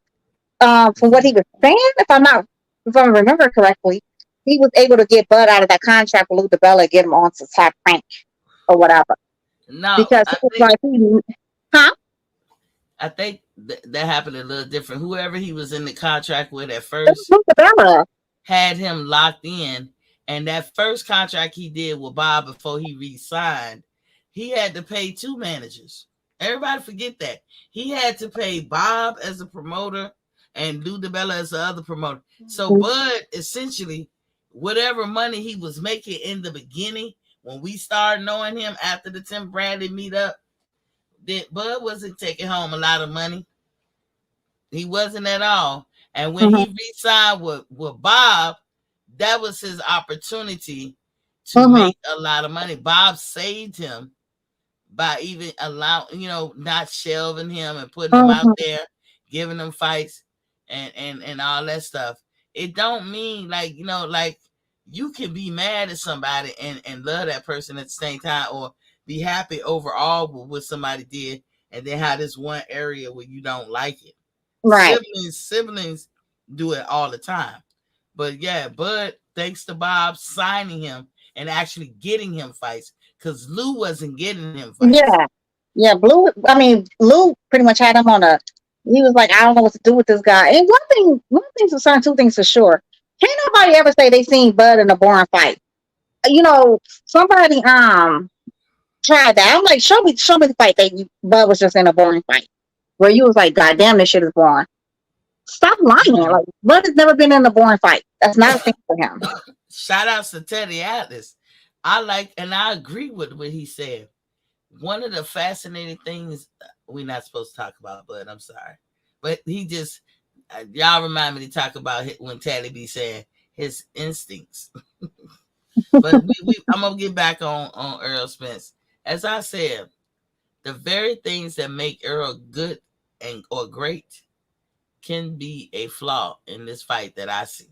from what he was saying, if I remember correctly, he was able to get Bud out of that contract with Lil DeBella and get him on to Top Rank or whatever. No, because I think that happened a little different. Whoever he was in the contract with at first had him locked in, and that first contract he did with Bob before he re-signed, he had to pay two managers. Everybody forget that. He had to pay Bob as a promoter and Lou DeBella as the other promoter. So Bud, essentially, whatever money he was making in the beginning, when we started knowing him after the Tim Bradley meetup, that Bud wasn't taking home a lot of money. He wasn't at all. And when Mhm. he re-signed with Bob, that was his opportunity to Mhm. make a lot of money. Bob saved him by even allowing, not shelving him and putting him out Mhm. there, giving him fights and all that stuff. It don't mean like you can be mad at somebody and love that person at the same time, or be happy overall with what somebody did, and then have this one area where you don't like it. Right. Siblings do it all the time. But yeah, Bud, thanks to Bob signing him and actually getting him fights, because Lou wasn't getting him fights. Yeah. Yeah. Lou pretty much had him on a. He was like, I don't know what to do with this guy. And one thing's for certain, two things for sure. Can't nobody ever say they seen Bud in a boring fight. Somebody tried that. I'm like, show me the fight that Bud was just in a boring fight where you was like, God damn, this shit is boring. Stop lying. Mhm. Like, Bud has never been in a boring fight. That's not a thing for him. Shout outs to Teddy Atlas. I agree with what he said. One of the fascinating things, we're not supposed to talk about, Bud, I'm sorry. But he just, y'all remind me to talk about when Teddy be saying his instincts. But I'm going to get back on Errol Spence. As I said, the very things that make Errol good or great can be a flaw in this fight that I see.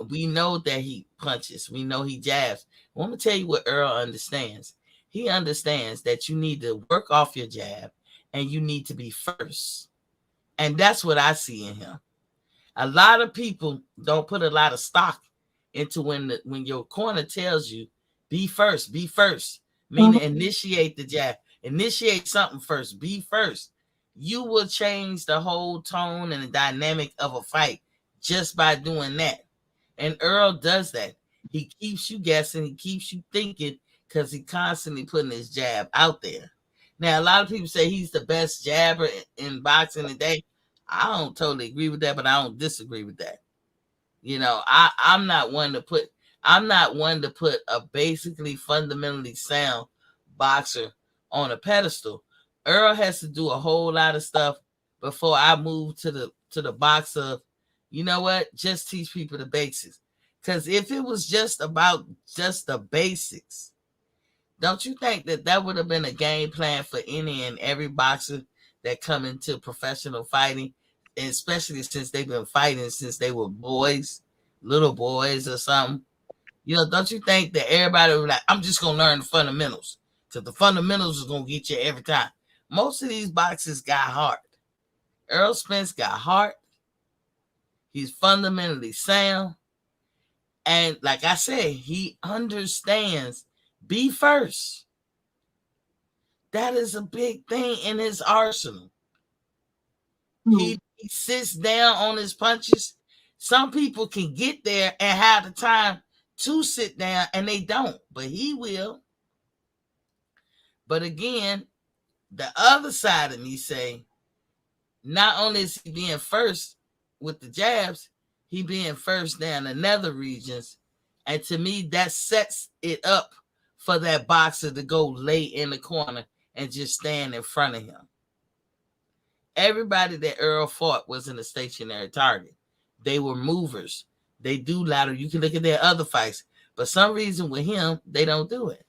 We know that he punches. We know he jabs. I'm going to tell you what Earl understands. He understands that you need to work off your jab and you need to be first. And that's what I see in him. A lot of people don't put a lot of stock into when your corner tells you be first, meaning initiate the jab, initiate something first, be first. You will change the whole tone and the dynamic of a fight just by doing that. And Earl does that. He keeps you guessing. He keeps you thinking because he constantly putting his jab out there. Now, a lot of people say he's the best jabber in boxing today. I don't totally agree with that, but I don't disagree with that. I'm not one to put a basically fundamentally sound boxer on a pedestal. Earl has to do a whole lot of stuff before I move to the box of, you know what, just teach people the basics. Because if it was just about just the basics, don't you think that would have been a game plan for any and every boxer that come into professional fighting, and especially since they've been fighting since they were boys, little boys or something? Don't you think that everybody would be like, I'm just gonna learn the fundamentals, because the fundamentals is gonna get you every time. Most of these boxers got heart. Errol Spence got heart. He's fundamentally sound. And like I said, he understands be first. That is a big thing in his arsenal. He sits down on his punches. Some people can get there and have the time to sit down, and they don't, but he will. But again, the other side of me say, not only is he being first with the jabs, he being first down the nether regions. And to me, that sets it up for that boxer to go lay in the corner and just stand in front of him. Everybody that Earl fought wasn't a stationary target. They were movers. They do lateral. You can look at their other fights. But some reason with him, they don't do it.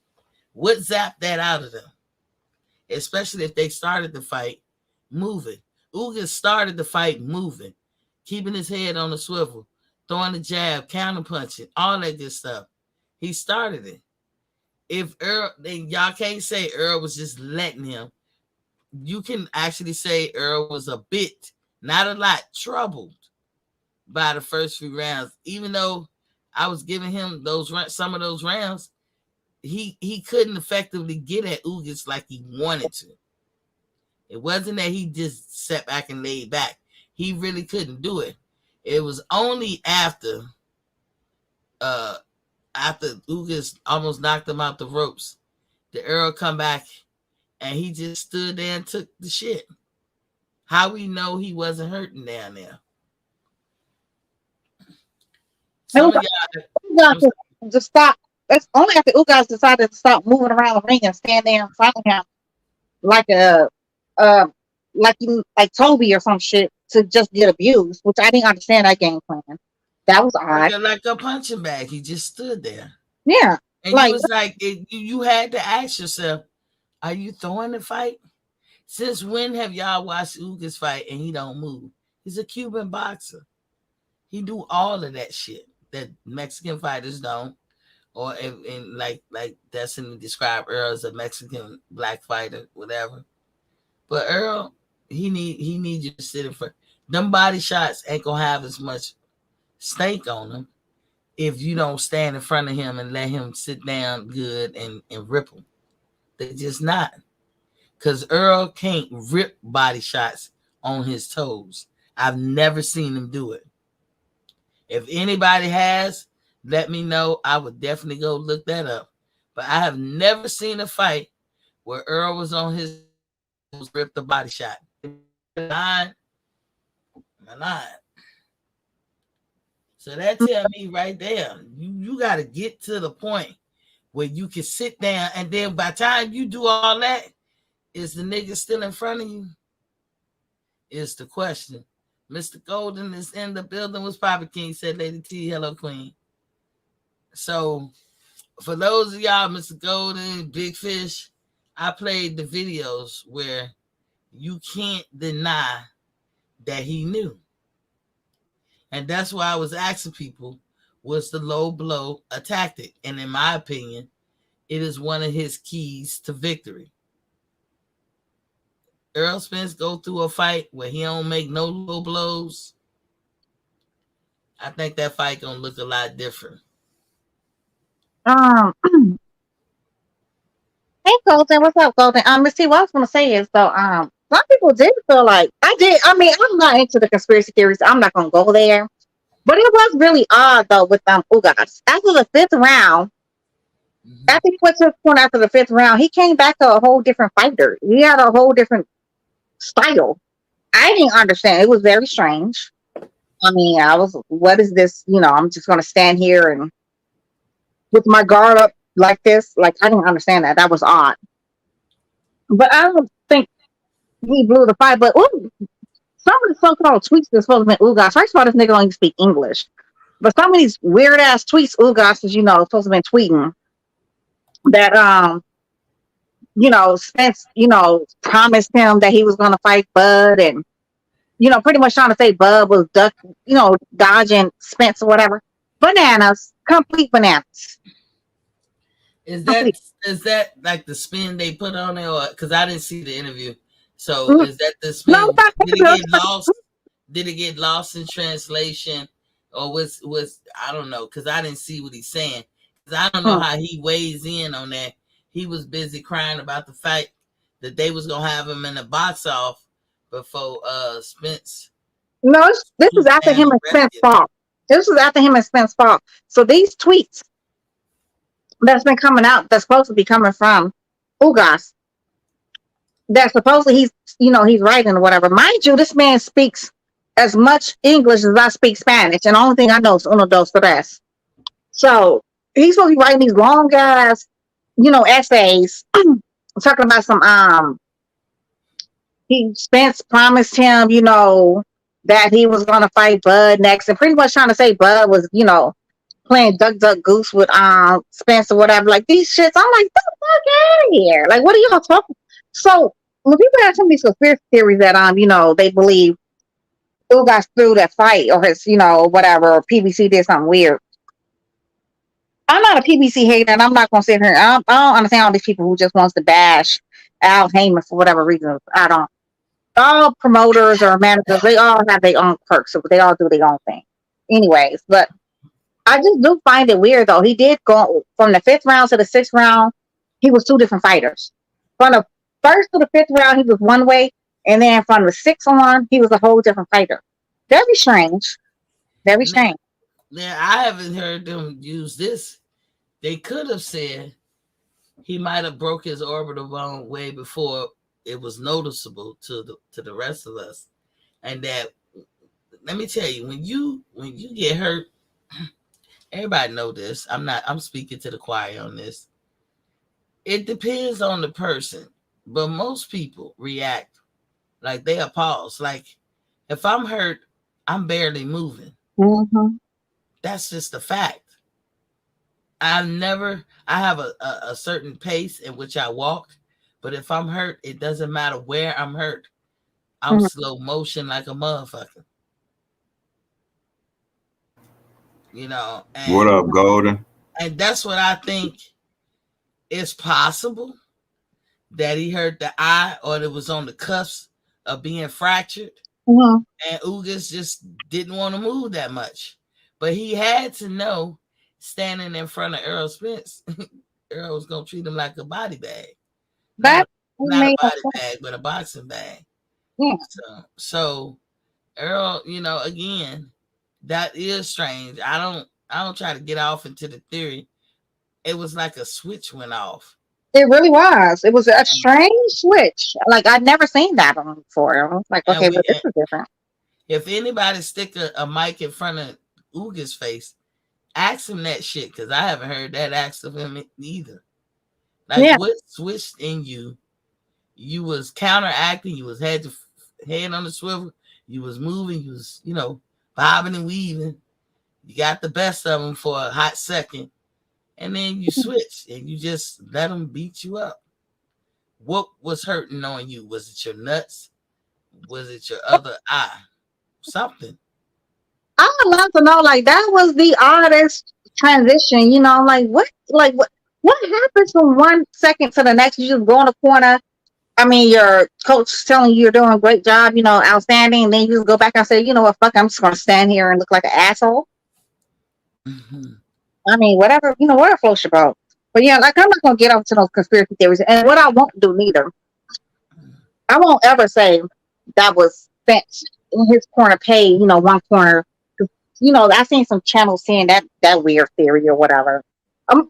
What zapped that out of them? Especially if they started the fight moving. Ugas started the fight moving, keeping his head on the swivel, throwing the jab, counter punching, all that good stuff. He started it. If Earl, then y'all can't say Earl was just letting him. You can actually say Earl was a bit, not a lot, troubled by the first few rounds. Even though I was giving him some of those rounds, he couldn't effectively get at Ugas like he wanted to. It wasn't that he just sat back and laid back. He really couldn't do it. It was only after Ugas almost knocked him out the ropes, the Earl come back and he just stood there and took the shit. How we know he wasn't hurting down there? Some of y'all to stop. That's only after Ugas decided to stop moving around the ring and stand there in front of him like a like Toby or some shit. to just get abused, which I didn't understand that game plan. That was odd. Like a punching bag. He just stood there. Yeah. And you Like, was like, you had to ask yourself, are you throwing the fight? Since when have y'all watched Ugas fight and he don't move? He's a Cuban boxer. He do all of that shit that Mexican fighters don't. Or in like Destiny described Earl as a Mexican black fighter, whatever. But Earl, he need you to sit in front. Them body shots ain't gonna have as much stank on them if you don't stand in front of him and let him sit down good and rip them. They're just not. Because Earl can't rip body shots on his toes. I've never seen him do it. If anybody has, let me know. I would definitely go look that up. But I have never seen a fight where Earl was on his toes, ripped the body shot. Nine. So that tell me right there, you got to get to the point where you can sit down, and then by the time you do all that, is the nigga still in front of you? Is the question. Mr. Golden is in the building. Was Papa King, said Lady T. Hello, Queen. So for those of y'all, Mr. Golden, Big Fish, I played the videos where you can't deny that he knew. And that's why I was asking people, was the low blow a tactic? And in my opinion, it is one of his keys to victory. Errol Spence go through a fight where he don't make no low blows. I think that fight gonna look a lot different. hey Golden, what's up, Golden? Let's see what I was gonna say is though, some people did feel like I mean, I'm not into the conspiracy theories. I'm not gonna go there. But it was really odd though with Ugas. After the fifth round, after he went to the corner after the fifth round, he came back to a whole different fighter. He had a whole different style. I didn't understand. It was very strange. I mean, what is this? I'm just going to stand here and with my guard up like this. Like, I didn't understand that. That was odd. But I don't think he blew the fight. But some of the so-called tweets that's supposed to be Ugas. First of all, this nigga don't even speak English. But some of these weird ass tweets Ugas is, supposed to be tweeting that Spence, promised him that he was going to fight Bud, and pretty much trying to say Bud was dodging Spence or whatever. Bananas, complete bananas. Is that like the spin they put on it, or because I didn't see the interview? So is that the spin? No, did it get lost? Did it get lost in translation, or was I don't know, because I didn't see what he's saying. Because I don't know how he weighs in on that. He was busy crying about the fight that they was gonna have him in the box off before Spence. No, this was after him and Spence fought. This was after him and Spence fought. So these tweets that's been coming out, that's supposed to be coming from Ugas, that supposedly he's writing or whatever. Mind you, this man speaks as much English as I speak Spanish, and the only thing I know is uno, dos, tres. So he's supposed to be writing these long ass, essays talking about some Spence promised him, that he was gonna fight Bud next, and pretty much trying to say Bud was, playing duck duck goose with Spence or whatever. Like these shits, I'm like, the fuck out of here. Like, what are y'all talking? So when people have some of these conspiracy theories that they believe Ugas threw that fight or his, whatever, or PBC did something weird. I'm not a PBC hater, and I'm not gonna sit here. I don't understand all these people who just wants to bash Al Heyman for whatever reason. I don't. All promoters or managers, they all have their own perks, so they all do their own thing. Anyways, but I just do find it weird though. He did go from the fifth round to the sixth round. He was two different fighters. From the first to the fifth round, he was one way, and then from the sixth on, he was a whole different fighter. Very strange. Very strange. Now, I haven't heard them use this. They could have said he might have broke his orbital bone way before it was noticeable to the rest of us. And that, let me tell you, when you get hurt, everybody know this. I'm speaking to the choir on this. It depends on the person, but most people react like they are paused. Like, If I'm hurt, I'm barely moving. Mm-hmm. That's just a fact. I have a certain pace in which I walk, but if I'm hurt, it doesn't matter where I'm hurt. I'm Mm-hmm. slow motion like a motherfucker. You know, What up, Golden? and that's what I think is possible, that he hurt the eye or it was on the cusp of being fractured. Mm-hmm. And Ugas just didn't want to move that much. But he had to know, standing in front of Errol Spence, Errol was going to treat him like a body bag. That Not a made body bag, but a boxing bag. yeah. So Errol, again, that is strange. I don't try to get off into the theory. It was like a switch went off. It really was. It was a strange switch. Like I'd never seen that one before. I was like, okay, but this is different. If anybody stick a mic in front of Uga's face, ask him that shit, because I haven't heard that asked of him either. Like, what switched in you? You was counteracting. You was head on the swivel. You was moving. You was, bobbing and weaving. You got the best of them for a hot second, and then you switched and you just let them beat you up. What was hurting on you? Was it your nuts? Was it your other eye? Something. I would love to know. Like that was the oddest transition. Like what happens from 1 second to the next? You just go in the corner. I mean, your coach is telling you you're doing a great job, outstanding. And then you just go back and say, you know what, fuck, I'm just going to stand here and look like an asshole. Mm-hmm. I mean, whatever floats your boat. But yeah, like I'm not going to get off to those conspiracy theories. And what I won't do neither, I won't ever say that was Spence in his corner paid, one corner. I've seen some channels saying that weird theory or whatever.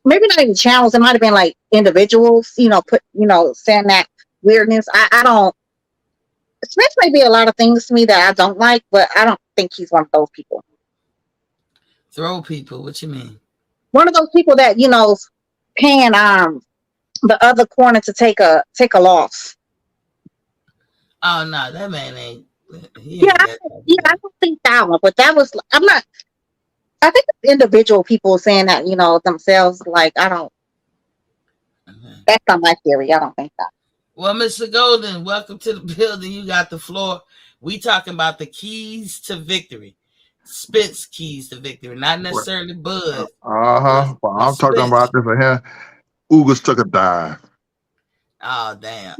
Maybe not even channels. It might have been like individuals, saying that weirdness. I don't. Smith may be a lot of things to me that I don't like, but I don't think he's one of those people. Throw people? What you mean? One of those people that paying the other corner to take a loss. Oh no, that man ain't. I don't think that one. But that was. I'm not. I think it's individual people saying that themselves. Like I don't. Mm-hmm. That's not my theory. I don't think that. Well, Mr. Golden, welcome to the building. You got the floor. We talking about the keys to victory. Spence keys to victory, not necessarily Bud. Well, I'm talking about this for him. Ugas took a dive. Oh, damn.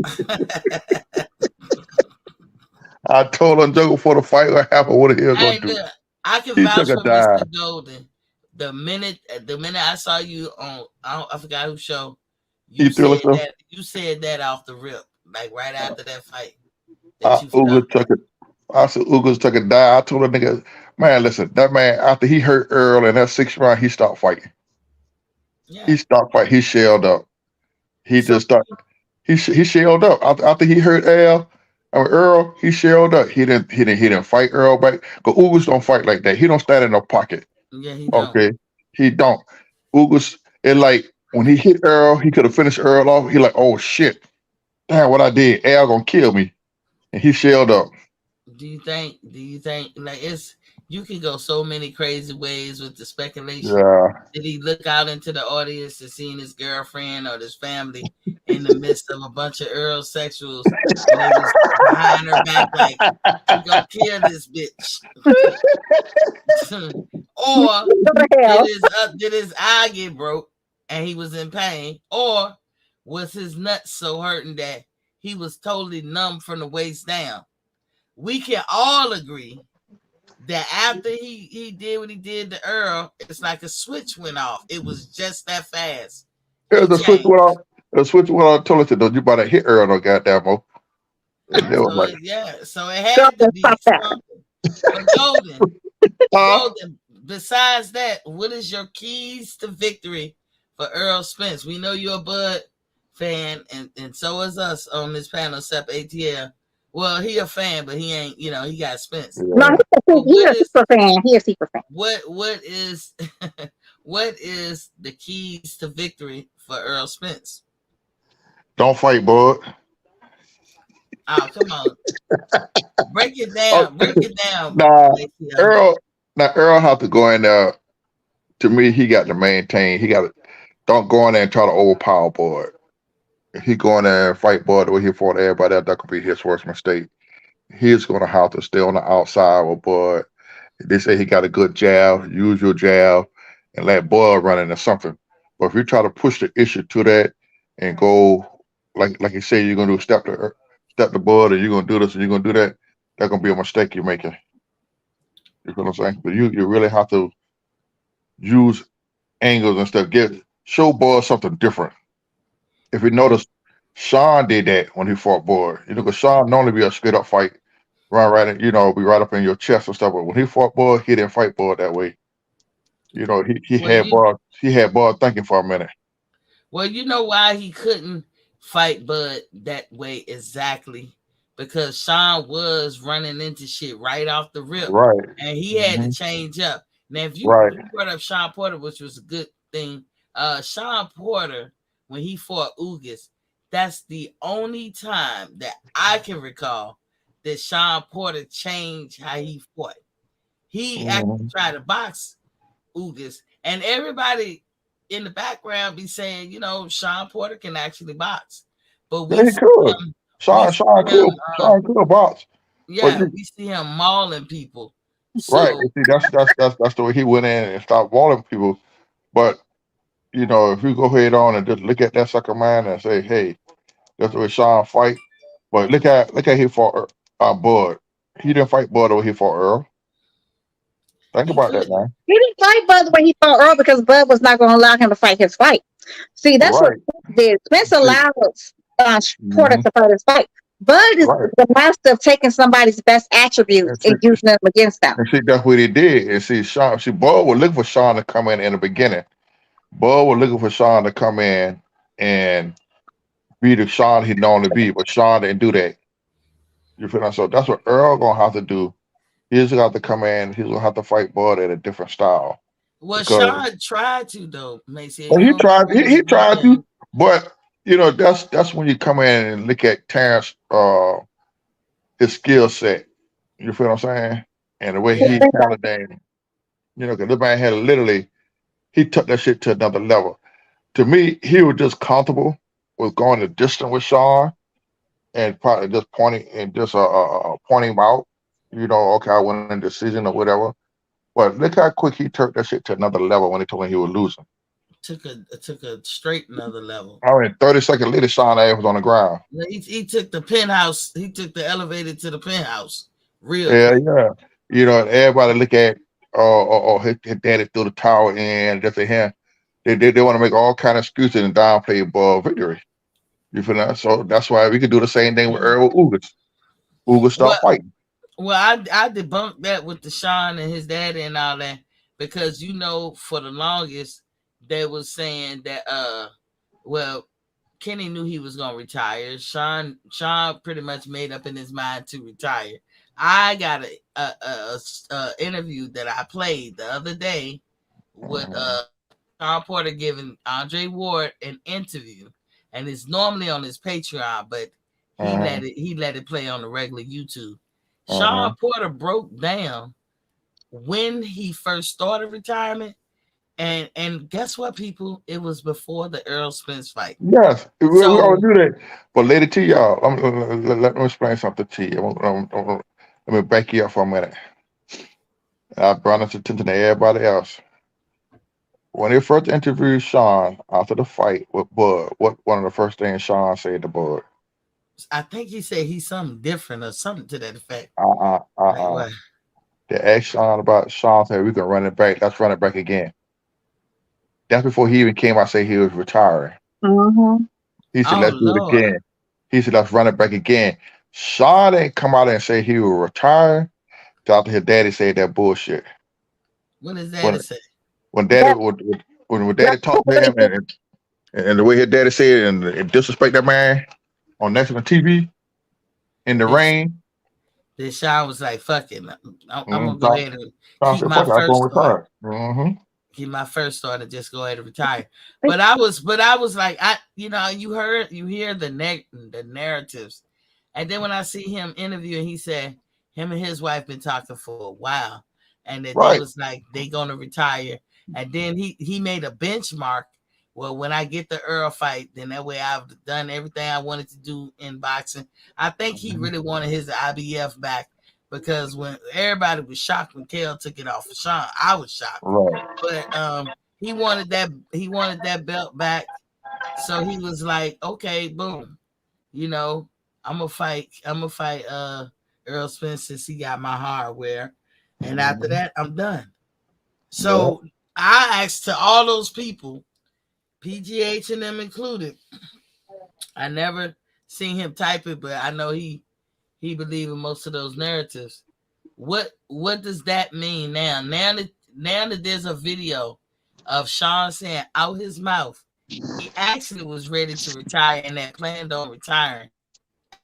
I told him joke before the fight what happened, what he was going to do. I can vouch for Mr. Golden. The minute I saw you on, I forgot whose show, you said that off the rip, like right after that fight. I said Ugas took a dive. I told the nigga, man, listen, that man, after he hurt Earl in that 6th round, he stopped fighting. Yeah. He stopped fighting. He shelled up. He just started. He shelled up after he hurt Earl. He shelled up. He didn't fight Earl back. Cause Ugas don't fight like that. He don't stand in no pocket. Yeah, he don't. Okay, he don't. Ugas, it like when he hit Earl, he could have finished Earl off. He like, oh shit, damn, what I did? Al gonna kill me, and he shelled up. Do you think like you can go so many crazy ways with the speculation? Yeah. Did he look out into the audience and seeing his girlfriend or his family in the midst of a bunch of Earl sexuals and they was behind her back like, we gonna kill this bitch? Or did his eye get broke and he was in pain? Or was his nuts so hurting that he was totally numb from the waist down? We can all agree that after he did what he did to Earl, it's like a switch went off. It was just that fast. Yeah, the switch went off. The switch went off. Told us that you better hit Earl, no goddamn mo. So it had to be something. But Golden, besides that, what is your keys to victory for Errol Spence? We know you're a Bud fan, and so is us on this panel, except ATL. Well, he a fan, but he ain't, he got Spence. No, he's a super fan. He a super fan. What is what is the keys to victory for Errol Spence? Don't fight, Bud. Oh, come on. Break it down. Break it down. Nah, Maceo. Earl have to go in there. To me, he got to maintain. He got to don't go in there and try to overpower Bud. If he go in there and fight Bud the way he fought everybody else, that could be his worst mistake. He's going to have to stay on the outside with Bud. They say he got a good jab, use your jab, and let Bud run into something. But if you try to push the issue to that and go like you say, you're going to do step the Bud, and you're going to do this and you're going to do that, that's going to be a mistake you're making. You know what I'm saying? But you really have to use angles instead of show Bud something different. If you notice, Sean did that when he fought Bud. Because Sean normally be a straight up fight, right, be right up in your chest and stuff. But when he fought Bud, he didn't fight Bud that way. He had Bud thinking for a minute. Well, you know why he couldn't fight Bud that way exactly? Because Sean was running into shit right off the rip. Right. And he had to change up. Now, if you brought up Sean Porter, which was a good thing, Sean Porter, when he fought Ugas, that's the only time that I can recall that Sean Porter changed how he fought. He actually tried to box Ugas, and everybody in the background be saying, Sean Porter can actually box. But we see him, Sean could box. Yeah, we see him mauling people. Right. See, that's the way he went in and stopped mauling people. But if you go ahead on and just look at that sucker man and say, hey, that's the way Sean fight. But look at he fought Bud. He didn't fight Bud the way he fought Earl. Think about that, man. He didn't fight Bud the way he fought Earl because Bud was not going to allow him to fight his fight. See, that's what Spence did. Spence allowed Porter to fight his fight. Bud is the master of taking somebody's best attributes and using them against them. And see, that's what he did. And see, Bud was looking for Sean to come in the beginning. Bud was looking for Sean to come in and be the Sean he'd normally be, but Sean didn't do that. You feel me? So that's what Earl gonna have to do. He's gonna have to come in. He's gonna have to fight Bud at a different style. Well, Sean tried to though, Macy. Well, he tried to, but that's when you come in and look at Terrence, his skill set. You feel what I'm saying? And the way he talented, because the man had he took that shit to another level. To me, he was just comfortable with going the distance with Sean and probably just pointing him out. Okay, I won a decision or whatever. But look how quick he took that shit to another level when he told him he was losing. Took a straight another level. 30 seconds later, Sean ass was on the ground. He took the penthouse. He took the elevator to the penthouse. Real. Yeah. And everybody look at his daddy threw the towel in. Just him. They want to make all kind of excuses and downplay Bud victory. You feel that? So that's why we could do the same thing with Errol Ugas. Ugas stopped fighting. Well, I debunked that with the Sean and his daddy and all that because for the longest they was saying that Kenny knew he was gonna retire. Sean pretty much made up in his mind to retire. I got a interview that I played the other day with Sean Porter giving Andre Ward an interview, and it's normally on his Patreon, but he let it play on the regular YouTube. Sean Porter broke down when he first started retirement, and guess what, people? It was before the Errol Spence fight. Yes, we all do that. But later to y'all, let me explain something to you. Let me back you up for a minute. I brought it to attention to everybody else. When they first interviewed Sean after the fight with Bud, what one of the first things Sean said to Bud? I think he said he's something different or something to that effect. They asked Sean about Sean said we can run it back. Let's run it back again. That's before he even came out and said he was retiring. He said, let's do it again. He said, let's run it back again. Sean didn't come out and say he was retiring after his daddy said that bullshit. What does daddy say? When daddy talked to him and the way his daddy said it and disrespect that man on national TV in the rain. Then Sean was like, fuck it. I'm going to go ahead and keep my first start. Keep my first start and just go ahead and retire. But I was like, you hear the narratives. And then when I see him interviewing, he said, him and his wife been talking for a while, and that they Right. was like they gonna retire. And then he made a benchmark. Well, when I get the Earl fight, then that way I've done everything I wanted to do in boxing. I think he really wanted his IBF back because when everybody was shocked when Kale took it off of Sean, I was shocked. Right. But he wanted that belt back. So he was like, okay, boom. I'm gonna fight Errol Spence since he got my hardware. And after that, I'm done. So I asked to all those people, PGH and them included. I never seen him type it, but I know he believed in most of those narratives. What does that mean now? Now that there's a video of Sean saying out his mouth he actually was ready to retire and that planned on retiring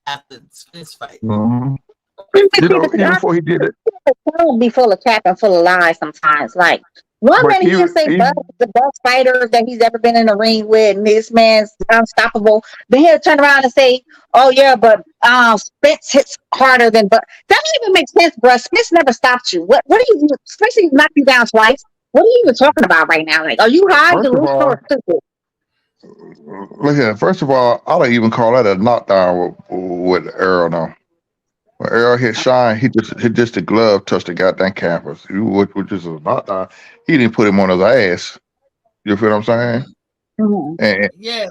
after the Spence fight. Mm-hmm. Even before he did it, Don't be full of cap and full of lies sometimes. Like one minute he'll say Bud is the best fighter that he's ever been in the ring with, and this man's unstoppable. Then he'll turn around and say, "Oh yeah, but Spence hits harder than Bud." That doesn't even make sense, bro. Spence never stopped you. What are you? Spence knocked you down twice. What are you even talking about right now? Like, are you high, delusional, or stupid? Look here. First of all, I don't even call that a knockdown with Errol now. When Errol hit Sean, he just the glove touched the goddamn canvas, which is a knockdown. He didn't put him on his ass. You feel what I'm saying? Mm-hmm.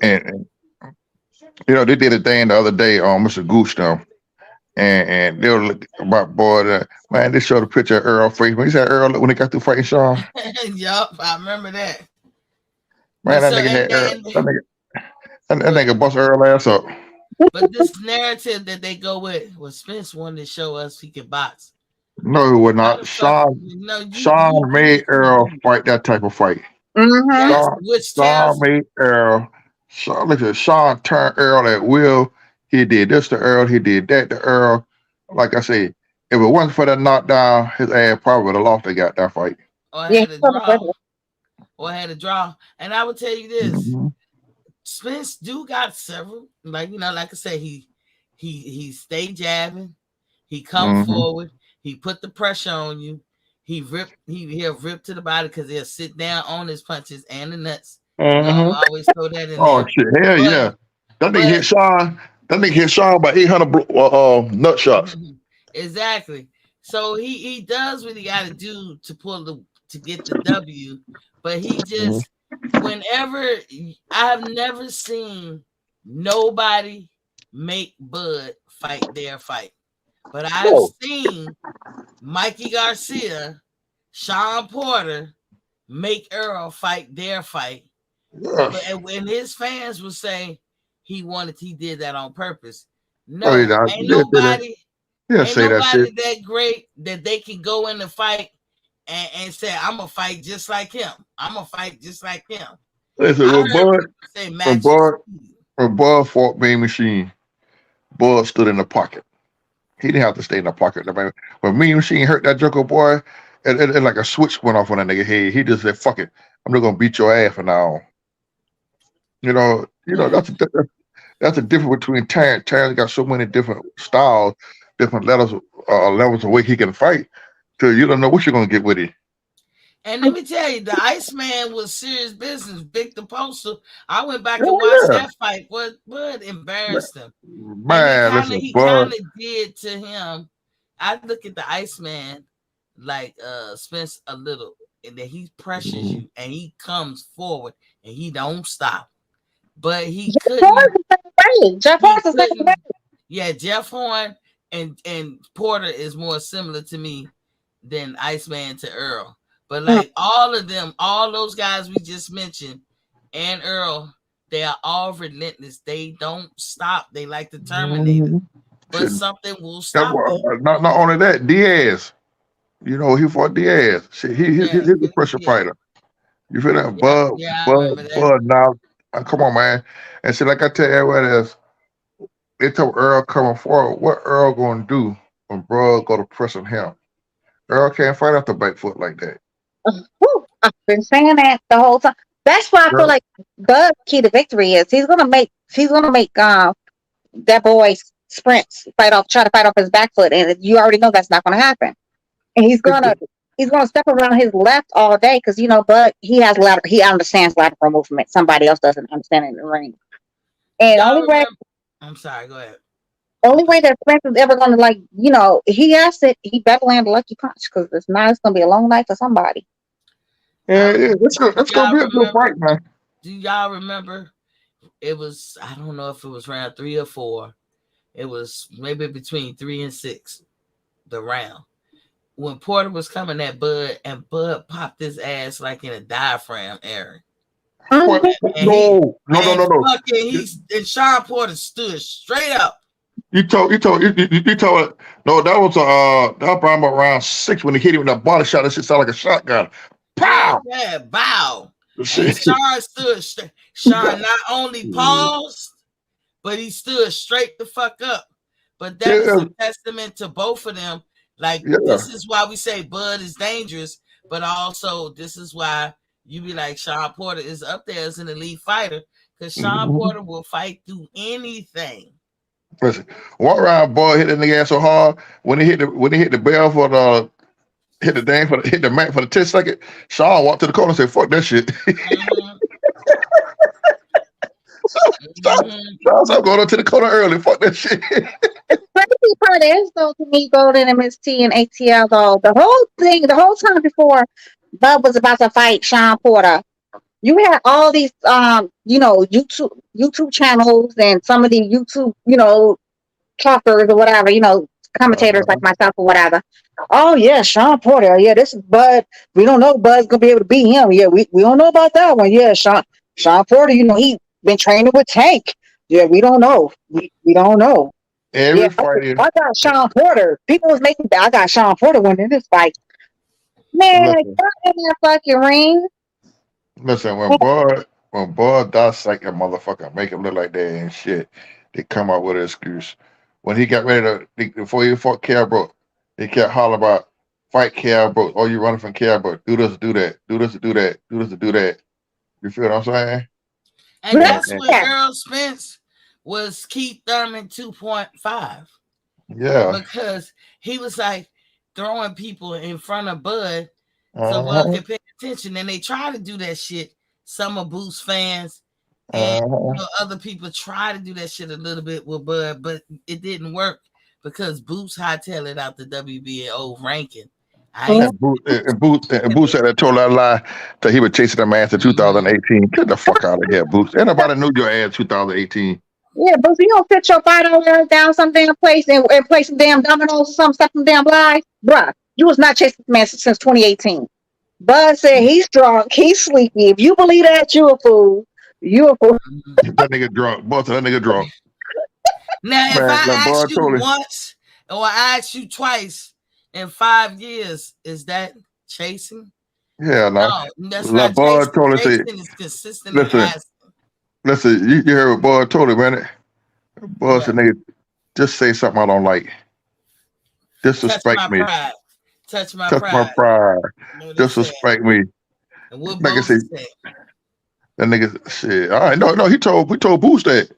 And they did a thing the other day on Mr. Goose them, and they were looking about boy, man. They showed a picture of Errol face. When he said Errol when he got through fighting Sean. Yup, I remember that. Man, that nigga had that nigga bust Errol ass up. But this narrative that they go with, well, Spence wanted to show us he could box. No, he would not. Sean made Errol fight that type of fight. Mm-hmm. Sean made Errol. Sean turned Errol at will. He did this to Errol. He did that to Errol. Like I said, if it wasn't for that knockdown, his ass probably would have lost the goddamn fight. Or had a draw. And I would tell you this. Mm-hmm. Spence do got several, like I said, he stay jabbing, he come forward, he put the pressure on you, he'll rip to the body because he'll sit down on his punches and the nuts. I always throw that in there. Shit, hell yeah. That nigga hit Sean by 800 nut shots. Exactly. So he does what he got to do to get the W, but he just whenever I've never seen nobody make Bud fight their fight, but I've seen Mikey Garcia, Sean Porter make Errol fight their fight. But when his fans would say he did that on purpose. No, ain't nobody that great that they can go in the fight and say, I'm gonna fight just like him. I'm gonna fight just like him. Listen, when Bud fought Mean Machine, Bud stood in the pocket. He didn't have to stay in the pocket. When Mean Machine hurt that Joker boy, and like a switch went off on that nigga head. He just said, "Fuck it, I'm not gonna beat your ass from now on." That's a difference between Terrence. Terrence got so many different styles, different levels of way he can fight. So you don't know what you're gonna get with it. And let me tell you, the Iceman was serious business. Victor Postal. I went back and watched that fight. Bud embarrassed him. Man, he kind of did to him. I look at the Iceman like Spence a little, and then he pressures you and he comes forward and he don't stop. But he couldn't. Jeff Horn is second way. Yeah, Jeff Horn and Porter is more similar to me than Iceman to Earl. But like all of them, all those guys we just mentioned, and Earl, they are all relentless. They don't stop. They like the Terminator. But something will stop them. Not only that, Diaz. He fought Diaz. Shit, he's a pressure fighter. You feel that? Bud now. Come on, man. And see, like I tell everybody else, they told Earl coming forward, what Earl gonna do when bro go to pressing him? Earl can't fight off the back foot like that. I've been saying that the whole time. That's why I feel like the key to victory is he's gonna make that boy sprints, try to fight off his back foot, and you already know that's not going to happen. And he's gonna step around his left all day because but he understands lateral movement. Somebody else doesn't understand it in the ring. And I'm sorry, go ahead. Only way that Spence is ever gonna he better land a lucky punch because it's gonna be a long night for somebody. Yeah, it's gonna be a good fight, man. Do y'all remember? It was, I don't know if it was round 3 or 4. It was maybe between 3 and 6, the round. When Porter was coming at Bud, and Bud popped his ass like in a diaphragm, Aaron. No. And Sean Porter stood straight up. You told no, that was that brought him around 6 when he hit him with that body shot. That shit sounded like a shotgun. Pow! Yeah, bow. And Sean stood straight. Sean not only paused, but he stood straight the fuck up. But that is a testament to both of them. Like, this is why we say Bud is dangerous, but also this is why you be like, Sean Porter is up there as an elite fighter, because Sean Porter will fight through anything. Listen, one round boy hit the nigga ass so hard when he hit the bell for the hit the mat for the 10 second. Sean walked to the corner and said, "Fuck that shit." Sean going to the corner early. Fuck that shit. Crazy part is though, to me, Golden and Miss T and ATL though, the whole time before Bud was about to fight Sean Porter, you had all these YouTube channels and some of the YouTube talkers or whatever, commentators like myself or whatever. Oh yeah, Sean Porter. Yeah, this is Bud. We don't know Bud's gonna be able to beat him. Yeah, we don't know about that one. Yeah, Sean Porter. He been training with Tank. Yeah, we don't know. We don't know. Every fight. I got Sean Porter. People was making I got Sean Porter winning this fight. Man, get in that fucking ring. Listen, when Bud dissect a motherfucker, make him look like that and shit, they come out with an excuse. When he got ready before he fought Carbrook, he kept hollering about fight Carbrook. Oh, you running from Carbrook? Do this, do that. Do this, do that. Do this, do that. You feel what I'm saying? And that's what Errol Spence was Keith Thurman 2.5. Yeah. Because he was like throwing people in front of Bud so Bud could pay attention. And they try to do that shit. Some of Boots fans and other people try to do that shit a little bit with Bud, but it didn't work because Boots hightailed it out the WBO ranking. And Boots said that told that lie that he was chasing them ass in 2018. Get the fuck out of here, Boots. Anybody knew your ass 2018. Yeah, Boots, you don't fit your fight over down some damn place and play some damn dominoes or some damn lies. Bruh, you was not chasing the man since 2018. Bud said he's drunk, he's sleepy. If you believe that, you a fool. You a fool. That nigga drunk. Boss, that nigga drunk. Now, if I ask you once or I ask you twice in 5 years, is that chasing? Yeah, no. That's not Bud told chasing. Is consistent. Listen, you heard what Bud told him, man. Bud said, nigga, just say something I don't like. Disrespect me. Touch my pride. Disrespect me. And what nigga say? That nigga shit. All right, no. We told Boost that.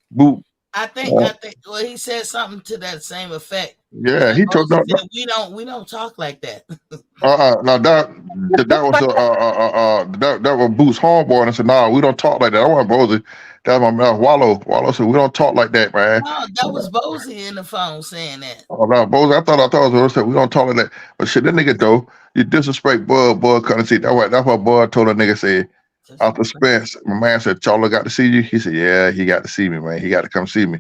Boo. I think. Well, he said something to that same effect. Yeah, he told. We don't talk like that. Now that was Boo's homeboy, and I said, "Nah, we don't talk like that." I want Bozy. That was my Wallow. Wallow said, "We don't talk like that, man." No, that was Bozy in the phone saying that. Oh no, Bozy. I thought it was said we don't talk like that. But shit, that nigga though, you disrespect Bud couldn't see. That's what Bud told that nigga said. After Spence, my man said, Charlo got to see you. He said, yeah, he got to see me, man. He got to come see me.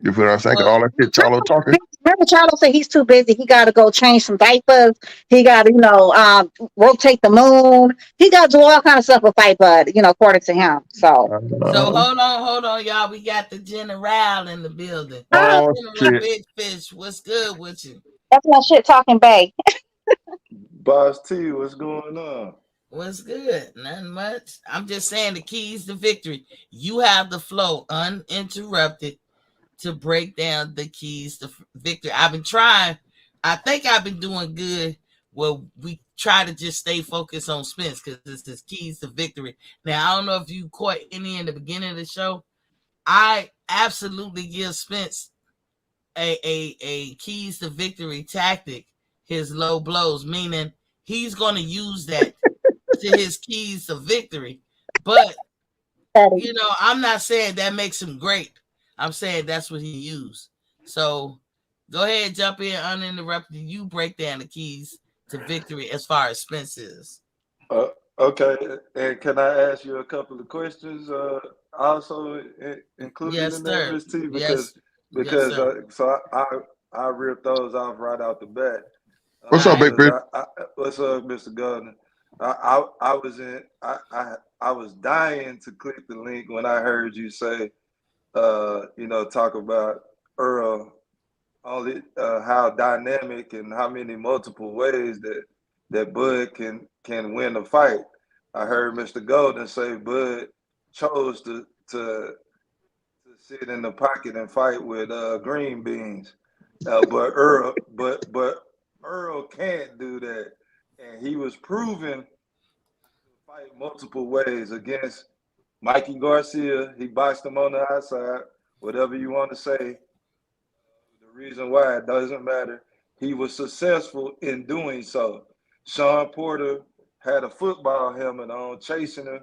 You feel what I'm saying? All that shit Charlo talking. Remember, Charlo said he's too busy. He got to go change some diapers. He got to, rotate the moon. He got to do all kind of stuff with Fight Bud, according to him. So hold on, y'all. We got the General in the building. Oh, General Big Fish, what's good with you? That's my shit talking, babe. Boss T, what's going on? What's good? Nothing much. I'm just saying the keys to victory. You have the flow uninterrupted to break down the keys to victory. I've been trying. I think I've been doing good. Well, we try to just stay focused on Spence because it's the keys to victory. Now, I don't know if you caught any in the beginning of the show. I absolutely give Spence a keys to victory tactic, his low blows, meaning he's going to use that to his keys to victory. But I'm not saying that makes him great. I'm saying that's what he used. So go ahead, jump in uninterrupted. You break down the keys to victory as far as Spence is. Okay, and can I ask you a couple of questions? Also included Yes, in that, sir. Miss T, Yes, because so I rip those off right out the bat. What's up, big Because fish? what's up, Mr. Gardner? I was dying to click the link when I heard you say, talk about Earl, only how dynamic and how many multiple ways that Bud can win a fight. I heard Mr. Golden say Bud chose to sit in the pocket and fight with green beans, but Earl can't do that, and he was proven to fight multiple ways against Mikey Garcia. He boxed him on the outside. Whatever you want to say, the reason why it doesn't matter. He was successful in doing so. Sean Porter had a football helmet on, chasing him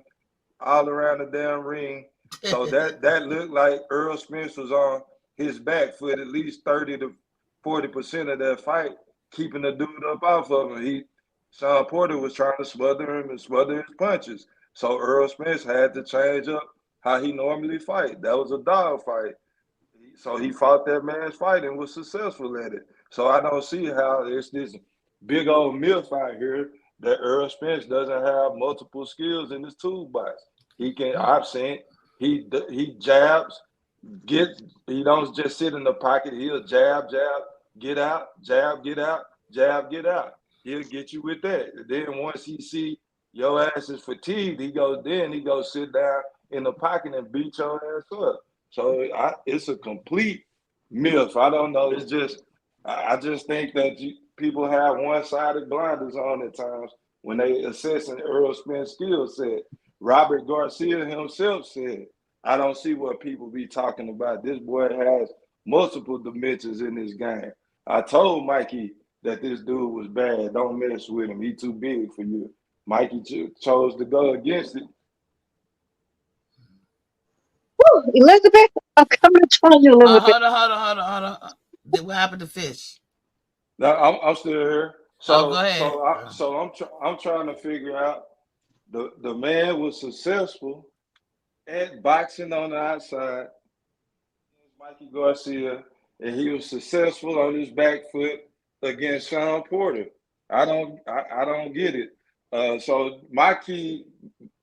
all around the damn ring. So that looked like Errol Spence was on his back foot at least 30 to 40% of that fight, keeping the dude up off of him. Sean Porter was trying to smother him and smother his punches. So Errol Spence had to change up how he normally fight. That was a dog fight. So he fought that man's fight and was successful at it. So I don't see how it's this big old myth out here that Errol Spence doesn't have multiple skills in his toolbox. He can. I've seen he jabs, he don't just sit in the pocket. He'll jab, get out, jab, get out, jab, get out. He'll get you with that. And then once he see your ass is fatigued, he goes sit down in the pocket and beat your ass up. So it's a complete myth. I don't know. It's just I just think that people have one-sided blinders on at times when they assessing Errol Spence's skill set. Robert Garcia himself said, I don't see what people be talking about. This boy has multiple dimensions in this game. I told Mikey that this dude was bad. Don't mess with him. He too big for you. Mikey chose to go against it. Woo, Elizabeth, I'm coming to try you, Elizabeth. Hold on. What happened to Fish? No, I'm still here. So go ahead. I'm trying to figure out the man was successful at boxing on the outside, Mikey Garcia, and he was successful on his back foot against Sean Porter. I don't get it. So my key,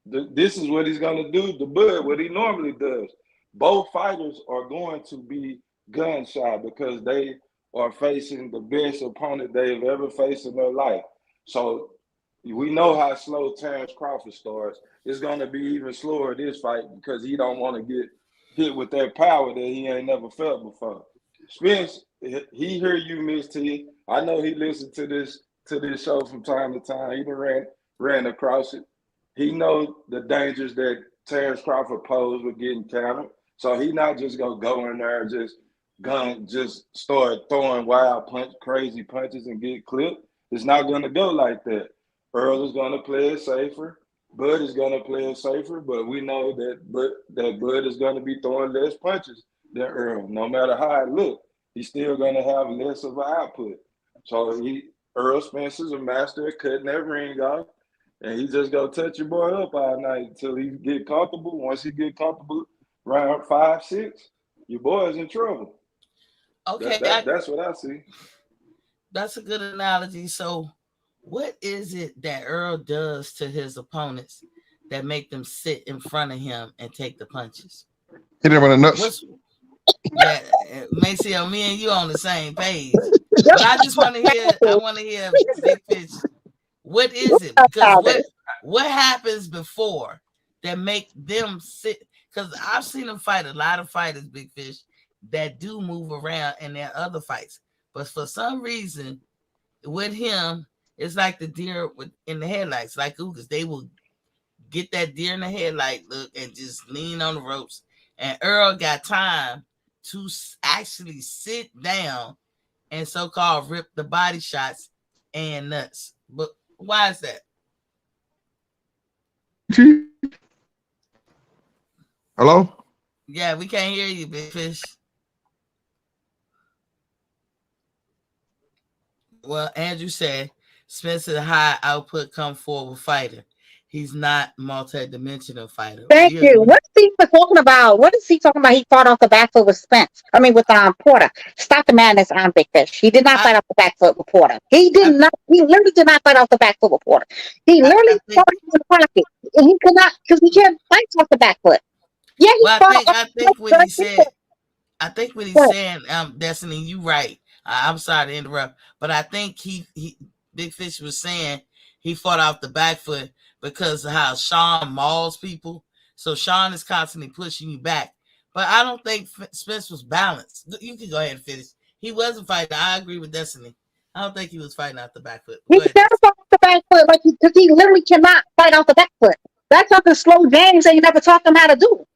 this is what he's gonna do to Bud, what he normally does. Both fighters are going to be gun shy because they are facing the best opponent they've ever faced in their life. So we know how slow Terrence Crawford starts. It's going to be even slower this fight because he don't want to get hit with that power that he ain't never felt before. Spence, he hear you, Miss T. I know he listened to this show from time to time. He ran across it. He knows the dangers that Terrence Crawford posed with getting countered. So he not just gonna go in there and just start throwing wild crazy punches and get clipped. It's not gonna go like that. Earl is gonna play it safer. Bud is gonna play it safer, but we know that Bud is gonna be throwing less punches than Earl. No matter how it looks, he's still gonna have less of an output. So Errol Spence is a master at cutting that ring off, and he just gonna touch your boy up all night until he get comfortable. Once he get comfortable, round 5, 6, your boy is in trouble. Okay, that's what I see. That's a good analogy. So, what is it that Earl does to his opponents that make them sit in front of him and take the punches? Hit him in the nuts. Yeah, Maceo, me and you on the same page. But I just want to hear. I want to hear Big Fish. What is it? Because what happens before that make them sit? Because I've seen them fight a lot of fighters, Big Fish, that do move around in their other fights. But for some reason, with him, it's like the deer in the headlights, like Ugas. They will get that deer in the headlight look and just lean on the ropes. And Earl got time to actually sit down and so-called rip the body shots and nuts. But why is that? Hello? Yeah, we can't hear you, Big Fish. Well, Andrew said Spence is a high output, come forward fighter. He's not multi-dimensional fighter. Thank you. What is he talking about? What is he talking about? He fought off the back foot with Spence. I mean, with Porter. Stop the madness on Big Fish. He did not fight off the back foot with Porter. He literally did not fight off the back foot with Porter. He literally fought him in the pocket. And he could not, because he can't fight off the back foot. Yeah, he fought. I think what he said. I think what he's saying, Destiny, you right. I'm sorry to interrupt, but I think he Big Fish was saying he fought off the back foot because of how Sean mauls people. So Sean is constantly pushing you back. But I don't think Spence was balanced. You can go ahead and finish. He wasn't fighting. I agree with Destiny. I don't think he was fighting off the back foot. He never fought off the back foot because he literally cannot fight off the back foot. That's something Slow James ain't never taught him how to do.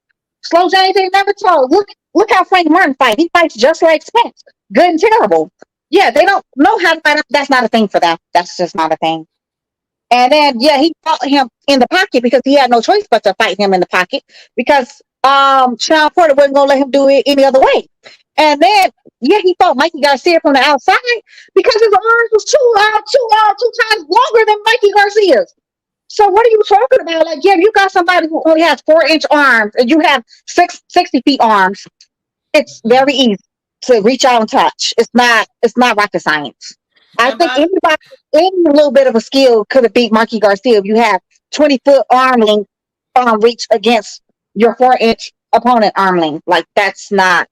Slow James ain't never taught. Look how Frank Martin fight. He fights just like Spence. Good and terrible. Yeah, they don't know how to fight. That's not a thing for them. That's just not a thing. And then, yeah, he fought him in the pocket because he had no choice but to fight him in the pocket because Sean Porter wasn't going to let him do it any other way. And then, yeah, he fought Mikey Garcia from the outside because his arms was two times longer than Mikey Garcia's. So what are you talking about? Like, yeah, you got somebody who only has 4-inch arms and you have 60 feet arms. It's very easy to reach out and touch. It's not rocket science. I think any little bit of a skill could have beat Mikey Garcia if you have 20-foot arm length reach against your 4-inch opponent arm length. Like, that's not.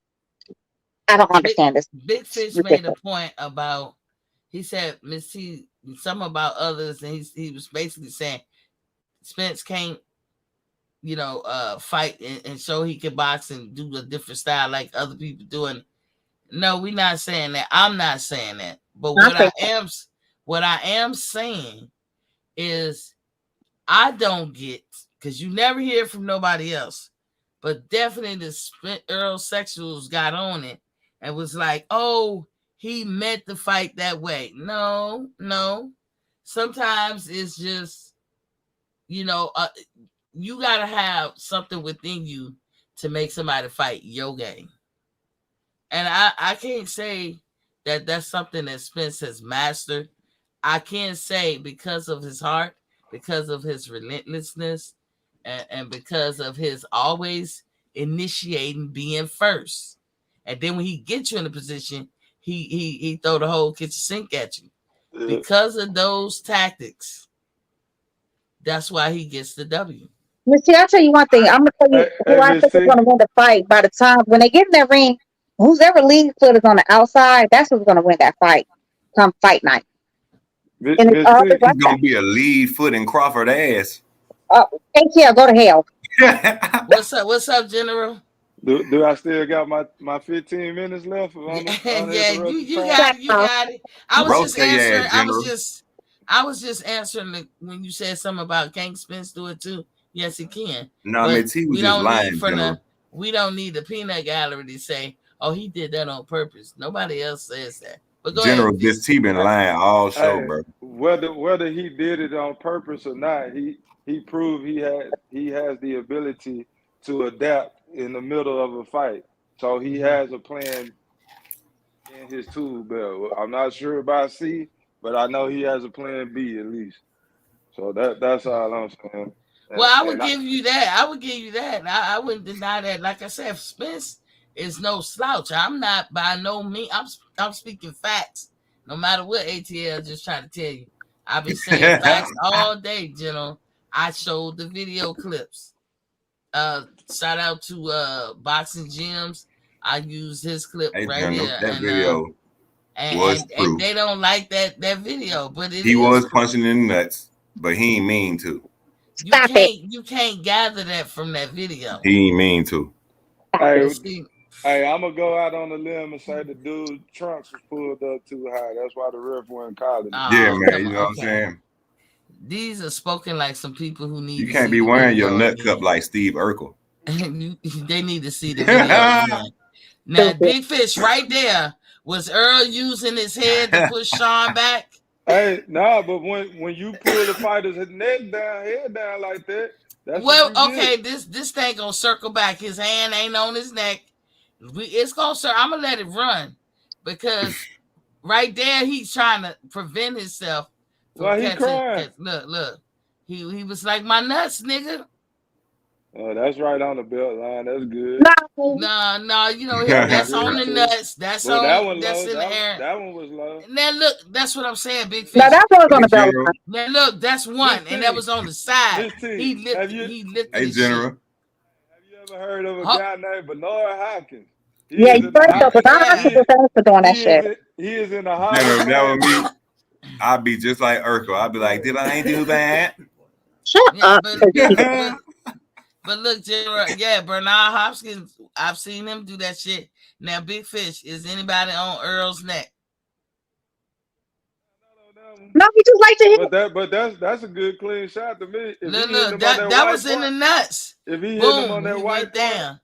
I don't understand this. Big Fish made a point about. He said, Miss T, something about others, and he was basically saying Spence can't, fight and show he can box and do a different style like other people doing. No, we're not saying that. I'm not saying that. But what I am saying is I don't get, because you never hear from nobody else, but definitely the Errol Sexuals got on it and was like, oh, he meant to fight that way. No. Sometimes it's just, you got to have something within you to make somebody fight your game. And I can't say that that's something that Spence has mastered. I can say because of his heart, because of his relentlessness, and because of his always initiating, being first. And then when he gets you in a position, he throw the whole kitchen sink at you. Because of those tactics, that's why he gets the W. See, I'll tell you one thing. I'm going to tell you who I think is going to win the fight. By the time when they get in that ring, whoever lead foot is on the outside, that's who's going to win that fight come fight night. He's going to be a lead foot in Crawford ass. Thank you. Go to hell. What's up, General? Do I still got my 15 minutes left? Yeah, you got it. I was just answering when you said something about can't Spence do it too. Yes, he can. No, I mean, he was just lying. We don't need the peanut gallery to say, oh, he did that on purpose. Nobody else says that. But go General, ahead. this T been lying all show, bro. Whether he did it on purpose or not, he proved he has the ability to adapt in the middle of a fight. So he has a plan in his tool belt. I'm not sure about C, but I know he has a plan B at least. So that's all I'm saying. Well, I would give you that. I wouldn't deny that. Like I said, Spence is no slouch. I'm not by no means. I'm speaking facts. No matter what ATL just trying to tell you. I've been saying facts all day, General. I showed the video clips. Shout out to Boxing Gyms. I used his clip right here. That video was true. And they don't like that video, but he was punching in the nuts, but he ain't mean to. You can't gather that from that video. He ain't mean to. Hey, I'm gonna go out on a limb and say the dude trunks was pulled up too high. That's why the ref wasn't calling it. Yeah, man, you know what I'm saying? These are spoken like some people who need. You can't be wearing your nut cup like Steve Urkel. They need to see the video again. Now, Big Fish right there. Was Earl using his head to push Sean back? Hey, nah, but when you pull the fighter's head down like that, that's well, what you okay. get. This thing gonna circle back. His hand ain't on his neck. It's gonna. I'm gonna let it run because right there he's trying to prevent himself from Why he catching. crying? Look. He was like my nuts, nigga. Oh, that's right on the belt line. That's good. No, you know that's on the nuts. That's Well, on. that one That's low. in the air. That one was low. Now look, that's what I'm saying, Big Fish. Now that was on the belt line. Now look, that's one, and that was on the side. He lifted Hey, his General. shit. Have you ever heard of a guy named Bernard Hopkins? Yeah, you heard though, but I have to thanks for doing that shit. He is in the Hall General, of that Fame. was me. I'd be just like Urkel. I'd be like, did I ain't do that? Shut up. But look, General, yeah, Bernard Hopkins, I've seen him do that shit. Now, Big Fish, is anybody on Earl's neck? No, he just like to hit. But that's a good clean shot to me. If Look, that was in the nuts. If he hit Boom, him on that white down.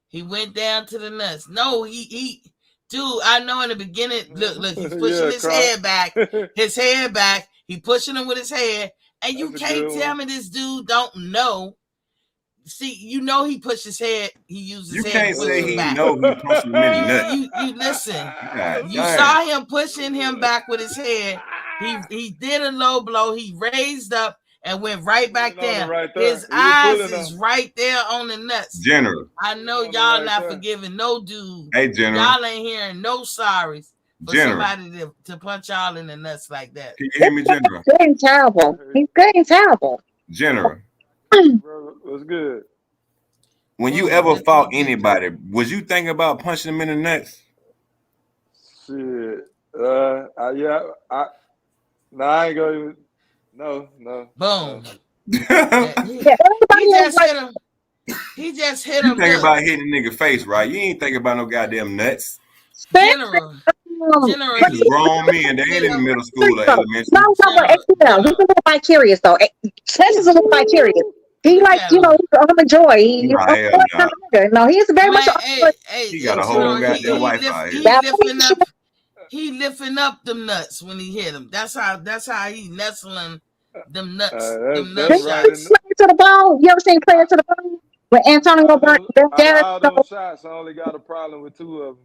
He went down to the nuts. No, he dude, I know in the beginning, look, he's pushing his head back. He pushing him with his head. And you can't tell me this dude don't know. See, you know he pushed his head. He used his head. You can't say he know he punched him in the nuts. You listen. You saw him pushing him back with his head. He did a low blow. He raised up and went right back down. His eyes is right there on the nuts. General. I know y'all not forgiving no dude. Hey, General. Y'all ain't hearing no sorries for somebody to punch y'all in the nuts like that. Can you hear me, General? He's getting terrible. He's getting terrible. General. What's good? When you ever fought anybody, was you thinking about punching them in the nuts? Shit. I ain't going to. No. Boom. He just hit him. You think about hitting a nigga face, right? You ain't thinking about no goddamn nuts. General. These grown men, they ain't in middle school or elementary. No, he's a little vicarious though. Spence is a little vicarious. He like, he's a joy. No, he's very much. He got a whole goddamn Wi-Fi. He lifting up them nuts when he hit him. That's how he nestling them nuts. Them nuts shots. To the bone. You ever seen Play It to the Bone? When Antonio burnt all those shots, I only got a problem with 2 of them.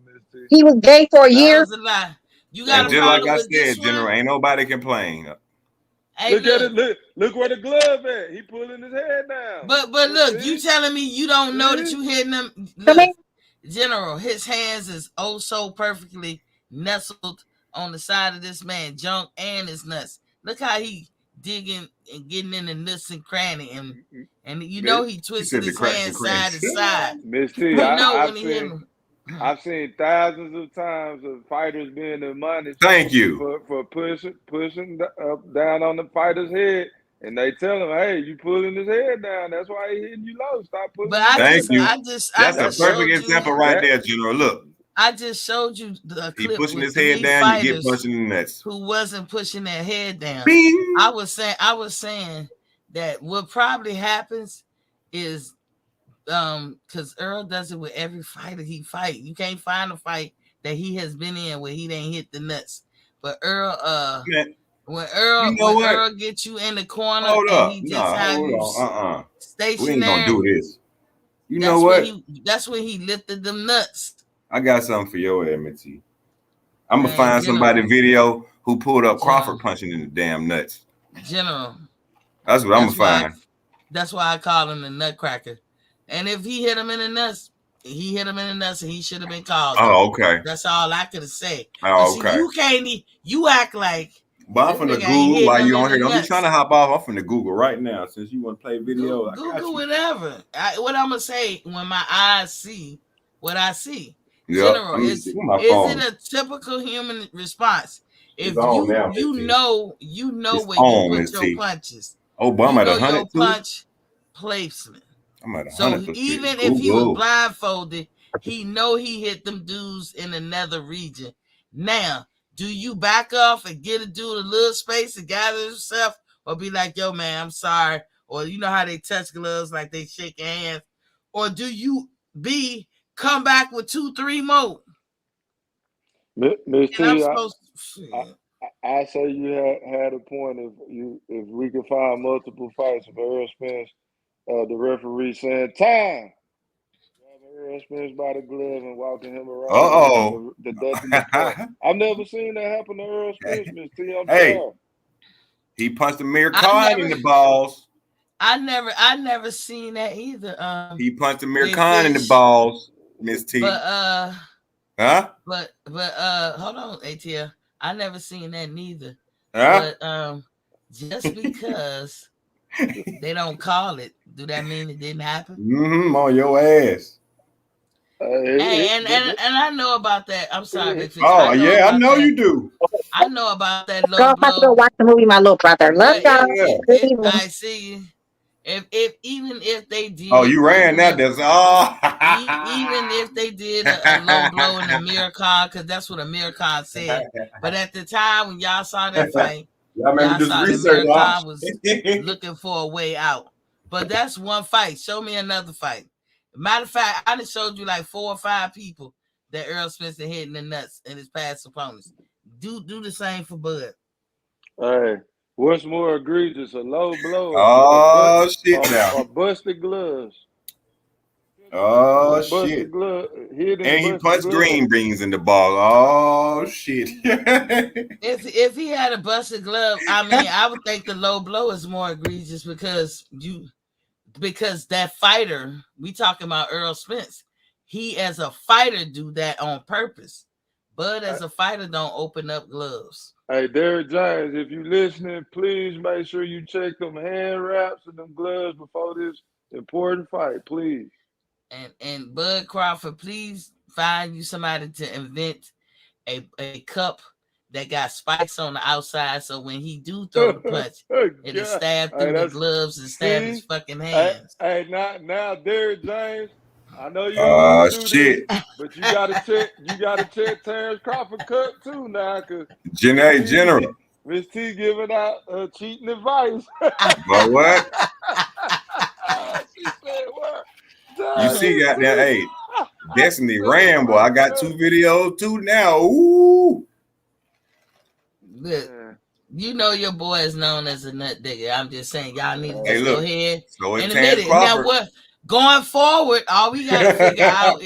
He was gay for a year. That was a lie. You got just like I said, General, ain't nobody complain. Hey, look at it. Look where the glove at. He pulling his head down. But look, you telling me you don't know that you hitting him? Look, General, his hands is oh so perfectly nestled on the side of this man junk and his nuts. Look how he digging and getting in the nooks and cranny, and you know he twisted his hand side to side. Miss T, I've seen thousands of times of fighters being admonished. Thank you for pushing down on the fighter's head, and they tell him, "Hey, you pulling his head down. That's why he hitting you low. Stop pulling." But that's a perfect example right there, General. Look. I just showed you the clip. He pushing his head down, you get pushing the nuts. Who wasn't pushing their head down. Bing. I was saying that what probably happens is because Earl does it with every fighter he fight. You can't find a fight that he has been in where he didn't hit the nuts. But Earl, when Earl gets you in the corner and he just have you stationary. We ain't gonna do this. You know what? That's when he lifted them nuts. I got something for your MT. I'm gonna find somebody video who pulled up Crawford punching in the damn nuts. General. That's what I'm gonna find. That's why I call him the nutcracker. And if he hit him in the nuts, and he should have been called. Oh, okay. That's all I could say. Oh, okay. See, you act like. But I'm finna Google while you on here. Don't be trying to hop off. I'm finna Google right now since you want to play video. Google whatever. What I'm gonna say when my eyes see what I see. Yep. General, is it a typical human response? If you know where you put your punches. Oh, boy, I'm at 100 your punch placement. I'm at 100. So even if he was blindfolded, he know he hit them dudes in the nether region. Now, do you back off and get a dude a little space to gather himself, or be like, yo, man, I'm sorry, or you know how they touch gloves like they shake hands, or do you come back with 2-3 more. Miss And I'm T, supposed I say you had a point if we could find multiple fights of Errol Spence, the referee saying time, grabbing Errol Spence by the glove and walking him around the death in the park. I've never seen that happen to Errol Spence, Miss T. I'm sorry. He punched Amir Khan in the balls. I never seen that either. He punched Amir Khan in the balls, Miss T. But But hold on, ATL. I never seen that neither. But just because they don't call it, do that mean it didn't happen? On your ass. And I know about that. I'm sorry, Big Fish. I know you do. I know about that low Go, I'm about to go watch the movie, my little brother. Love y'all. I see. Even if they did, you ran that. That's all. Even if they did a low blow in Amir Khan, because that's what Amir Khan said. But at the time when y'all saw that fight, y'all saw that Amir Khan was looking for a way out. But that's one fight. Show me another fight. Matter of fact, I just showed you like 4 or 5 people that Errol Spence hit in the nuts in his past opponents. Do the same for Bud. Hey, what's more egregious, a low blow or busted gloves? Shit. And he punched green beans in the ball. Oh, shit. If he had a busted glove, I mean, I would think the low blow is more egregious because that fighter, we talking about Errol Spence, he as a fighter do that on purpose. Bud as a fighter don't open up gloves. Hey, Derrick James, if you listening, please make sure you check them hand wraps and them gloves before this important fight, please. And Bud Crawford, please find you somebody to invent a cup that got spikes on the outside, so when he do throw the punch, it'll stab through the gloves and stab his fucking hands. Hey, now, Derrick James, I know you don't want to do this, but you gotta check Terrence Crawford cut too now, cause General. Miss T giving out cheating advice. But what? She said what? You see, goddamn, hey, Destiny ran, boy. I got 2 videos too now. Ooh. Look, you know your boy is known as a nut digger. I'm just saying, y'all need to just go ahead and admit it. Now, what going forward, all we gotta figure out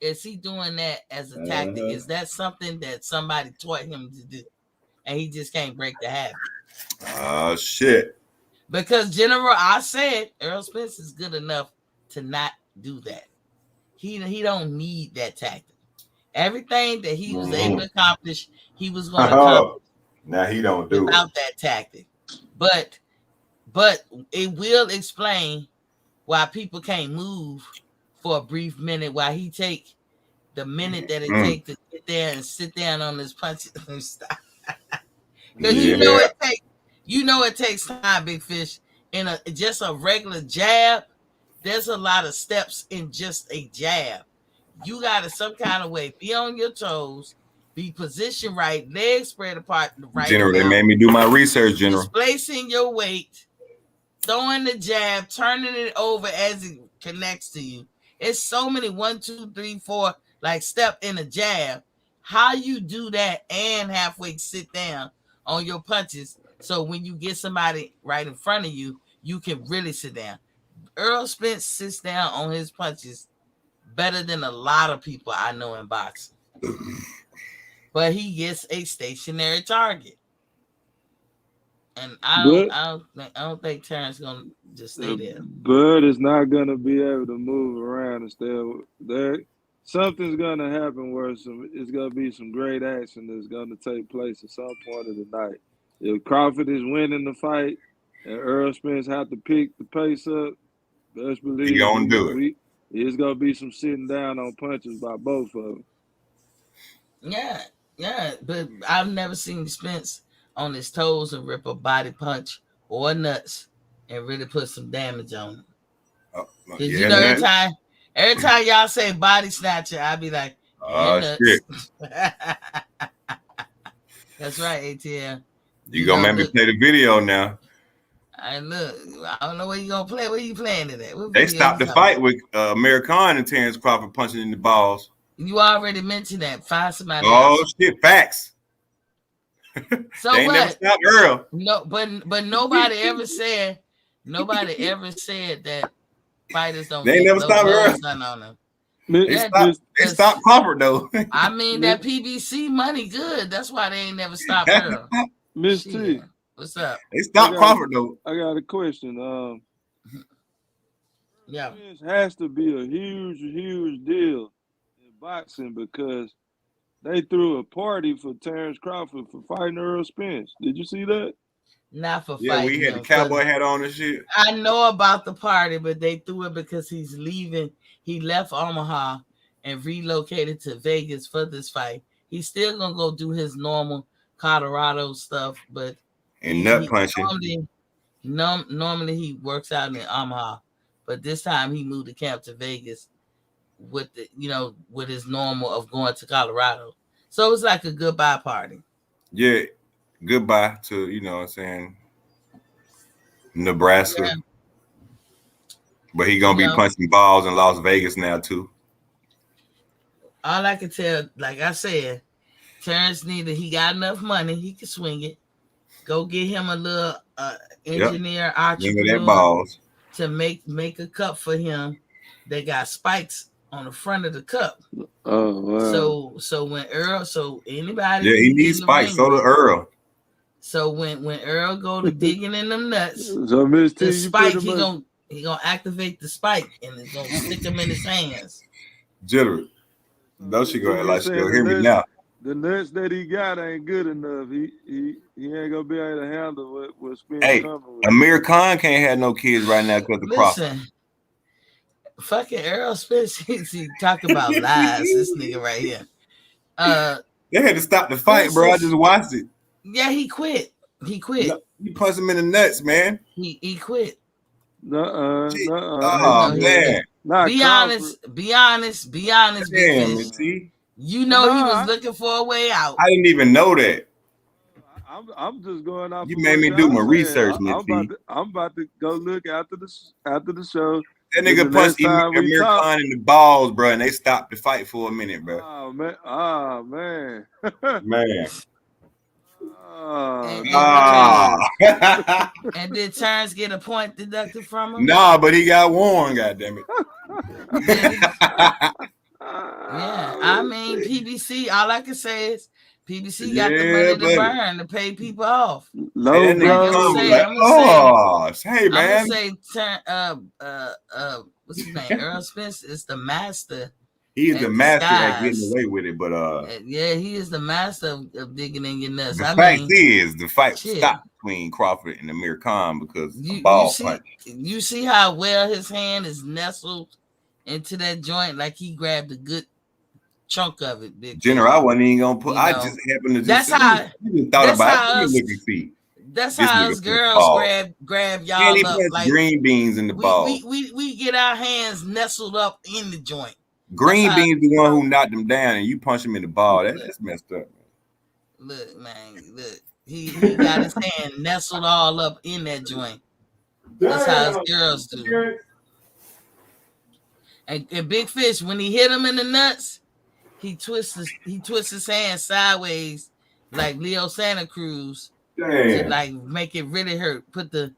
is he doing that as a tactic? Is that something that somebody taught him to do, and he just can't break the habit? Oh shit! Because General, I said Errol Spence is good enough to not do that. He don't need that tactic. Everything that he was able to accomplish, he was going to accomplish. Now he don't do without that tactic. But it will explain why people can't move for a brief minute, while he take the minute that it takes to get there and sit down on his punches and stop. Because you know it takes time, Big Fish. In just a regular jab, there's a lot of steps in just a jab. You gotta some kind of way be on your toes, be positioned right, legs spread apart the right General, amount, they made me do my research, General. Displacing your weight, throwing the jab, turning it over as it connects to you. It's so many 1, 2, 3, 4 like step in a jab. How you do that and halfway sit down on your punches, so when you get somebody right in front of you, you can really sit down. Errol Spence sits down on his punches better than a lot of people I know in boxing. But he gets a stationary target. And I don't think Terrence gonna just stay there. Bud is not gonna be able to move around and stay there. Something's gonna happen where it's gonna be some great action that's gonna take place at some point of the night. If Crawford is winning the fight and Errol Spence have to pick the pace up, best believe he gonna do it. It's gonna be some sitting down on punches by both of them. Yeah, but I've never seen Spence on his toes and rip a body punch or nuts and really put some damage on him. You know, every time y'all say body snatcher, I be like, shit. That's right, ATL. You gonna make me play the video now? Look, I don't know where you gonna play. Where you playing it at? What They video stopped you the talking fight about? with American and Terrence Crawford punching in the balls. You already mentioned that. Find somebody Oh else. shit, facts. So They ain't never what? stopped Earl. No, but nobody ever said that fighters don't They ain't get never no stopped Earl. blood done on them. They Yeah, stopped. They stopped Crawford though. I mean that PBC money good. That's why they ain't never stopped Earl. Miss Shit. T, What's up? They stopped Crawford though. I got a question. Yeah. Spence has to be a huge deal in boxing because they threw a party for Terrence Crawford for fighting Errol Spence. Did you see that? Not for Yeah, fighting we had him. the cowboy hat on and shit. I know about the party, but they threw it because he's leaving. He left Omaha and relocated to Vegas for this fight. He's still gonna go do his normal Colorado stuff, but And nut punching. Normally he works out in Omaha, but this time he moved the camp to Vegas with with his normal of going to Colorado. So it's like a goodbye party. Yeah, goodbye to what I'm saying, Nebraska. Yeah. But he gonna be punching balls in Las Vegas now too. All I can tell, like I said, Terrence he got enough money, he can swing it. Go get him a little engineer entrepreneur to make a cup for him. They got spikes on the front of the cup. Oh wow! So when Earl, anybody, he needs spikes. So do Earl. So when Earl go to digging in them nuts, so Miss T, the spike he gonna activate the spike and it's gonna stick him in his hands. Jittery. Though she go like she go hear me now. The nuts that he got ain't good enough. He ain't gonna be able to handle what Spence coming with. Amir Khan can't have no kids right now because of Crawford. Fucking Errol Spence, he talk about lies. This nigga right here. They had to stop the fight, bro. I just watched it. Yeah, he quit. He punched him in the nuts, man. He quit. Oh man. Be honest. Damn, T. You know he was looking for a way out. I didn't even know that. I'm just going off. You made me do my research, T. I'm about to go look after the show. That nigga punched Amir Khan in the balls, bro, and they stopped the fight for a minute, bro. Oh man. Man. And did Terrence get a point deducted from him? Nah, but he got warned, goddammit. Yeah, I mean PBC. All I can say is PBC got the money to burn to pay people off. Hey, man. I'm gonna say, what's his name? Errol Spence is the master. He is the master at getting away with it, but yeah, he is the master of digging in your nuts. The fact is, the fight stopped between Crawford and Amir Khan because of ball punch. You see how well his hand is nestled into that joint, like he grabbed a good chunk of it. Big General, I wasn't even gonna put. I just happened to just. That's how us girls grab y'all up like green beans in the ball. We get our hands nestled up in the joint. Green beans the one who knocked him down, and you punch him in the ball. That's messed up. Look, man, look. He got his hand nestled all up in that joint. That's how us girls do. And Big Fish, when he hit him in the nuts, he twists his hand sideways like Leo Santa Cruz to like make it really hurt. Put the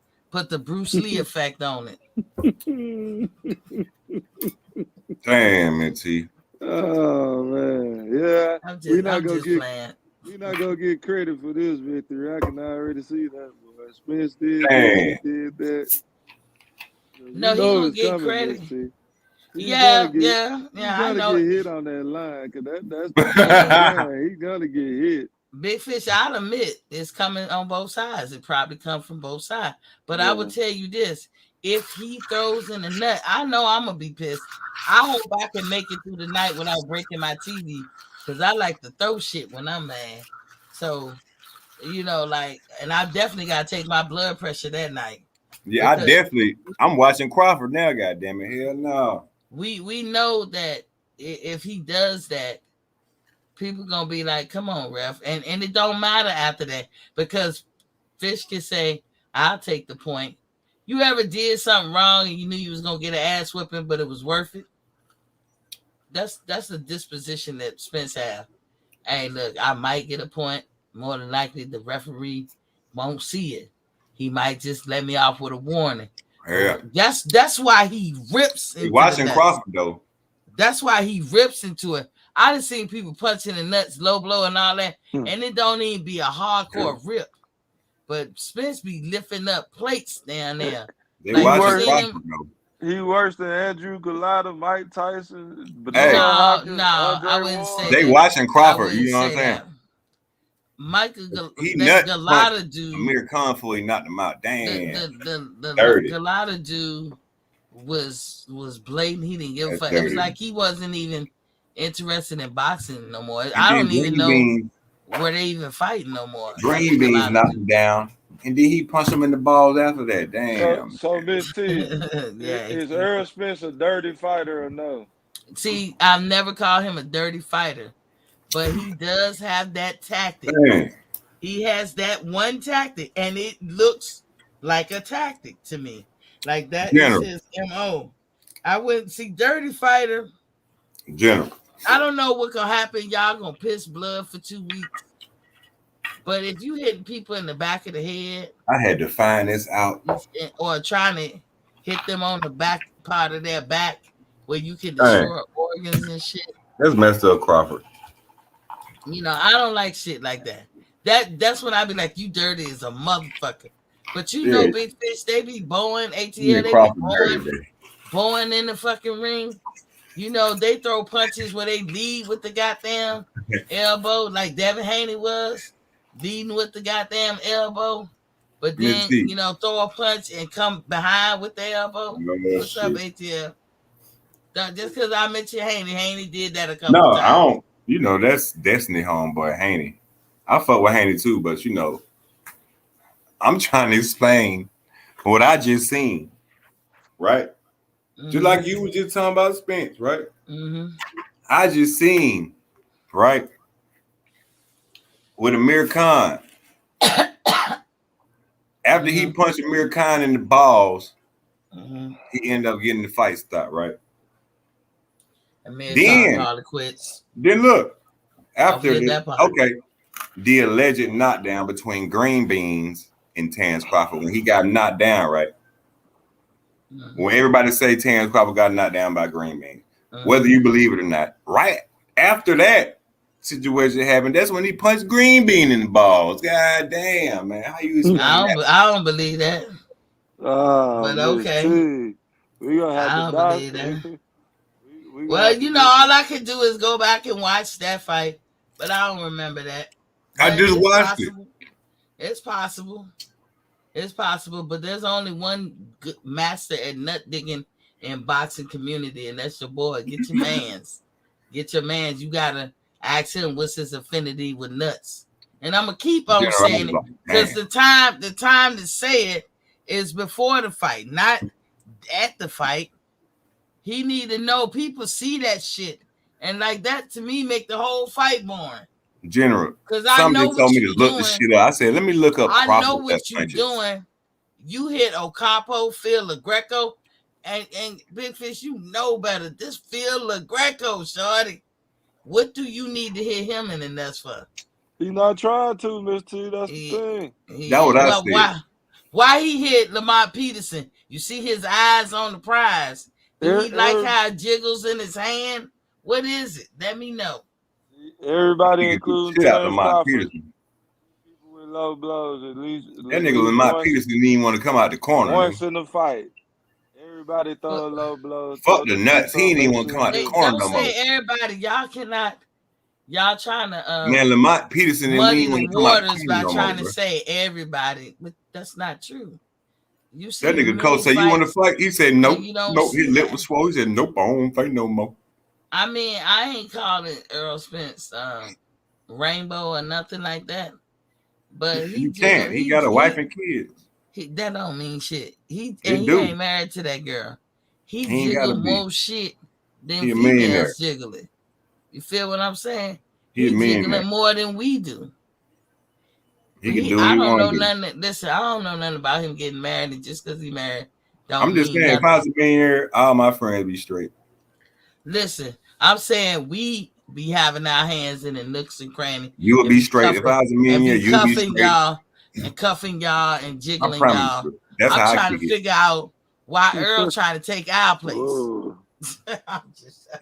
Bruce Lee effect on it. Damn, T. Oh man, yeah. We're not gonna get credit for this victory. I can already see that. Boy. Spence did that. No, he gonna get credit. Yeah, I know. Get hit on that line because that's the line. He's gonna get hit. Big Fish, I'll admit, it's coming on both sides. It probably comes from both sides. But I will tell you this: if he throws in the nut, I know I'm gonna be pissed. I hope I can make it through the night without breaking my TV because I like to throw shit when I'm mad. So, and I definitely gotta take my blood pressure that night. Yeah, I'm watching Crawford now. Goddamn it, hell no. We know that if he does that, people gonna be like, "Come on, ref," and it don't matter after that because Fish can say, I'll take the point. You ever did something wrong and you knew you was gonna get an ass whipping, but it was worth it? That's the disposition that Spence have. Hey, look, I might get a point. More than likely, the referee won't see it. He might just let me off with a warning. Yeah. That's why he rips into watching Crawford though. That's why he rips into it. I done seen people punching the nuts, low blow, and all that, and it don't even be a hardcore rip. But Spence be lifting up plates down there. They watching Crawford though. He worse than Andrew Galata, Mike Tyson, No, I wouldn't say they that. Watching Crawford. You know what I'm saying? Michael Galata dude. Amir Khan before he knocked him out. Damn. The Galata dude was blatant. He didn't give a fuck. It was like he wasn't even interested in boxing no more. I don't even know where they even fighting no more. Green Beans knocked him down. And then he punched him in the balls after that. Damn. So Miss T, is Errol Spence a dirty fighter or no? See, I've never called him a dirty fighter, but he does have that tactic. Dang. He has that one tactic, and it looks like a tactic to me. Like that is his MO. I wouldn't see dirty fighter. General. I don't know what gonna happen. Y'all gonna piss blood for 2 weeks. But if you hitting people in the back of the head, I had to find this out. Or trying to hit them on the back part of their back where you can destroy organs and shit. That's messed up, Crawford. You know, I don't like shit like that. That's when I be like, you dirty as a motherfucker. But you know, Big Fish, they be bowing, ATL, they be bowing in the fucking ring. You know, they throw punches where they lead with the goddamn elbow, like Devin Haney was. Leading with the goddamn elbow, but then throw a punch and come behind with the elbow. What's up, ATL? Just because I mentioned Haney did that a couple times. No, I don't. You know, that's Destiny homeboy Haney. I fuck with Haney too, but you know, I'm trying to explain what I just seen, right? Mm-hmm. Just like you were just talking about Spence, right? Mm-hmm. I just seen, right? With Amir Khan. After he punched Amir Khan in the balls, he ended up getting the fight stopped, right? Amir Khan quits. Then look, after the alleged knockdown between Green Beans and Terrence Crawford, when he got knocked down, right? When everybody say Terrence Crawford got knocked down by Green Beans, whether you believe it or not, right after that situation happened, that's when he punched Green Bean in the balls. God damn, man. How you I don't believe that. But okay. We gonna have I don't believe that. Well, you know, all I can do is go back and watch that fight, but I don't remember that. I just watched it. It's possible. It's possible, but there's only one good master at nut digging in boxing community, and that's your boy. Get your mans. Get your mans. You gotta ask him what's his affinity with nuts. And I'm gonna keep on saying it because the time to say it is before the fight, not at the fight. He need to know people see that shit. And like that to me make the whole fight boring. General. Because I know what told me you're to look doing. This shit up. I said, let me look up. I know what you're doing. You hit Ocampo, Phil LaGreco, and Big Fish, you know better. This Phil LaGreco, shorty. What do you need to hit him in the nuts for? He's not trying to, Miss T. That's the thing. That's what I said. Why he hit Lamont Peterson? You see his eyes on the prize. Do he like how it jiggles in his hand? What is it? Let me know. Everybody, including Terrence Crawford, people with low blows, at least. That nigga Lamont Peterson didn't even want to come out the corner. Once in the fight. Everybody throw low blows. Fuck the nuts. He didn't even want to come out the corner no more. Don't say everybody. Y'all cannot. Y'all trying to man, Lamont Peterson muddy the waters by trying to say everybody, but that's not true. You see that nigga coach said you want to fight? He said nope. Nope. His lip was swollen. He said nope. I don't fight no more. I mean, I ain't calling Errol Spence rainbow or nothing like that. But he can't. He got a wife and kids. That don't mean shit. He ain't married to that girl. He jiggle more shit than females jiggling. You feel what I'm saying? He jiggling more than we do. He can do what I he don't want know to do. nothing. Listen, I don't know nothing about him getting married, and just because he married I'm don't just mean saying, if nothing. I was a millionaire, all my friends be straight. Listen, I'm saying we be having our hands in the nooks and crannies. You would and be straight. If I was a millionaire, you'd be cuffing straight. y'all and I jiggling promise y'all. you. That's I'm how I trying to kick it. figure out why Earl trying to take our place. Whoa.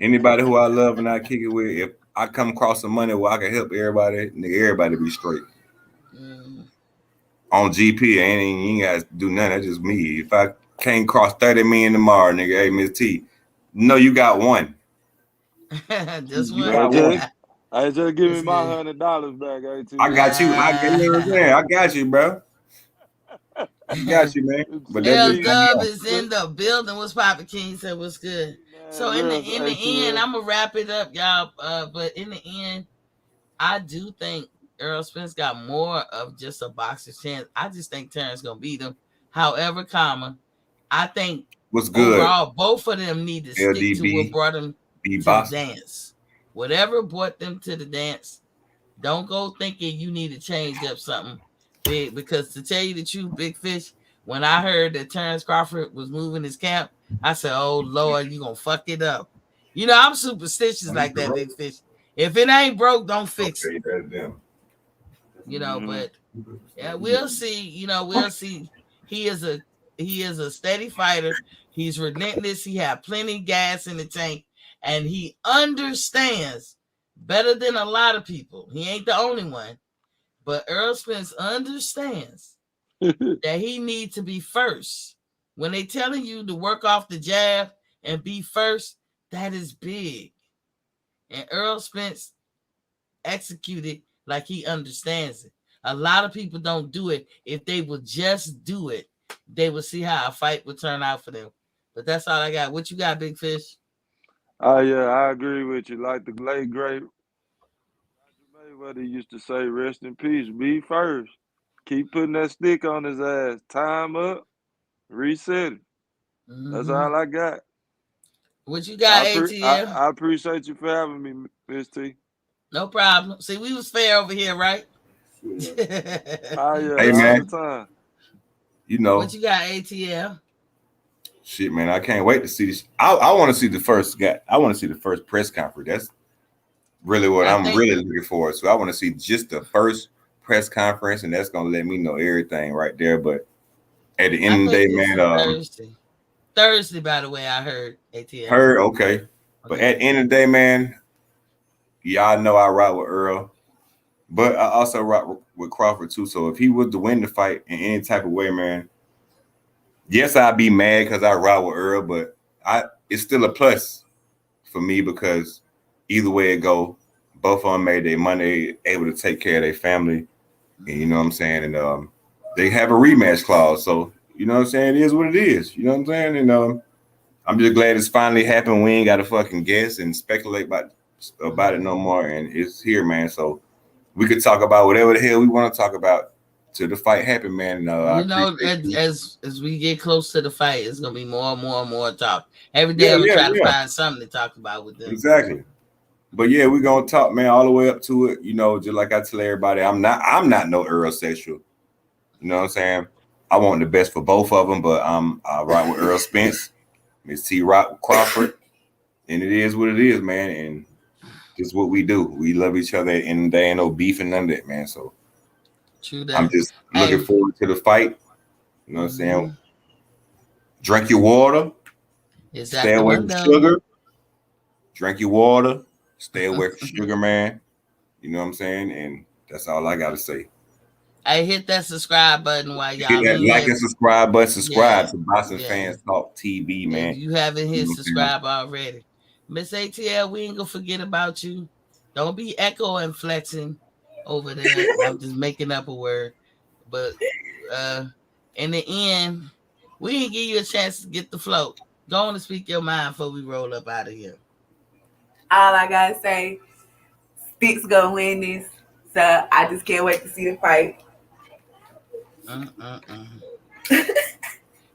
Anybody who I love and I kick it with, if I come across some money where I can help everybody, nigga, everybody be straight. On GP, you ain't got to do nothing. That's just me. If I can't cross 30 million tomorrow, nigga, hey, Miss T, no, you got one. Just You one. got one. I just give me my $100 back, ATL. I got you. I got you, bro. I got you, man. But that's L just Dub is in the building. What's poppin', King? Said what's good. So in the end, I'm gonna wrap it up, y'all. But in the end, I do think Errol Spence got more of just a boxer's chance. I just think Terrence gonna beat him. However, I think what's good. Overall, both of them need to stick to what brought them to the dance. Whatever brought them to the dance. Don't go thinking you need to change up something big, because to tell you the truth, Big Fish, when I heard that Terrence Crawford was moving his camp, I said, "Oh Lord, you gonna fuck it up." You know, I'm superstitious like that, Big Fish. If it ain't broke, don't fix it. You know, but yeah, we'll see. You know, we'll see. He is a steady fighter. He's relentless. He had plenty of gas in the tank, and he understands better than a lot of people. He ain't the only one, but Errol Spence understands that he needs to be first. When they telling you to work off the jab and be first, that is big. And Errol Spence executed like he understands it. A lot of people don't do it. If they would just do it, they would see how a fight would turn out for them. But that's all I got. What you got, Big Fish? Oh yeah, I agree with you. Like the late great Roger Mayweather used to say, "Rest in peace. Be first. Keep putting that stick on his ass. Time up. Reset it." That's all I got. What you got, ATL? I appreciate you for having me, Miss T. No problem. See, we was fair over here, right? Oh yeah, hey, man. all the time. You know. What you got, ATL? Shit, man, I can't wait to see this. I want to see the first guy. I want to see the first press conference. That's really what I'm really looking for. So I want to see just the first press conference, and that's gonna let me know everything right there. But at the end of the day, man, Thursday, by the way, I heard ATL. Heard, okay. But at the end of the day, man, y'all know I ride with Earl, but I also ride with Crawford too. So if he was to win the fight in any type of way, man, yes, I'd be mad because I ride with Earl, but it's still a plus for me because either way it go, both of them made their money, able to take care of their family, and you know what I'm saying, and they have a rematch clause. So you know what I'm saying, it is what it is. You know what I'm saying, and I'm just glad it's finally happened. We ain't got to fucking guess and speculate about it no more, and it's here, man. So we could talk about whatever the hell we want to talk about till the fight happen, man. You know, as we get close to the fight, it's gonna be more and more and more talk. Every day I'm gonna try to find something to talk about with them. Exactly. But yeah, we're gonna talk, man, all the way up to it. You know, just like I tell everybody, I'm not no Earl sexual. You know what I'm saying? I want the best for both of them, but I ride with Errol Spence, Miss T rock with Crawford, and it is what it is, man. And this is what we do. We love each other, and there ain't no beef and none of that, man. So true that. I'm just looking forward to the fight. You know what I'm saying? Drink your water. Stay away from sugar. Drink your water. Stay away from sugar, man. You know what I'm saying? And that's all I gotta say. Hey, hit that subscribe button while y'all hit that like and subscribe button. Subscribe to Boxing Fans Talk TV, man. If you haven't hit subscribe already, Miss ATL, we ain't gonna forget about you. Don't be echo and flexing over there. I'm just making up a word, but in the end, we didn't give you a chance to get the float. Go on and speak your mind before we roll up out of here. All I gotta say, Stick's gonna win this, so I just can't wait to see the fight.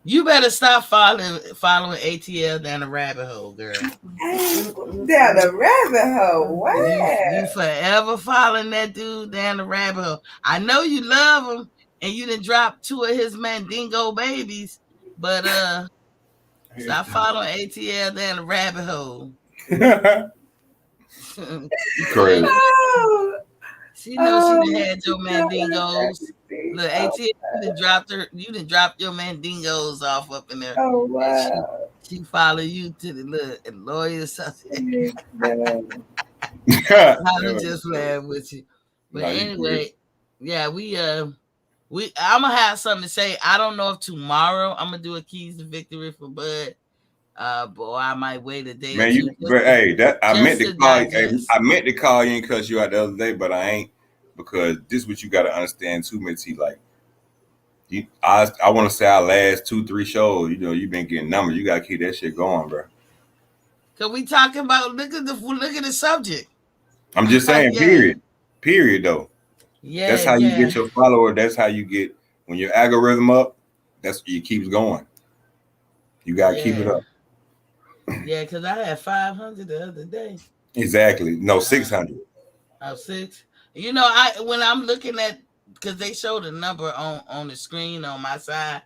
You better stop following ATL down the rabbit hole, girl. Down the rabbit hole. Wow. You forever following that dude down the rabbit hole. I know you love him, and you done dropped 2 of his Mandingo babies, but stop following ATL down the rabbit hole. Crazy. She knows she done had your Mandingos. Look, ATL, you done dropped your Mandingos off up in there. Oh wow. She follow you to the lawyers. I'm just playing with you. But anyway, yeah, I'm gonna have something to say. I don't know if tomorrow I'm gonna do a keys to victory for Bud. Boy, I might wait a day. Man, I meant to call you and cuss you out the other day, but I ain't, because this is what you got to understand too, Mitzi. Like, I want to say our last 2-3 shows, you've been getting numbers. You got to keep that shit going, bro. Cause we talking about look at the subject. I'm just saying, period though. Yeah, that's how you get your follower. That's how you get, when your algorithm up, that's it keeps going. You gotta keep it up. Yeah, because I had 500 the other day. Exactly. No, 600. 6. When I'm looking at, because they show the number on the screen on my side,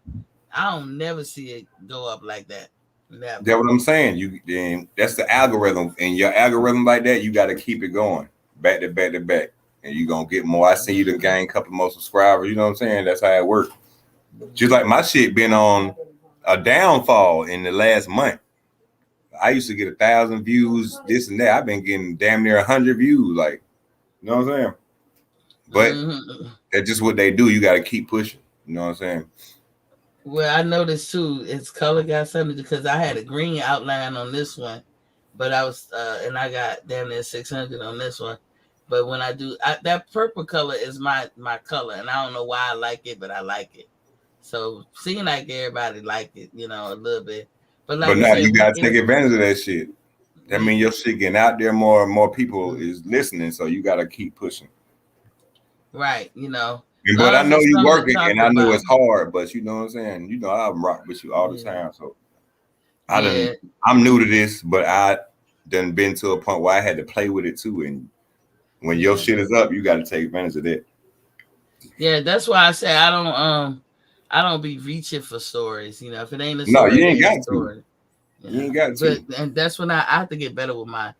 I don't never see it go up like that. Never. That's what I'm saying. That's the algorithm, and your algorithm like that, you got to keep it going back to back to back, and you're gonna get more. I see you to gain a couple more subscribers. You know what I'm saying? That's how it works. Just like my shit been on a downfall in the last month. I used to get 1,000 views, this and that. I've been getting damn near 100 views. Like, you know what I'm saying? But that's just what they do. You got to keep pushing. You know what I'm saying? Well, I noticed too, its color got something, because I had a green outline on this one, but I was, and I got damn near 600 on this one. But when I do, that purple color is my color, and I don't know why I like it, but I like it. So seeing like everybody like it, a little bit. But now you gotta take advantage of that shit. That means your shit getting out there more and more people is listening. So you gotta keep pushing. Right, But I know you working, and I know it's hard. But you know what I'm saying. I rock with you all the time. So I'm new to this, but I done been to a point where I had to play with it too. And when your shit is up, you got to take advantage of that. Yeah, that's why I say I don't be reaching for stories. If it ain't a story, you ain't got to. You ain't got to. And that's when I have to get better with my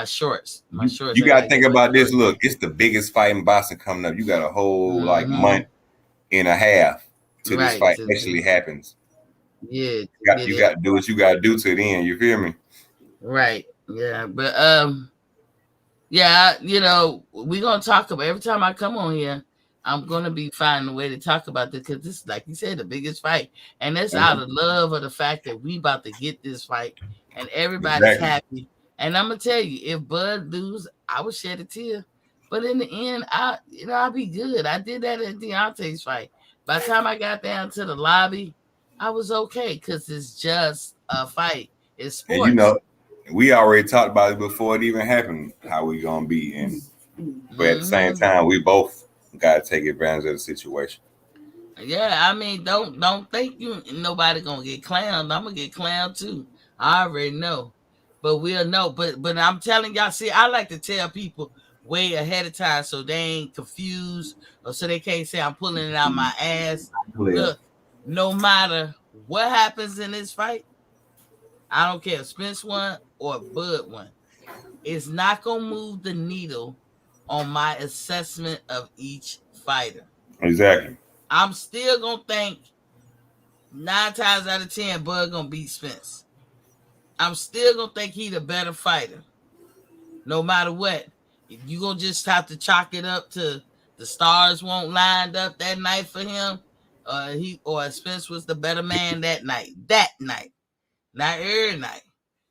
shorts. My shorts. You got to think about this. Look, it's the biggest fight in boxing coming up. You got a whole month and a half till this fight actually happens. Yeah, you got to do what you got to do to the end. You feel me? Right. Yeah, but we're gonna talk about, every time I come on here, I'm gonna be finding a way to talk about this, because this is, like you said, the biggest fight, and that's out of love of the fact that we about to get this fight, and everybody's happy. And I'm gonna tell you, if Bud lose, I would shed a tear, but in the end, I'll be good. I did that at Deontay's fight. By the time I got down to the lobby, I was okay, because it's just a fight. It's sports. And we already talked about it before it even happened, how we gonna be, but at the same time, we both gotta take advantage of the situation. Yeah, I mean, don't think nobody gonna get clowned. I'm gonna get clowned too. I already know, but we'll know. But I'm telling y'all, see, I like to tell people way ahead of time so they ain't confused, or so they can't say I'm pulling it out my ass. Look, no matter what happens in this fight, I don't care if Spence won or Bud won, it's not gonna move the needle on my assessment of each fighter. Exactly. I'm still gonna think 9 times out of 10 Bud gonna beat Spence. I'm still gonna think he the better fighter, no matter what. You gonna just have to chalk it up to the stars won't line up that night for him, or Spence was the better man that night. That night. Not every night.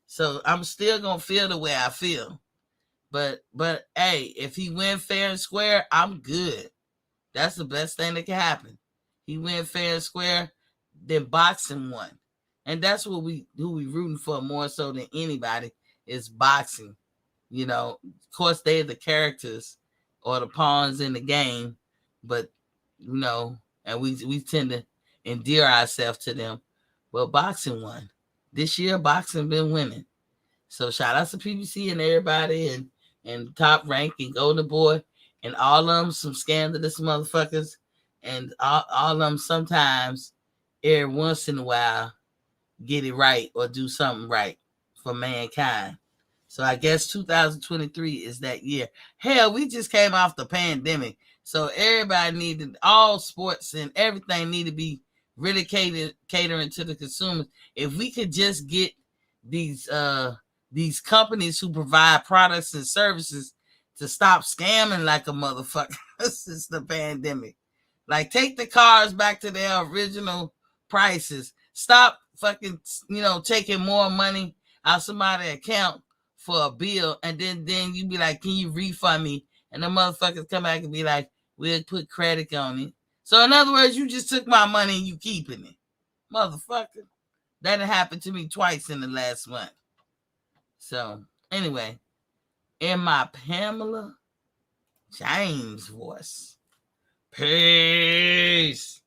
So I'm still gonna feel the way I feel. But hey, if he win fair and square, I'm good. That's the best thing that can happen. He win fair and square, then boxing won. And that's what who we rooting for more so than anybody is boxing. Of course they're the characters or the pawns in the game, but and we tend to endear ourselves to them. Well, boxing won. This year, boxing been winning. So shout out to PBC and everybody and Top Rank and Golden Boy and all of them some scandalous motherfuckers. And all of them sometimes, every once in a while, get it right or do something right for mankind. So I guess 2023 is that year. Hell, we just came off the pandemic. So everybody needed, all sports and everything need to be really catering to the consumers. If we could just get these companies who provide products and services to stop scamming like a motherfucker since the pandemic. Like, take the cars back to their original prices. Stop fucking, taking more money out somebody's account for a bill, and then you be like, can you refund me? And the motherfuckers come back and be like, we'll put credit on it. So in other words, you just took my money and you keeping it. Motherfucker. That happened to me twice in the last month. So anyway, in my Pamela James voice. Peace.